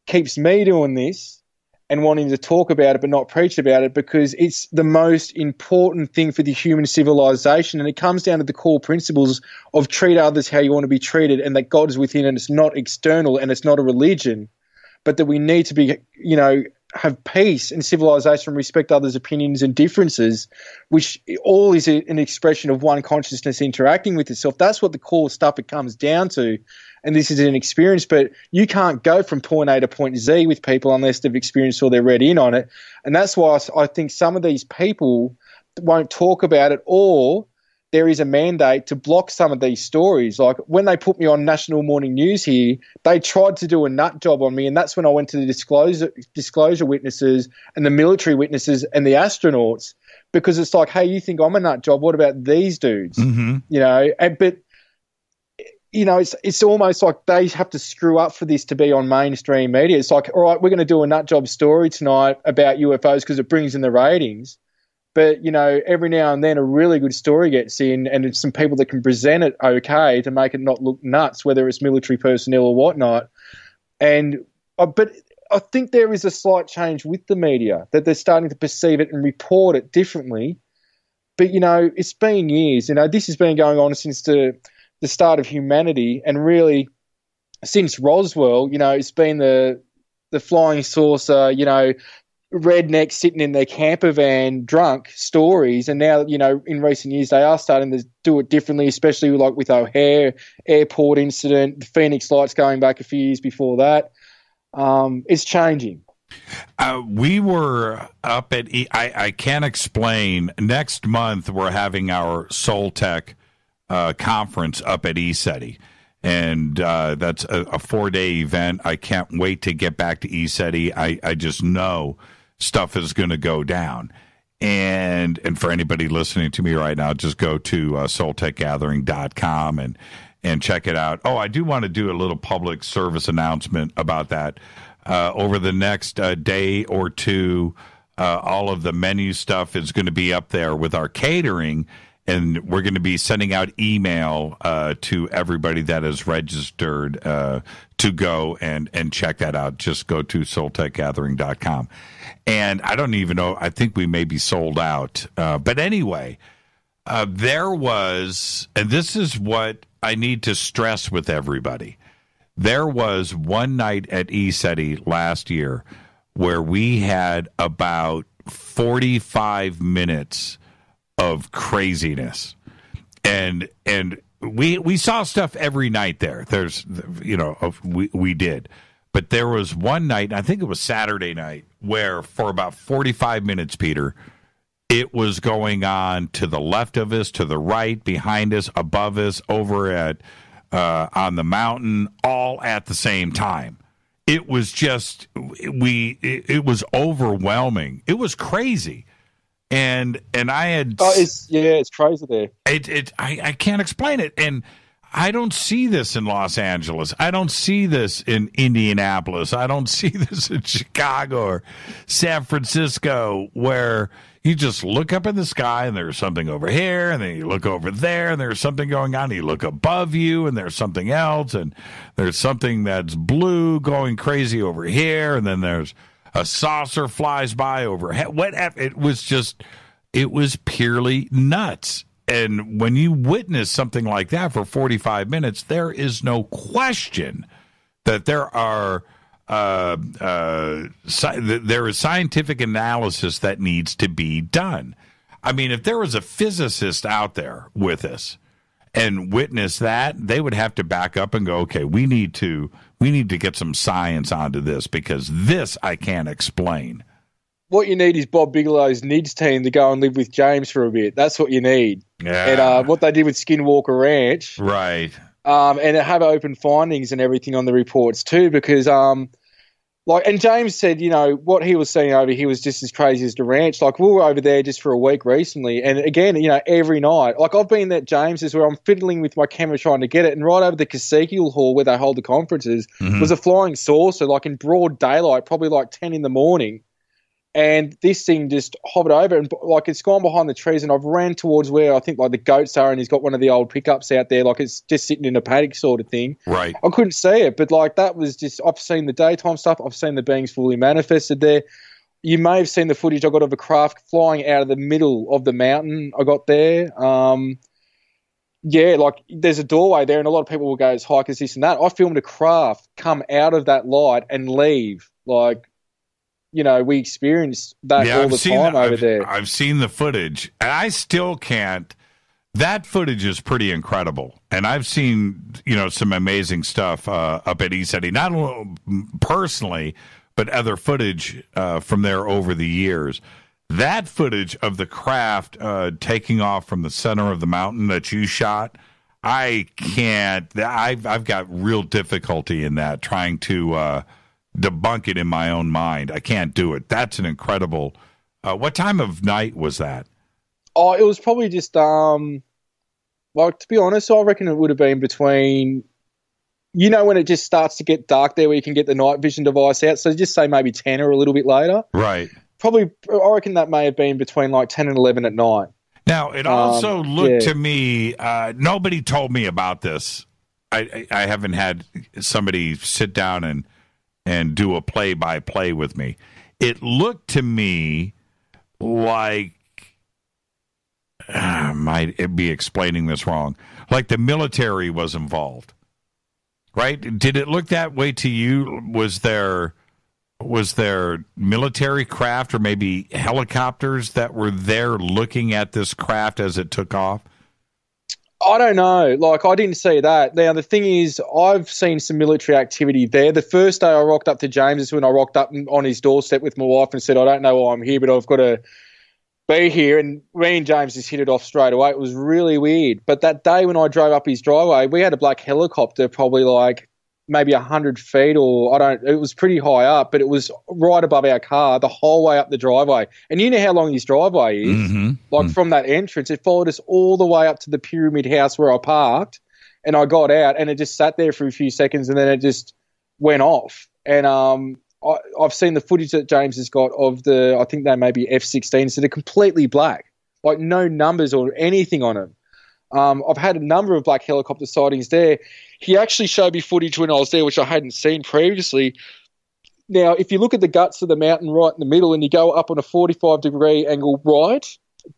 keeps me doing this and wanting to talk about it but not preach about it, because it's the most important thing for the human civilization. And it comes down to the core principles of treat others how you want to be treated, and that God is within, and it's not external and it's not a religion, but that we need to be, you know, have peace and civilization, respect others' opinions and differences, which all is an expression of one consciousness interacting with itself. That's what the core stuff it comes down to. And this is an experience, but you can't go from point A to point Z with people unless they've experienced or they're read in on it. And that's why I think some of these people won't talk about it, or there is a mandate to block some of these stories. Like when they put me on National Morning News here, they tried to do a nut job on me, and that's when I went to the disclosure witnesses and the military witnesses and the astronauts, because it's like, hey, you think I'm a nut job? What about these dudes?
Mm-hmm.
You know, but you know, it's almost like they have to screw up for this to be on mainstream media. It's like, all right, we're going to do a nut job story tonight about UFOs because it brings in the ratings. But, you know, every now and then a really good story gets in, and it's some people that can present it okay to make it not look nuts, whether it's military personnel or whatnot. And but I think there is a slight change with the media, that they're starting to perceive it and report it differently. But, you know, it's been years. You know, this has been going on since the start of humanity, and really since Roswell. You know, it's been the flying saucer, you know, rednecks sitting in their camper van drunk stories. And now, you know, in recent years they are starting to do it differently, especially like with O'Hare airport incident, the Phoenix Lights going back a few years before that. It's changing.
We were up at I can't explain. Next month we're having our Soul Tech conference up at ECETI. And that's a 4-day event. I can't wait to get back to ECETI. I just know stuff is going to go down. And for anybody listening to me right now, just go to soultechgathering.com and check it out. Oh, I do want to do a little public service announcement about that. Over the next day or two, all of the menu stuff is going to be up there with our catering. And we're going to be sending out email to everybody that is registered to go and check that out. Just go to soultechgathering.com. And I don't even know, I think we may be sold out. But anyway, there was, and this is what I need to stress with everybody, there was one night at ECETI last year where we had about 45 minutes of craziness, and we saw stuff every night there. There's, you know, we did, but there was one night, I think it was Saturday night, where for about 45 minutes, Peter, it was going on to the left of us, to the right, behind us, above us, over at on the mountain, all at the same time. It was just it was overwhelming. It was crazy. And I had
it's crazy there.
I can't explain it, and I don't see this in Los Angeles. I don't see this in Indianapolis. I don't see this in Chicago or San Francisco, where you just look up in the sky and there's something over here, and then you look over there and there's something going on. You look above you and there's something else, and there's something that's blue going crazy over here, and then there's a saucer flies by overhead. It was purely nuts. And when you witness something like that for 45 minutes, there is no question that there is scientific analysis that needs to be done. I mean, if there was a physicist out there with us and witness that, they would have to back up and go, okay, we need to get some science onto this, because this I can't explain.
what you need is Bob Bigelow's NIDS team to go and live with James for a bit. That's what you need.
Yeah.
And what they did with Skinwalker Ranch.
Right.
And have open findings and everything on the reports too, because and James said, what he was seeing over here was just as crazy as the ranch. Like, we were over there just for a week recently, and again, every night. Like, I've been at James's where I'm fiddling with my camera trying to get it, and right over the cathedral hall where they hold the conferences was a flying saucer, like in broad daylight, probably like 10 in the morning. And this thing just hovered over, and like it's gone behind the trees, and I've ran towards where I think like the goats are, and he's got one of the old pickups out there, like it's just sitting in a paddock sort of thing.
Right.
I couldn't see it, but like that was just, I've seen the daytime stuff, I've seen the beings fully manifested there. You may have seen the footage I got of a craft flying out of the middle of the mountain I got there. Like there's a doorway there, and a lot of people will go, it's hikers, this and that. I filmed a craft come out of that light and leave, like, we experienced that all the time over there.
I've seen the footage, and I still can't. That footage is pretty incredible, and I've seen some amazing stuff up at ECETI, not only personally, but other footage from there over the years. That footage of the craft taking off from the center of the mountain that you shot, I can't. I've got real difficulty in that, trying to debunk it in my own mind. I can't do it. That's an incredible. What time of night was that?
Oh, it was probably just to be honest, I reckon it would have been between, when it just starts to get dark there, where you can get the night vision device out. So just say maybe 10 or a little bit later.
Right.
Probably, I reckon that may have been between like 10 and 11 at night.
Now, it also looked to me, nobody told me about this. I haven't had somebody sit down and do a play-by-play with me. It looked to me like, might be explaining this wrong, like the military was involved, right? Did it look that way to you? Was there military craft or maybe helicopters that were there looking at this craft as it took off?
I don't know. Like, I didn't see that. Now, the thing is, I've seen some military activity there. The first day I rocked up to James is when I rocked up on his doorstep with my wife and said, I don't know why I'm here, but I've got to be here. And me and James just hit it off straight away. It was really weird. But that day when I drove up his driveway, we had a black helicopter probably like maybe 100 feet it was pretty high up, but it was right above our car the whole way up the driveway. And you know how long his driveway is? From that entrance, it followed us all the way up to the pyramid house where I parked, and I got out and it just sat there for a few seconds and then it just went off. And I've seen the footage that James has got of I think they may be F-16s, so they're completely black, like no numbers or anything on them. I've had a number of black helicopter sightings there. He actually showed me footage when I was there, which I hadn't seen previously. Now, if you look at the guts of the mountain right in the middle and you go up on a 45-degree angle right,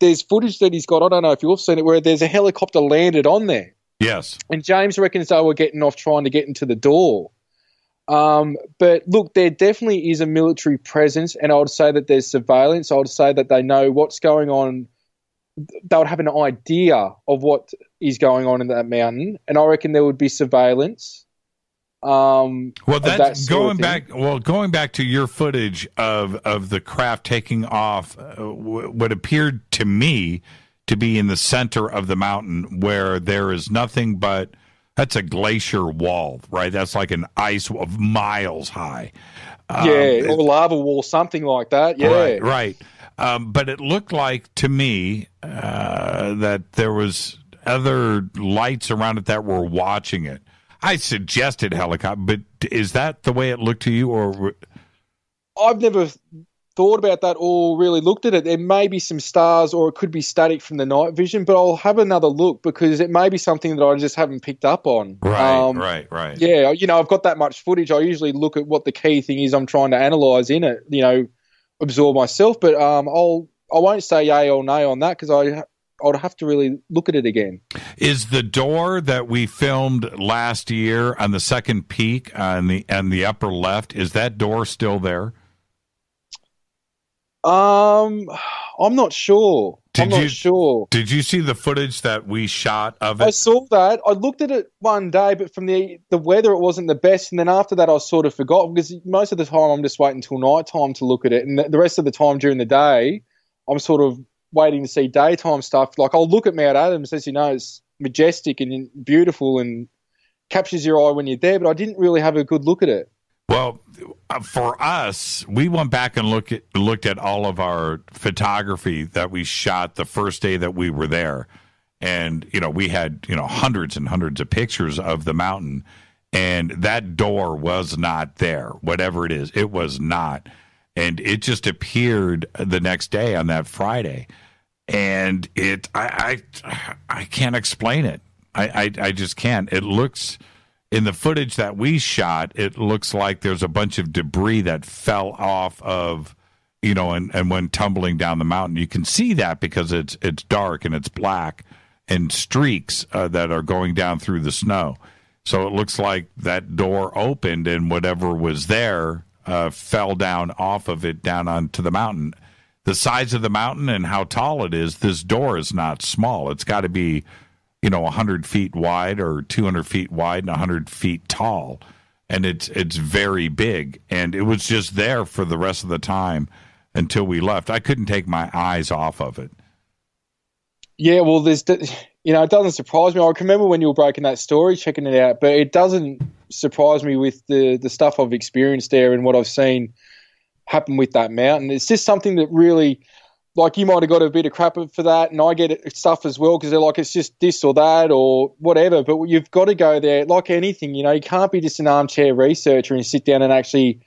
there's footage that he's got, I don't know if you've seen it, where there's a helicopter landed on there.
Yes.
And James reckons they were getting off trying to get into the door. But look, there definitely is a military presence, and I would say that there's surveillance. I would say that they know what's going on. They would have an idea of what is going on in that mountain, and I reckon there would be surveillance.
Well, that's going back. Well, going back to your footage of the craft taking off, what appeared to me to be in the center of the mountain, where there is nothing but that's a glacier wall, right? That's like an ice of miles high.
Or lava wall, something like that. Yeah,
right. But it looked like to me that there was other lights around it that were watching it. I suggested helicopter, but is that the way it looked to you? Or
I've never thought about that or really looked at it. There may be some stars, or it could be static from the night vision, but I'll have another look because it may be something that I just haven't picked up on.
Right.
Yeah, I've got that much footage. I usually look at what the key thing is I'm trying to analyze in it, absorb myself, but I won't say yay or nay on that because I would have to really look at it again.
Is the door that we filmed last year on the second peak on the upper left, is that door still there?
I'm not sure. I'm not sure.
Did you see the footage that we shot of it?
I saw that. I looked at it one day, but from the weather, it wasn't the best. And then after that, I sort of forgot, because most of the time I'm just waiting until night time to look at it. And the rest of the time during the day, I'm sort of waiting to see daytime stuff. Like, I'll look at Mount Adams, as you know, it's majestic and beautiful and captures your eye when you're there, but I didn't really have a good look at it.
Well, for us, we went back and looked at all of our photography that we shot the first day that we were there. And, we had, hundreds and hundreds of pictures of the mountain. And that door was not there, whatever it is. It was not. And it just appeared the next day on that Friday. And I can't explain it. I just can't. It looks... In the footage that we shot, it looks like there's a bunch of debris that fell off of, and went tumbling down the mountain. You can see that because it's dark and it's black and streaks that are going down through the snow. So it looks like that door opened and whatever was there fell down off of it down onto the mountain. The size of the mountain and how tall it is, this door is not small. It's got to be 100 feet wide or 200 feet wide and 100 feet tall. And it's very big. And it was just there for the rest of the time until we left. I couldn't take my eyes off of it.
Yeah, well, it doesn't surprise me. I can remember when you were breaking that story, checking it out, but it doesn't surprise me with the stuff I've experienced there and what I've seen happen with that mountain. It's just something that really... Like, you might have got a bit of crap for that, and I get stuff as well, because they're like, it's just this or that or whatever. But you've got to go there, like anything, you can't be just an armchair researcher and sit down and actually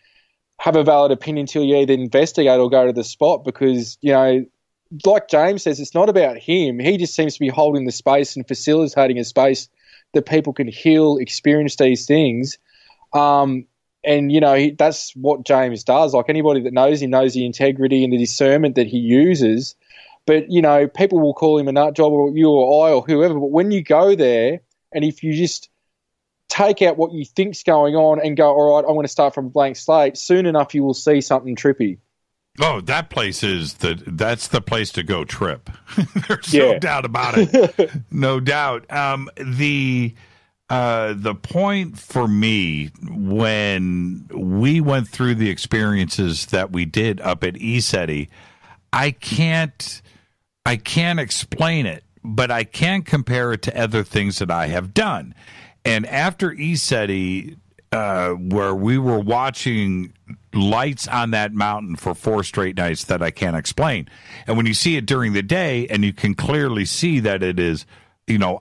have a valid opinion until you either investigate or go to the spot, because, like James says, it's not about him. He just seems to be holding the space and facilitating a space that people can heal, experience these things. And, that's what James does. Like, anybody that knows him knows the integrity and the discernment that he uses. But, people will call him a nut job, or you or I or whoever. But when you go there, and if you just take out what you think's going on and go, all right, I'm going to start from a blank slate, soon enough you will see something trippy.
Oh, that place that's the place to go trip. There's no doubt about it. No doubt. The point for me when we went through the experiences that we did up at ECETI, I can't explain it, but I can compare it to other things that I have done. And after ECETI, where we were watching lights on that mountain for 4 straight nights that I can't explain. And when you see it during the day and you can clearly see that it is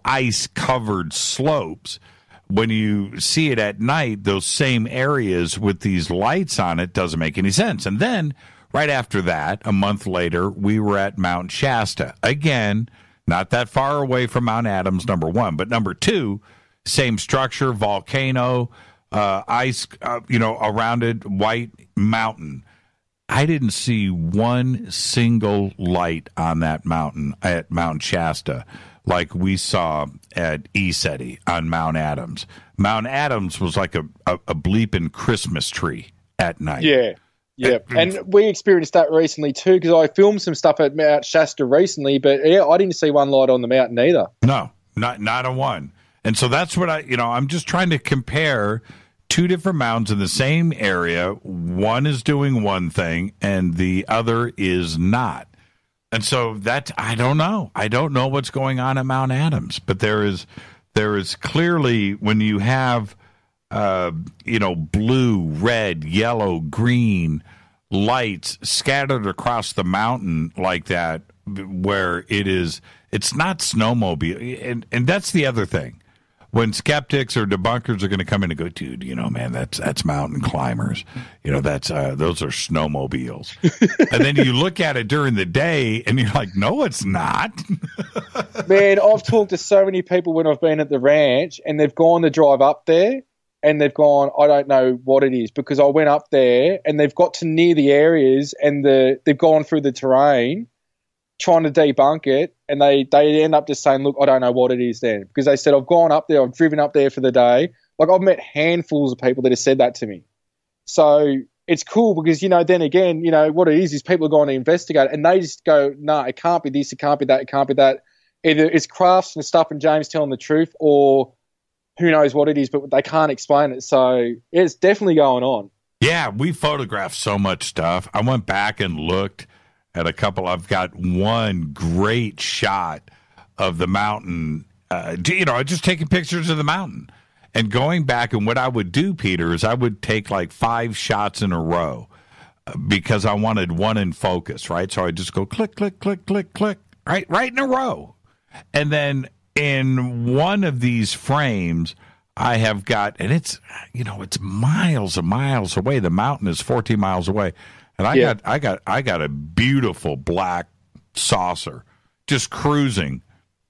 ice-covered slopes. When you see it at night, those same areas with these lights on it doesn't make any sense. And then, right after that, a month later, we were at Mount Shasta. Again, not that far away from Mount Adams, number 1. But number 2, same structure, volcano, ice, around it, white mountain. I didn't see one single light on that mountain at Mount Shasta like we saw at ECETI on Mount Adams. Mount Adams was like a bleeping Christmas tree at night. Yeah. Yeah,
and we experienced that recently too, because I filmed some stuff at Mount Shasta recently, but I didn't see one light on the mountain either.
No, not a one. And so that's what I'm just trying to compare 2 different mountains in the same area. One is doing one thing and the other is not. And so I don't know. I don't know what's going on at Mount Adams, but there is clearly, when you have, blue, red, yellow, green lights scattered across the mountain like that, where it's not snowmobile. And that's the other thing. When skeptics or debunkers are going to come in and go, dude, man, that's mountain climbers. Those are snowmobiles. And then you look at it during the day and you're like, no, it's not.
Man, I've talked to so many people when I've been at the ranch and they've gone to drive up there and they've gone, I don't know what it is, because I went up there and they've got to near the areas and they've gone through the terrain trying to debunk it, and they end up just saying, look, I don't know what it is then, because they said, I've gone up there, I've driven up there for the day. Like, I've met handfuls of people that have said that to me. So it's cool because, then again, what it is people are going to investigate it, and they just go, no, it can't be this, it can't be that, it can't be that. Either it's crafts and stuff and James telling the truth, or who knows what it is, but they can't explain it. So it's definitely going on.
Yeah, we photographed so much stuff. I went back and looked at a couple. I've got one great shot of the mountain. Just taking pictures of the mountain and going back. And what I would do, Peter, is I would take like 5 shots in a row because I wanted one in focus, right? So I just go click, click, click, click, click, right in a row. And then in one of these frames, I have got, and it's miles and miles away. The mountain is 14 miles away, and I got a beautiful black saucer just cruising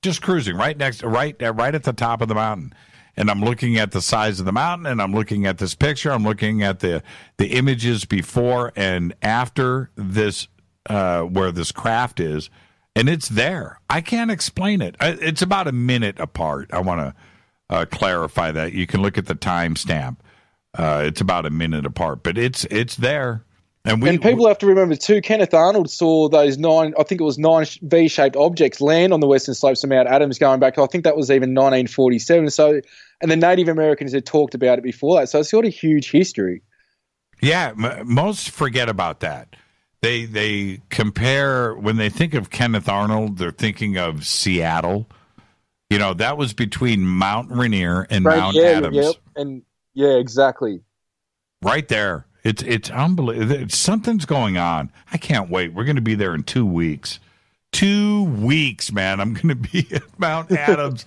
right at the top of the mountain. And I'm looking at the size of the mountain, and I'm looking at this picture. I'm looking at the images before and after this, where this craft is. And it's there. I can't explain it. It's about a minute apart. I want to clarify that. You can look at the timestamp. It's about a minute apart, but it's there. And
people have to remember too, Kenneth Arnold saw those 9 V-shaped objects land on the western slopes of Mount Adams going back. I think that was even 1947. So, and the Native Americans had talked about it before that. So it's got a huge history.
Yeah, most forget about that. They compare, when they think of Kenneth Arnold, they're thinking of Seattle. That was between Mount Rainier and Mount Adams.
Yep. And yeah, exactly.
Right there. It's unbelievable. Something's going on. I can't wait. We're going to be there in 2 weeks. 2 weeks, man. I'm going to be at Mount Adams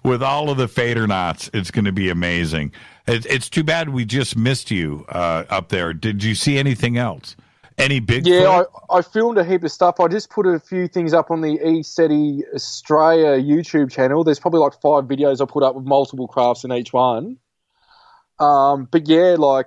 with all of the Fadernauts. It's going to be amazing. It's too bad we just missed you up there. Did you see anything else? Any Bigfoot?
Yeah, I filmed a heap of stuff. I just put a few things up on the ECETI Australia YouTube channel. There's probably like 5 videos I put up with multiple crafts in each one. But yeah, like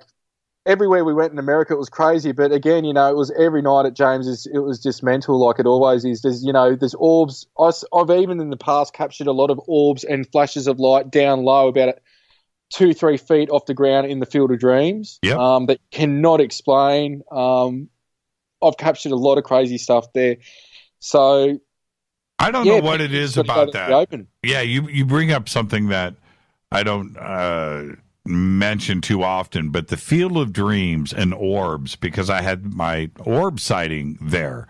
everywhere we went in America, it was crazy. But again, it was every night at James's, it was just mental like it always is. There's orbs. I've even in the past captured a lot of orbs and flashes of light down low about 2-3 feet off the ground in the Field of Dreams.
Yep.
That cannot explain. I've captured a lot of crazy stuff there. So
I don't know what it is about that.
Open.
Yeah, you bring up something that I don't mention too often, but the Field of Dreams and orbs, because I had my orb sighting there.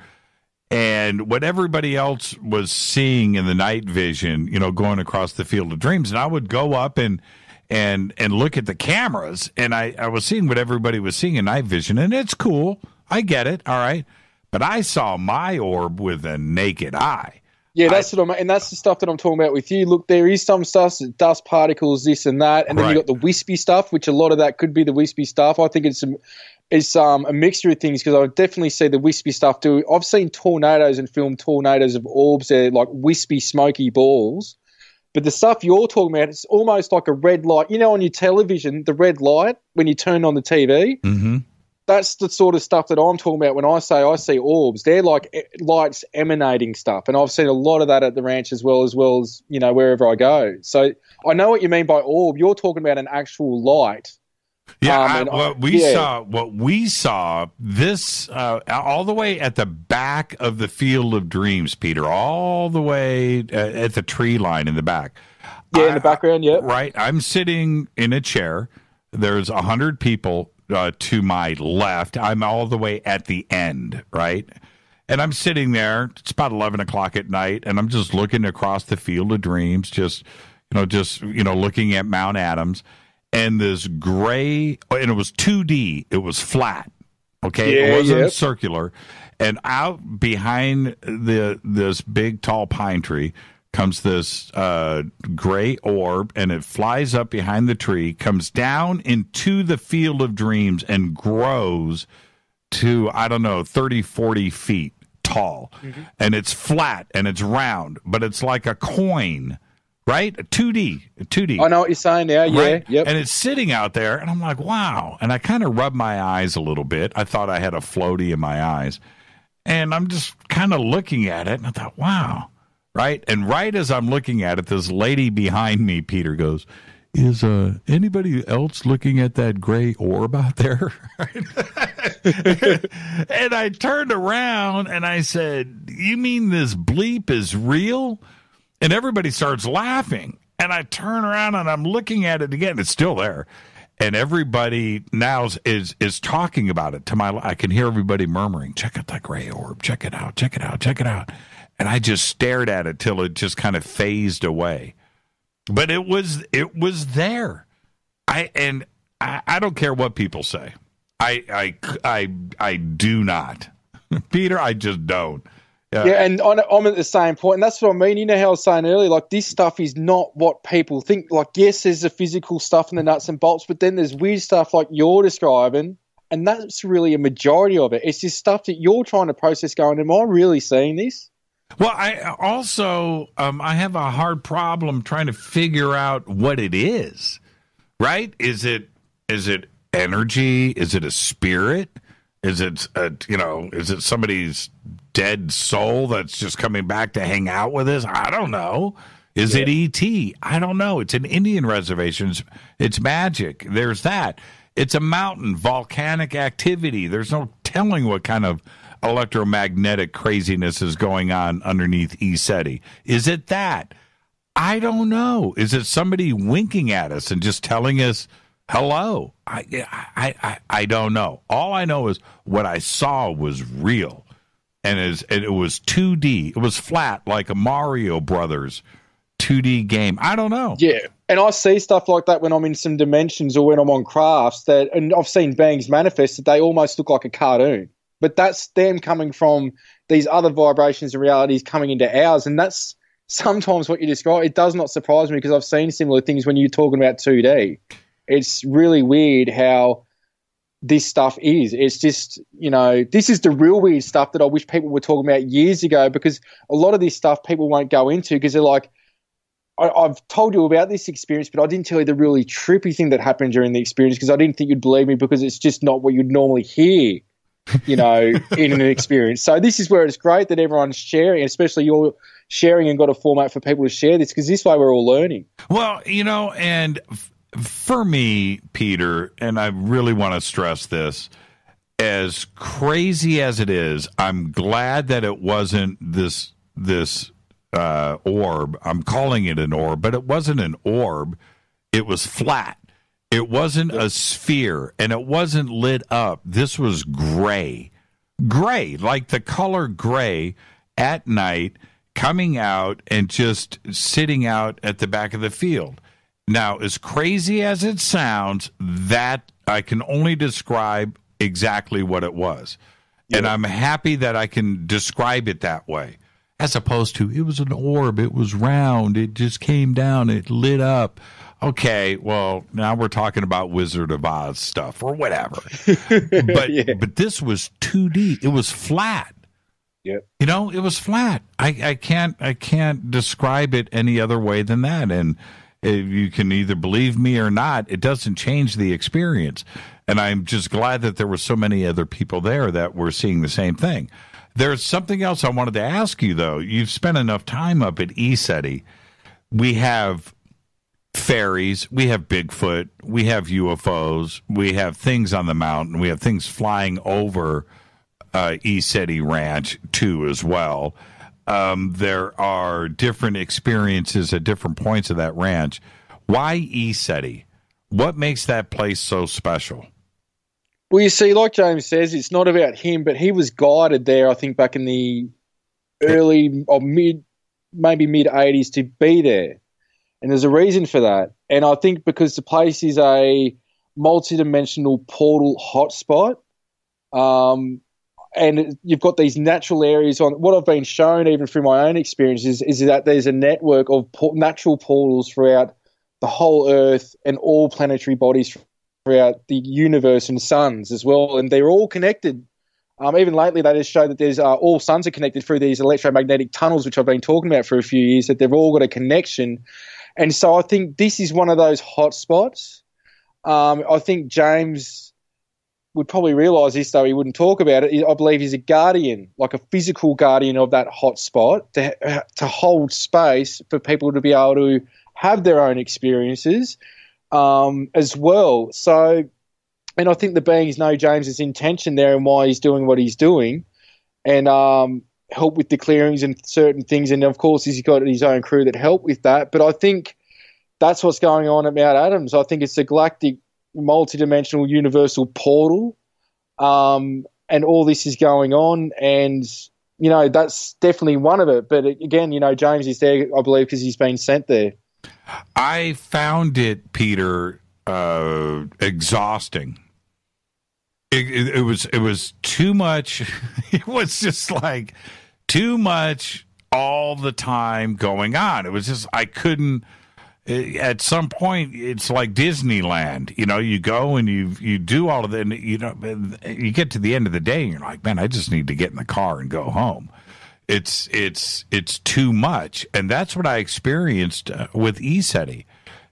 And what everybody else was seeing in the night vision, going across the Field of Dreams, and I would go up and look at the cameras, and I was seeing what everybody was seeing in night vision, and it's cool. I get it, all right. But I saw my orb with a naked eye.
Yeah, that's and that's the stuff that I'm talking about with you. Look, there is some stuff, dust particles, this and that, and then you got the wispy stuff, which a lot of that could be the wispy stuff. I think it's a mixture of things because I definitely see the wispy stuff too. I've seen tornadoes and filmed tornadoes of orbs. They're like wispy, smoky balls. But the stuff you're talking about, it's almost like a red light. On your television, the red light when you turn on the TV.
Mm-hmm.
That's the sort of stuff that I'm talking about when I say I see orbs. They're like lights emanating stuff, and I've seen a lot of that at the ranch as well as wherever I go. So I know what you mean by orb. You're talking about an actual light.
Yeah, what we saw this all the way at the back of the Field of Dreams, Peter, all the way at the tree line in the back.
Yeah, in the background, yeah.
Right. I'm sitting in a chair. There's 100 people to my left. I'm all the way at the end, right? And I'm sitting there. It's about 11 o'clock at night, and I'm just looking across the Field of Dreams, just looking at Mount Adams. And this gray, and it was 2D. It was flat. Okay, it wasn't circular. And out behind this big tall pine tree comes this gray orb, and it flies up behind the tree, comes down into the Field of Dreams, and grows to 30, 40 feet tall. Mm-hmm. And it's flat and it's round, but it's like a coin. Right? 2D.
I know what you're saying now, yeah.
Right?
Yep.
And it's sitting out there, and I'm like, wow. And I kind of rubbed my eyes a little bit. I thought I had a floaty in my eyes. And I'm just kind of looking at it, and I thought, wow. Right? And right as I'm looking at it, this lady behind me, Peter, goes, is anybody else looking at that gray orb out there? And I turned around and I said, you mean this bleep is real? And everybody starts laughing. And I turn around and I'm looking at it again. It's still there. And everybody now is talking about it. I can hear everybody murmuring, check out that gray orb. Check it out. Check it out. Check it out. And I just stared at it till it just kind of phased away. But it was there. I don't care what people say. I do not. Peter, I just don't.
Yeah, and I'm at the same point, and that's what I mean. You know how I was saying earlier, like, this stuff is not what people think. Like, yes, there's the physical stuff and the nuts and bolts, but then there's weird stuff like you're describing, and that's really a majority of it. It's just stuff that you're trying to process going, am I really seeing this?
Well, I also I have a hard problem trying to figure out what it is, right? Is it energy? Is it a spirit? Is it is it somebody's dead soul that's just coming back to hang out with us? I don't know. Is it E.T.? I don't know. It's an Indian reservation. It's magic. There's that. It's a mountain, volcanic activity. There's no telling what kind of electromagnetic craziness is going on underneath ECETI. Is it that? I don't know. Is it somebody winking at us and just telling us hello? I don't know. All I know is what I saw was real, and it was 2D. It was flat, like a Mario Brothers 2D game. I don't know.
Yeah, and I see stuff like that when I'm in some dimensions or when I'm on crafts and I've seen beings manifest that they almost look like a cartoon. But that's them coming from these other vibrations and realities coming into ours, and that's sometimes what you describe. It does not surprise me because I've seen similar things when you're talking about 2D. It's really weird how this stuff is. It's just, this is the real weird stuff that I wish people were talking about years ago, because a lot of this stuff people won't go into because they're like, I've told you about this experience, but I didn't tell you the really trippy thing that happened during the experience because I didn't think you'd believe me because it's just not what you'd normally hear, in an experience. So this is where it's great that everyone's sharing, especially you're sharing and got a format for people to share this, because this way we're all learning.
Well, and for me, Peter, and I really want to stress this, as crazy as it is, I'm glad that it wasn't this orb. I'm calling it an orb, but it wasn't an orb. It was flat. It wasn't a sphere, and it wasn't lit up. This was gray, like the color gray at night, coming out and just sitting out at the back of the field. Now, as crazy as it sounds, that I can only describe exactly what it was. Yeah. And I'm happy that I can describe it that way, as opposed to it was an orb, it was round, it just came down, it lit up. Okay, well, now we're talking about Wizard of Oz stuff or whatever. But this was 2D. It was flat.
Yep.
It was flat. I can't describe it any other way than that. And you can either believe me or not. It doesn't change the experience. And I'm just glad that there were so many other people there that were seeing the same thing. There's something else I wanted to ask you, though. You've spent enough time up at ECETI. We have fairies, we have Bigfoot, we have UFOs, we have things on the mountain, we have things flying over ECETI Ranch, too, as well. There are different experiences at different points of that ranch. Why ECETI? What makes that place so special?
Well, you see, like James says, it's not about him, but he was guided there, I think, back in the early or maybe mid-'80s to be there. And there's a reason for that. And I think because the place is a multi-dimensional portal hotspot, and you've got these natural areas on what I've been shown even through my own experiences is that there's a network of natural portals throughout the whole Earth and all planetary bodies throughout the universe and suns as well. And they're all connected. Even lately, they just show that there's all suns are connected through these electromagnetic tunnels, which I've been talking about for a few years, that they've all got a connection. And so I think this is one of those hot spots. I think James would probably realise this, though he wouldn't talk about it. I believe he's a guardian, like a physical guardian of that hot spot to hold space for people to be able to have their own experiences, as well. So, and I think the beings know James's intention there and why he's doing what he's doing, and help with the clearings and certain things. And of course, he's got his own crew that help with that. But I think that's what's going on at Mount Adams. I think it's a galactic, multidimensional, universal portal, and all this is going on. And that's definitely one of it. But again, James is there, I believe, because he's been sent there.
I found it, Peter, exhausting. It was too much. It was just like too much all the time going on. It was just, I couldn't. At some point, it's like Disneyland. You go and you do all of that. And, you get to the end of the day, and you're like, man, I just need to get in the car and go home. It's too much, and that's what I experienced with ECETI.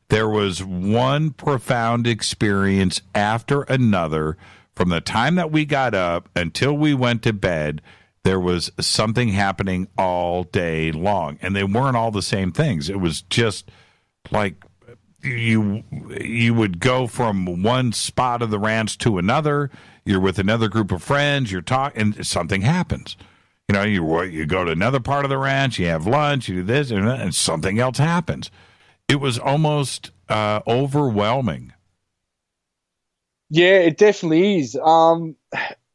There was one profound experience after another. From the time that we got up until we went to bed, there was something happening all day long, and they weren't all the same things. It was just like you would go from one spot of the ranch to another. You're with another group of friends. You're talking, and something happens. You go to another part of the ranch. You have lunch. You do this, and something else happens. It was almost overwhelming.
Yeah, it definitely is.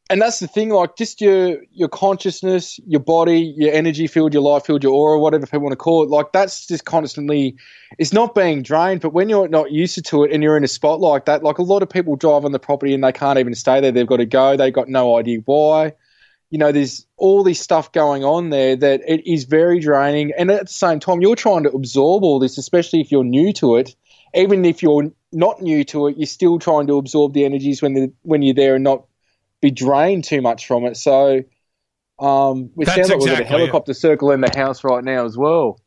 And that's the thing, like just your consciousness, your body, your energy field, your life field, your aura, whatever people want to call it, like that's just constantly, it's not being drained. But when you're not used to it and you're in a spot like that, like a lot of people drive on the property and they can't even stay there. They've got to go. They've got no idea why. There's all this stuff going on there that it is very draining. And at the same time, you're trying to absorb all this, especially if you're new to it. Even if you're not new to it, you're still trying to absorb the energies when you're there and not be drained too much from it. So it sounds like we've got a helicopter circle in the house right now as well.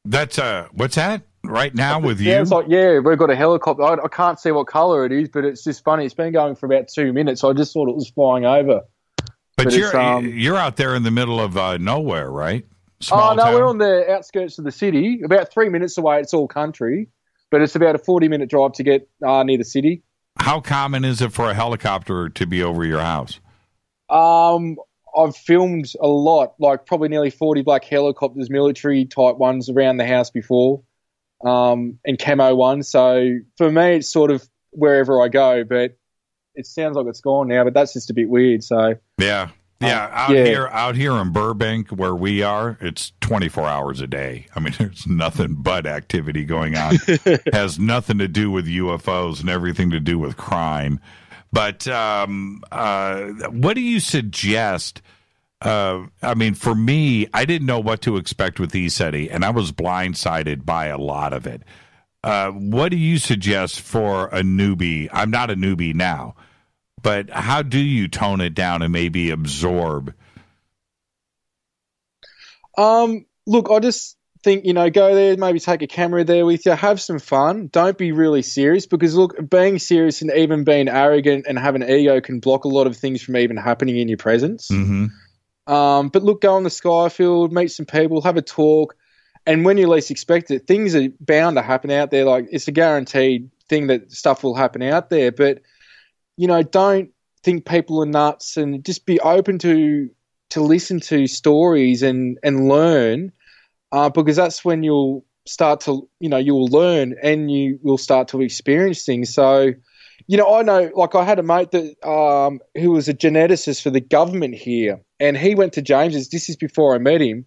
That's what's that right now with you?
Sounds like, yeah, we've got a helicopter. I can't see what color it is, but it's just funny. It's been going for about 2 minutes. So I just thought it was flying over.
But you're out there in the middle of nowhere, right?
Small town? We're on the outskirts of the city. About 3 minutes away, it's all country. But it's about a 40-minute drive to get near the city.
How common is it for a helicopter to be over your house?
I've filmed a lot, like probably nearly 40 black helicopters, military-type ones around the house before, and camo ones. So for me, it's sort of wherever I go, but it sounds like it's gone now, but that's just a bit weird. So
yeah. Out here in Burbank, where we are, it's 24 hours a day. I mean, there's nothing but activity going on. Has nothing to do with UFOs and everything to do with crime. But what do you suggest? I mean, for me, I didn't know what to expect with ECETI, and I was blindsided by a lot of it. What do you suggest for a newbie? I'm not a newbie now. But how do you tone it down and maybe absorb?
Look, I just think, go there, maybe take a camera there with you, have some fun. Don't be really serious because, look, being serious and even being arrogant and having an ego can block a lot of things from even happening in your presence.
Mm-hmm.
But look, go on the Skyfield, meet some people, have a talk. And when you least expect it, things are bound to happen out there. Like, it's a guaranteed thing that stuff will happen out there. But don't think people are nuts and just be open to listen to stories and learn, because that's when you'll start to, you'll learn and you will start to experience things. So, I know, like I had a mate that who was a geneticist for the government here, and he went to James's. This is before I met him,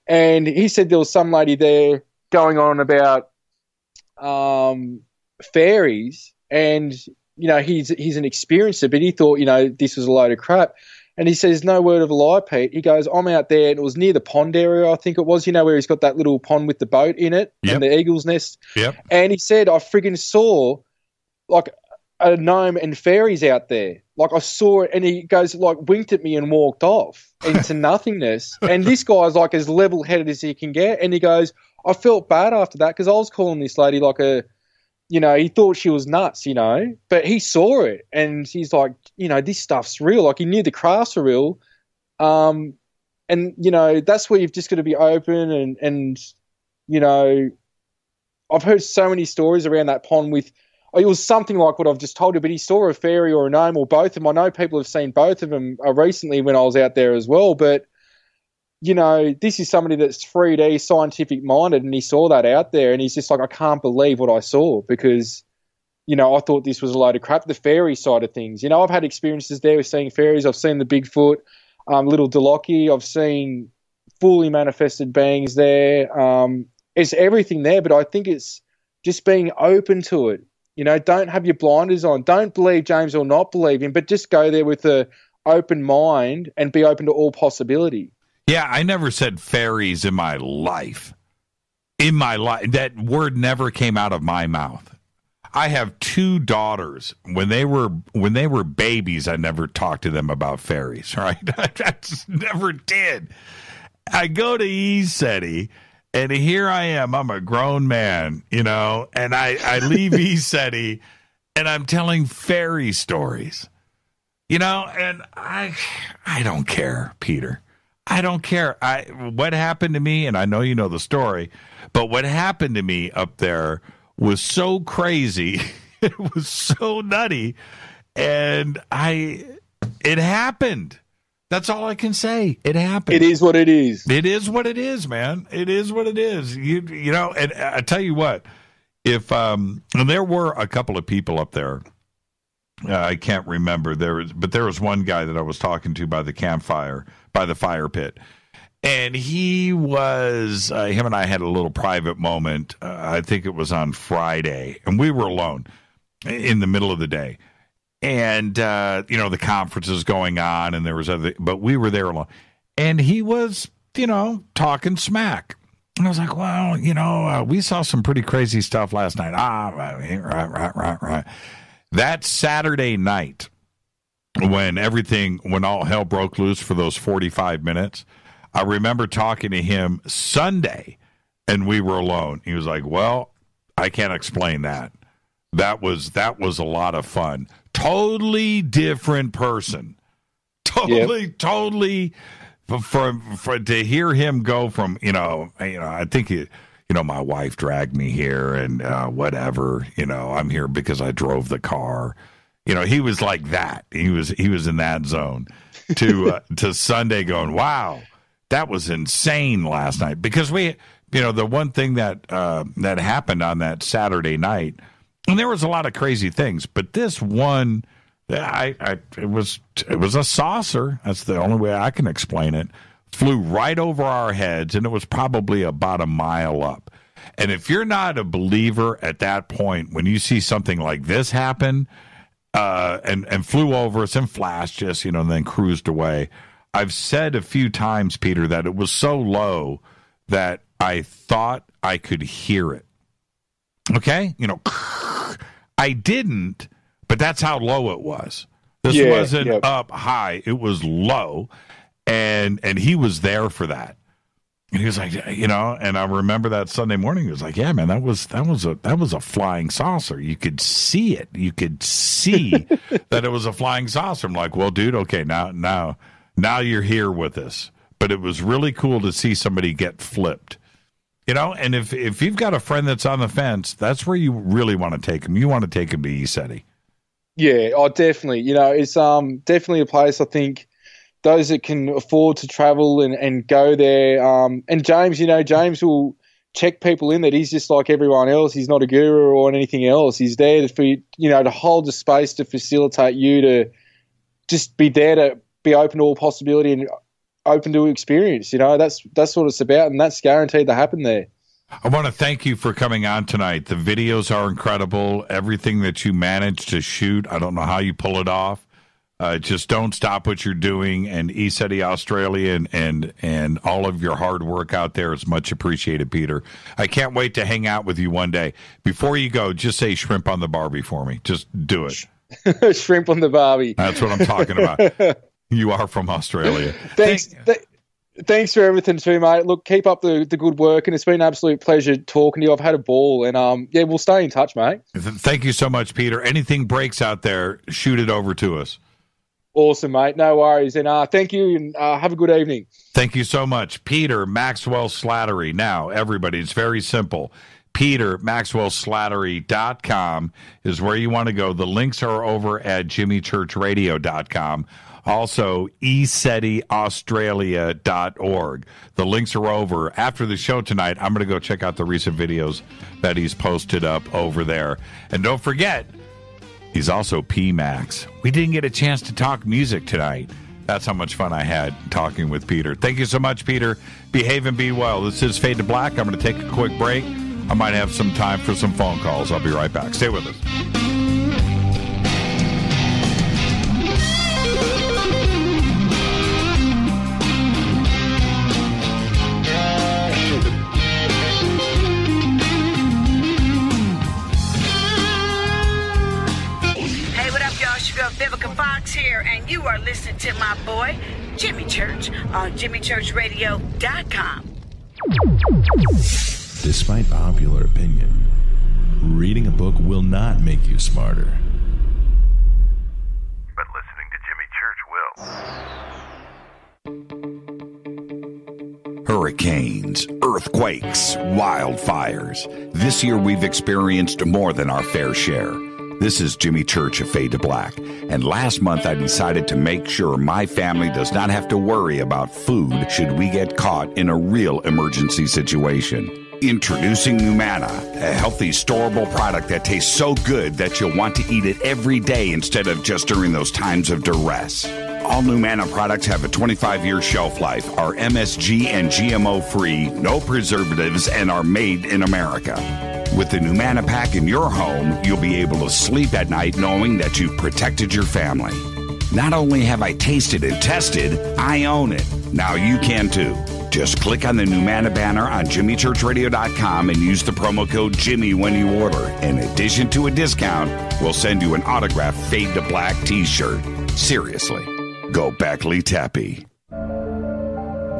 and he said there was some lady there going on about fairies and. He's an experiencer, but he thought, this was a load of crap. And he says, no word of a lie, Pete. He goes, I'm out there, and it was near the pond area, I think it was, where he's got that little pond with the boat in it and the eagle's nest.
Yep.
And he said, I friggin' saw, like, a gnome and fairies out there. Like, I saw it, and he goes, like, winked at me and walked off into nothingness. And this guy's, like, as level-headed as he can get. And he goes, I felt bad after that because I was calling this lady, like, he thought she was nuts, but he saw it and he's like, this stuff's real. Like, he knew the crafts are real. And, that's where you've just got to be open and I've heard so many stories around that pond with it was something like what I've just told you, but he saw a fairy or a gnome or both of them. I know people have seen both of them recently when I was out there as well, but, you know, this is somebody that's 3D scientific minded, and he saw that out there, and he's just like, I can't believe what I saw, because, you know, I thought this was a load of crap. The fairy side of things, you know, I've had experiences there with seeing fairies. I've seen the Bigfoot, little Delocky. I've seen fully manifested beings there. It's everything there, but I think it's just being open to it. You know, don't have your blinders on. Don't believe James or not believe him, but just go there with an open mind and be open to all possibility.
Yeah, I never said fairies in my life. In my life, that word never came out of my mouth. I have 2 daughters. When they were babies, I never talked to them about fairies, right? I just never did. I go to ECETI, and here I am. I'm a grown man, you know, and I leave ECETI, and I'm telling fairy stories, you know, and I don't care, Peter. I don't care. What happened to me, and I know you know the story, but what happened to me up there was so crazy. It was so nutty, and it happened. That's all I can say. It happened.
It is what it is.
It is what it is, man. It is what it is. You know, and I tell you what, if and there were a couple of people up there. I can't remember. There was one guy that I was talking to by the campfire, by the fire pit, and he was him and I had a little private moment. I think it was on Friday, and we were alone in the middle of the day. And, you know, the conference is going on, and there was but we were there alone. And he was, you know, talking smack. And I was like, well, you know, we saw some pretty crazy stuff last night. Right. That Saturday night, when all hell broke loose for those 45 minutes, I remember talking to him Sunday, and we were alone. He was like, well, I can't explain that. That was a lot of fun. Totally different person. Totally for to hear him go from, you know, I think my wife dragged me here and whatever, you know, I'm here because I drove the car. You know, he was like that. He was in that zone to Sunday going, wow, that was insane last night, because the one thing that happened on that Saturday night, and there was a lot of crazy things, but this one, it was a saucer. That's the only way I can explain it. Flew right over our heads, and it was probably about a mile up. And if you're not a believer at that point, when you see something like this happen, and flew over us and flashed us, you know, and then cruised away, I've said a few times, Peter, that it was so low that I thought I could hear it. Okay? You know, I didn't, but that's how low it was. This wasn't up high. It was low, and he was there for that. And he was like, you know, and I remember that Sunday morning, he was like, yeah, man, that was a flying saucer. You could see it. You could see that it was a flying saucer. I'm like, well, dude, okay, now you're here with us. But it was really cool to see somebody get flipped. You know, and if you've got a friend that's on the fence, that's where you really want to take him. You want to take him to ECETI.
Yeah, definitely. You know, it's definitely a place, I think, those that can afford to travel and go there. And James, you know, James will check people in that he's just like everyone else. He's not a guru or anything else. He's there for you know, to hold the space to facilitate you to just be there, to be open to all possibility and open to experience. You know, that's what it's about, and that's guaranteed to happen there.
I want to thank you for coming on tonight. The videos are incredible. Everything that you managed to shoot, I don't know how you pull it off. Just don't stop what you're doing, and ECETI Australia and all of your hard work out there is much appreciated, Peter. I can't wait to hang out with you one day. Before you go, just say shrimp on the barbie for me. Just do it.
Shrimp on the barbie.
That's what I'm talking about. You are from Australia.
Thanks for everything too, mate. Look, keep up the good work, and it's been an absolute pleasure talking to you. I've had a ball, and we'll stay in touch, mate.
Thank you so much, Peter. Anything breaks out there, shoot it over to us.
Awesome, mate. No worries. And thank you, and have a good evening.
Thank you so much. Peter Maxwell Slattery. Now, everybody, it's very simple. Peter, MaxwellSlattery.com is where you want to go. The links are over at JimmyChurchRadio.com. Also, ECETI Australia.org. The links are over. After the show tonight, I'm going to go check out the recent videos that he's posted up over there. And don't forget, he's also PMax. We didn't get a chance to talk music tonight. That's how much fun I had talking with Peter. Thank you so much, Peter. Behave and be well. This is Fade to Black. I'm going to take a quick break. I might have some time for some phone calls. I'll be right back. Stay with us.
Vivica Fox here, and you are listening to my boy, Jimmy Church, on JimmyChurchRadio.com.
Despite popular opinion, reading a book will not make you smarter.
But listening to Jimmy Church will.
Hurricanes, earthquakes, wildfires. This year we've experienced more than our fair share. This is Jimmy Church of Fade to Black, and last month I decided to make sure my family does not have to worry about food should we get caught in a real emergency situation. Introducing Numana, a healthy, storable product that tastes so good that you'll want to eat it every day instead of just during those times of duress. All Numana products have a 25-year shelf life, are MSG and GMO-free, no preservatives, and are made in America. With the Numana pack in your home, you'll be able to sleep at night knowing that you've protected your family. Not only have I tasted and tested, I own it. Now you can too. Just click on the Numana banner on JimmyChurchRadio.com and use the promo code Jimmy when you order. In addition to a discount, we'll send you an autographed Fade to Black t-shirt. Seriously, go Beckley Teppy.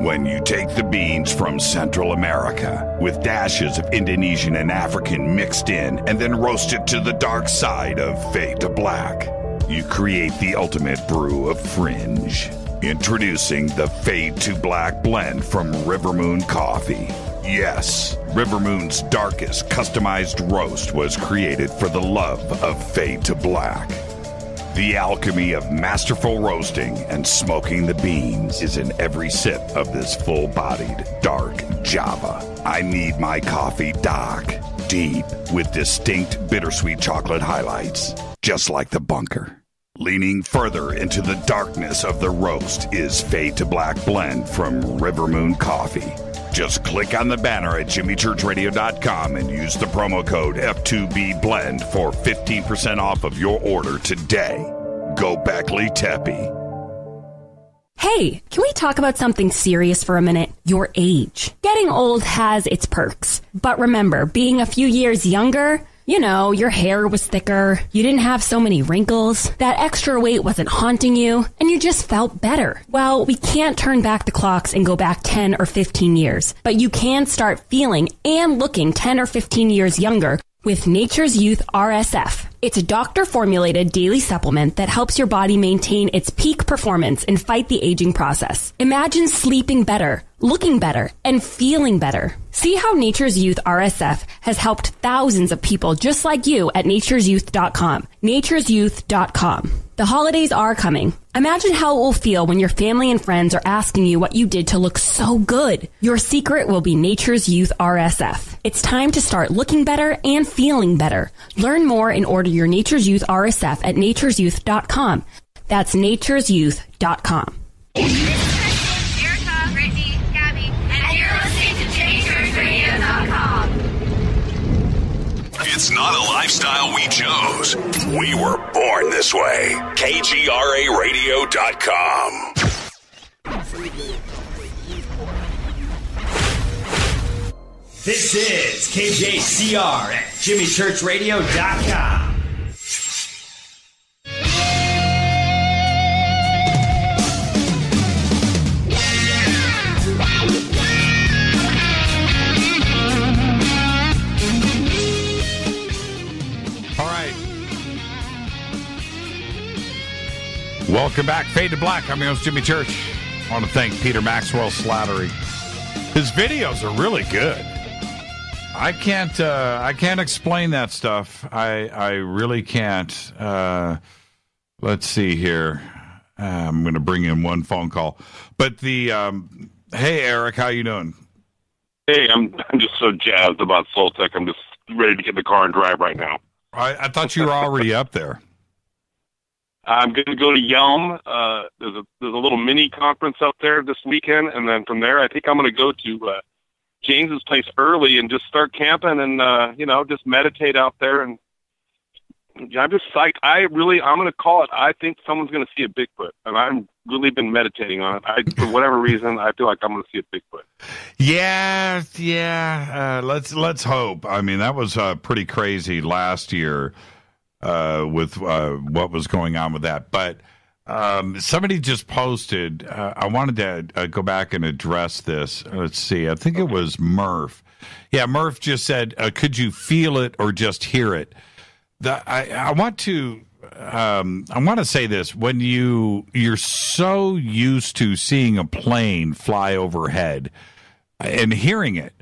When you take the beans from Central America with dashes of Indonesian and African mixed in and then roast it to the dark side of Fade to Black, you create the ultimate brew of fringe. Introducing the Fade to Black blend from River Moon Coffee. Yes, River Moon's darkest customized roast was created for the love of Fade to Black. The alchemy of masterful roasting and smoking the beans is in every sip of this full-bodied, dark Java. I need my coffee dark, deep, with distinct bittersweet chocolate highlights, just like the bunker. Leaning further into the darkness of the roast is Fade to Black blend from River Moon Coffee. Just click on the banner at JimmyChurchRadio.com and use the promo code F2BBLEND for 15% off of your order today. Go Beckley Teppy.
Hey, can we talk about something serious for a minute? Your age. Getting old has its perks. But remember, being a few years younger, you know, your hair was thicker, you didn't have so many wrinkles, that extra weight wasn't haunting you, and you just felt better. Well, we can't turn back the clocks and go back 10 or 15 years, but you can start feeling and looking 10 or 15 years younger with Nature's Youth RSF. It's a doctor-formulated daily supplement that helps your body maintain its peak performance and fight the aging process. Imagine sleeping better, looking better, and feeling better. See how Nature's Youth RSF has helped thousands of people just like you at nature'syouth.com. nature'syouth.com. The holidays are coming. Imagine how it will feel when your family and friends are asking you what you did to look so good. Your secret will be Nature's Youth RSF. It's time to start looking better and feeling better. Learn more and order your Nature's Youth RSF at nature'syouth.com. That's nature'syouth.com.
Erica, Brittany, Gabby, and you're listening to JimmyChurchRadio.com.
It's not a lifestyle we chose. We were born this way. KGRARadio.com.
This is KJCR at JimmyChurchRadio.com.
Welcome back, Fade to Black. I'm your host, Jimmy Church. I want to thank Peter Maxwell Slattery. His videos are really good. I can't explain that stuff. I really can't. Let's see here. I'm going to bring in one phone call. But hey, Eric, how you doing?
Hey, I'm just so jazzed about Soltech. I'm just ready to get in the car and drive right now.
I thought you were already up there.
I'm going to go to Yelm. There's a little mini conference up there this weekend, and then from there, I think I'm going to go to James's place early and just start camping and just meditate out there. And I'm just psyched. I'm going to call it. I think someone's going to see a Bigfoot, and I've really been meditating on it. For whatever reason, I feel like I'm going to see a Bigfoot.
Yeah. Let's hope. I mean, that was pretty crazy last year with what was going on with that. But somebody just posted. I wanted to go back and address this. Let's see. I think it was Murph. Yeah, Murph just said, "Could you feel it or just hear it?" I want to say this: when you're so used to seeing a plane fly overhead and hearing it,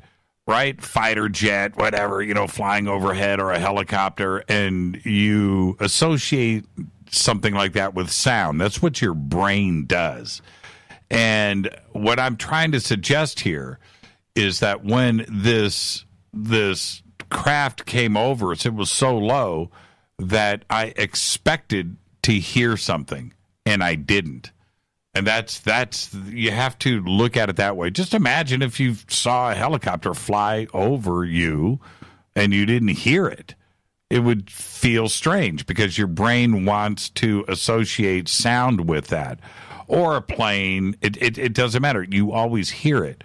right? Fighter jet, whatever, flying overhead, or a helicopter, and you associate something like that with sound. That's what your brain does. And what I'm trying to suggest here is that when this craft came over us, it was so low that I expected to hear something, and I didn't. And that's you have to look at it that way. Just imagine if you saw a helicopter fly over you and you didn't hear it. It would feel strange because your brain wants to associate sound with that. Or a plane, it doesn't matter. You always hear it.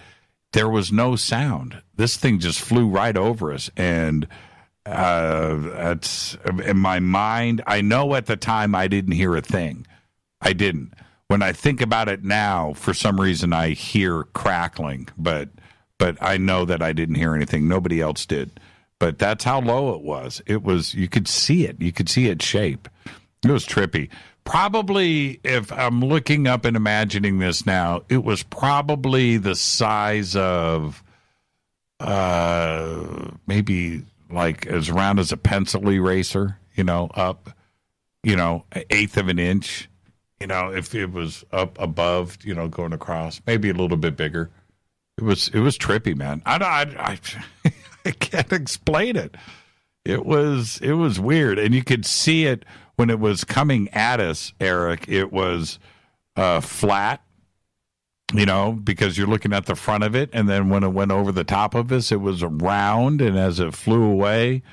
There was no sound. This thing just flew right over us. And that's in my mind. I know at the time I didn't hear a thing. I didn't. When I think about it now, for some reason I hear crackling, but I know that I didn't hear anything. Nobody else did. But that's how low it was. It was, you could see it. You could see its shape. It was trippy. Probably, if I'm looking up and imagining this now, it was probably the size of maybe like as round as a pencil eraser, up, eighth of an inch, if it was up above, going across, maybe a little bit bigger. It was trippy, man. I can't explain it. It was weird, and you could see it when it was coming at us, Eric. It was flat, because you're looking at the front of it, and then when it went over the top of us, it was round, and as it flew away,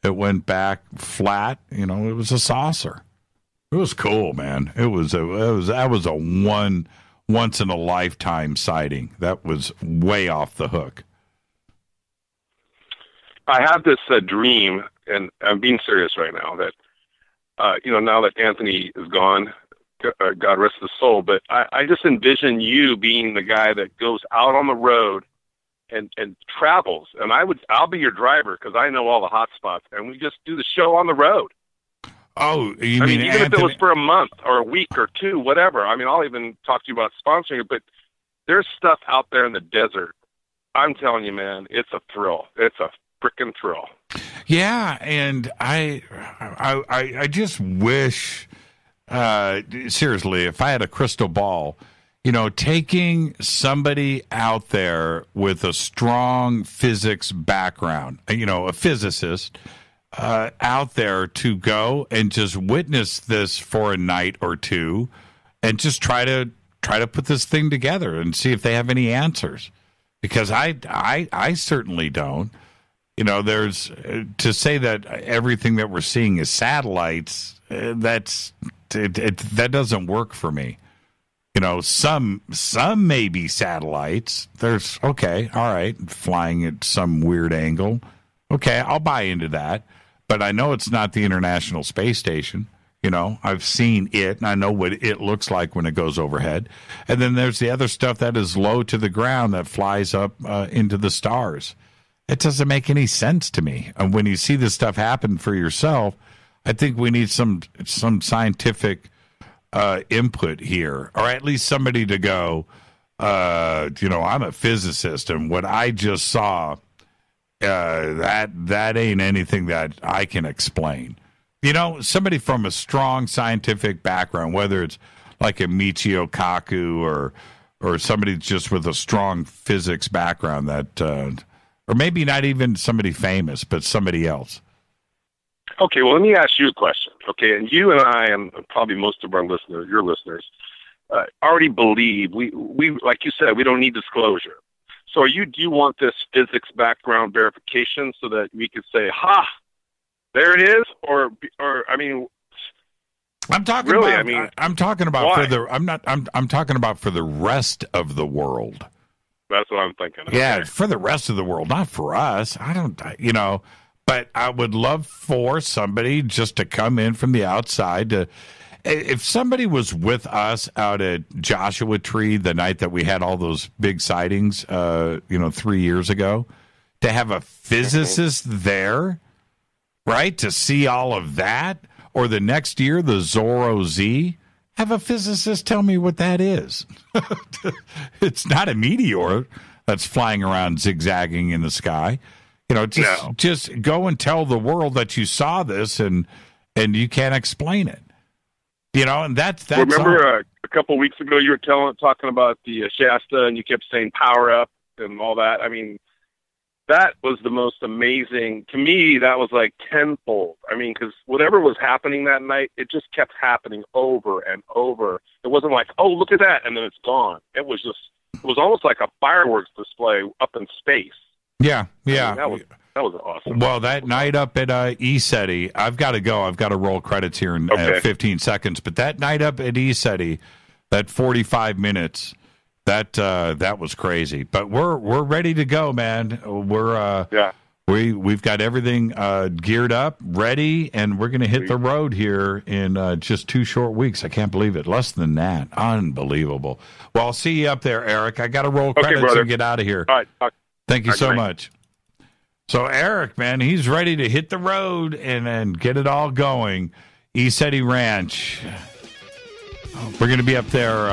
it went back flat. It was a saucer. It was cool, man. That was a once in a lifetime sighting. That was way off the hook.
I have this dream, and I'm being serious right now, that, now that Anthony is gone, God rest his soul, but I just envision you being the guy that goes out on the road and travels, and I'll be your driver because I know all the hot spots, and we just do the show on the road.
Oh,
even
Anthony?
If it was for a month or a week or two, whatever. I mean, I'll even talk to you about sponsoring it, but there's stuff out there in the desert. I'm telling you, man, it's a thrill. It's a freaking thrill.
Yeah, and I just wish, seriously, if I had a crystal ball, taking somebody out there with a strong physics background, a physicist, out there to go and just witness this for a night or two and just try to put this thing together and see if they have any answers, because I certainly don't. There's to say that everything that we're seeing is satellites. That doesn't work for me. Some may be satellites. There's okay, all right, flying at some weird angle. Okay, I'll buy into that. But I know it's not the International Space Station. I've seen it, and I know what it looks like when it goes overhead. And then there's the other stuff that is low to the ground that flies up into the stars. It doesn't make any sense to me. And when you see this stuff happen for yourself, I think we need some scientific input here, or at least somebody to go, I'm a physicist, and what I just saw that ain't anything that I can explain. You know, somebody from a strong scientific background, whether it's like a Michio Kaku or somebody just with a strong physics background, that or maybe not even somebody famous, but somebody else.
Okay, well, let me ask you a question. Okay, and you and I, and probably most of our listeners, your listeners, already believe we like you said, we don't need disclosure. So do you want this physics background verification so that we could say, ha, there it is? Or I mean,
I'm talking
really,
about,
I mean,
I'm talking about
why?
I'm talking about for the rest of the world.
That's what I'm thinking.
Yeah,
Okay.
for the rest of the world, not for us. I don't, you know, but I would love for somebody just to come in from the outside to, if somebody was with us out at Joshua Tree the night that we had all those big sightings, 3 years ago, to have a physicist there, right, to see all of that, or the next year, the Zorro Z, have a physicist tell me what that is. It's not a meteor that's flying around zigzagging in the sky. You know, just go and tell the world that you saw this and you can't explain it. You know, and that's
Remember a couple of weeks ago you were talking about the Shasta, and you kept saying power up and all that. I mean, that was the most amazing. To me, that was like tenfold. I mean, because whatever was happening that night, it just kept happening over and over. It wasn't like, oh, look at that, and then it's gone. It was almost like a fireworks display up in space.
Yeah, yeah.
I mean, that was awesome.
Well, that night up at ECETI, I've got to go. I've got to roll credits here in 15 seconds. But that night up at ECETI, that 45 minutes, that was crazy. But we're ready to go, man. We've got everything geared up, ready, and we're going to hit the road here in just 2 short weeks. I can't believe it. Less than that. Unbelievable. Well, I'll see you up there, Eric. I got to roll credits and get out of here.
All right.
Thank you so much. So Eric, man, he's ready to hit the road and get it all going. ECETI Ranch. We're going to be up there.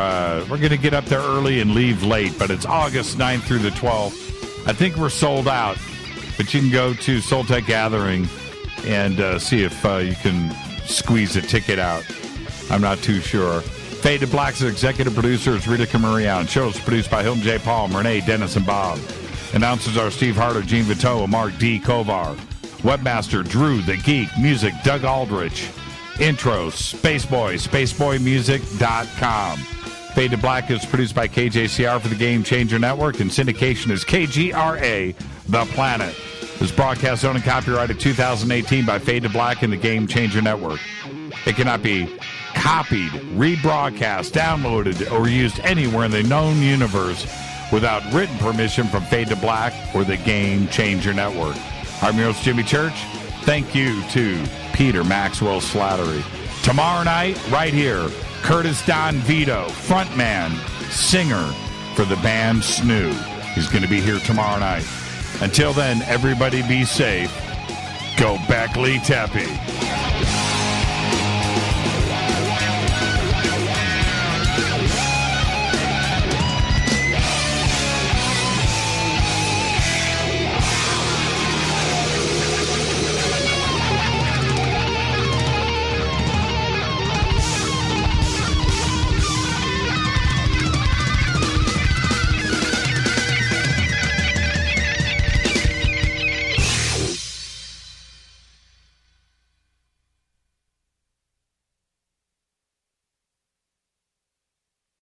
We're going to get up there early and leave late, but it's August 9th through the 12th. I think we're sold out, but you can go to Soul Tech Gathering and see if you can squeeze a ticket out. I'm not too sure. Fade to Black's executive producer is Rita Camarion. Show is produced by Hilton J. Palm, Renee, Dennis, and Bob. Announcers are Steve Harder, Gene Vito, and Mark D. Kovar. Webmaster, Drew the Geek. Music, Doug Aldrich. Intro, Spaceboy, spaceboymusic.com. Fade to Black is produced by KJCR for the Game Changer Network, and syndication is KGRA, The Planet. This broadcast owned and copyrighted 2018 by Fade to Black and the Game Changer Network. It cannot be copied, rebroadcast, downloaded, or used anywhere in the known universe without written permission from Fade to Black or the Game Changer Network. I'm your host, Jimmy Church. Thank you to Peter Maxwell Slattery. Tomorrow night, right here, Curtis Don Vito, frontman, singer for the band Snoo. He's going to be here tomorrow night. Until then, everybody be safe. Go Beckley Tepe.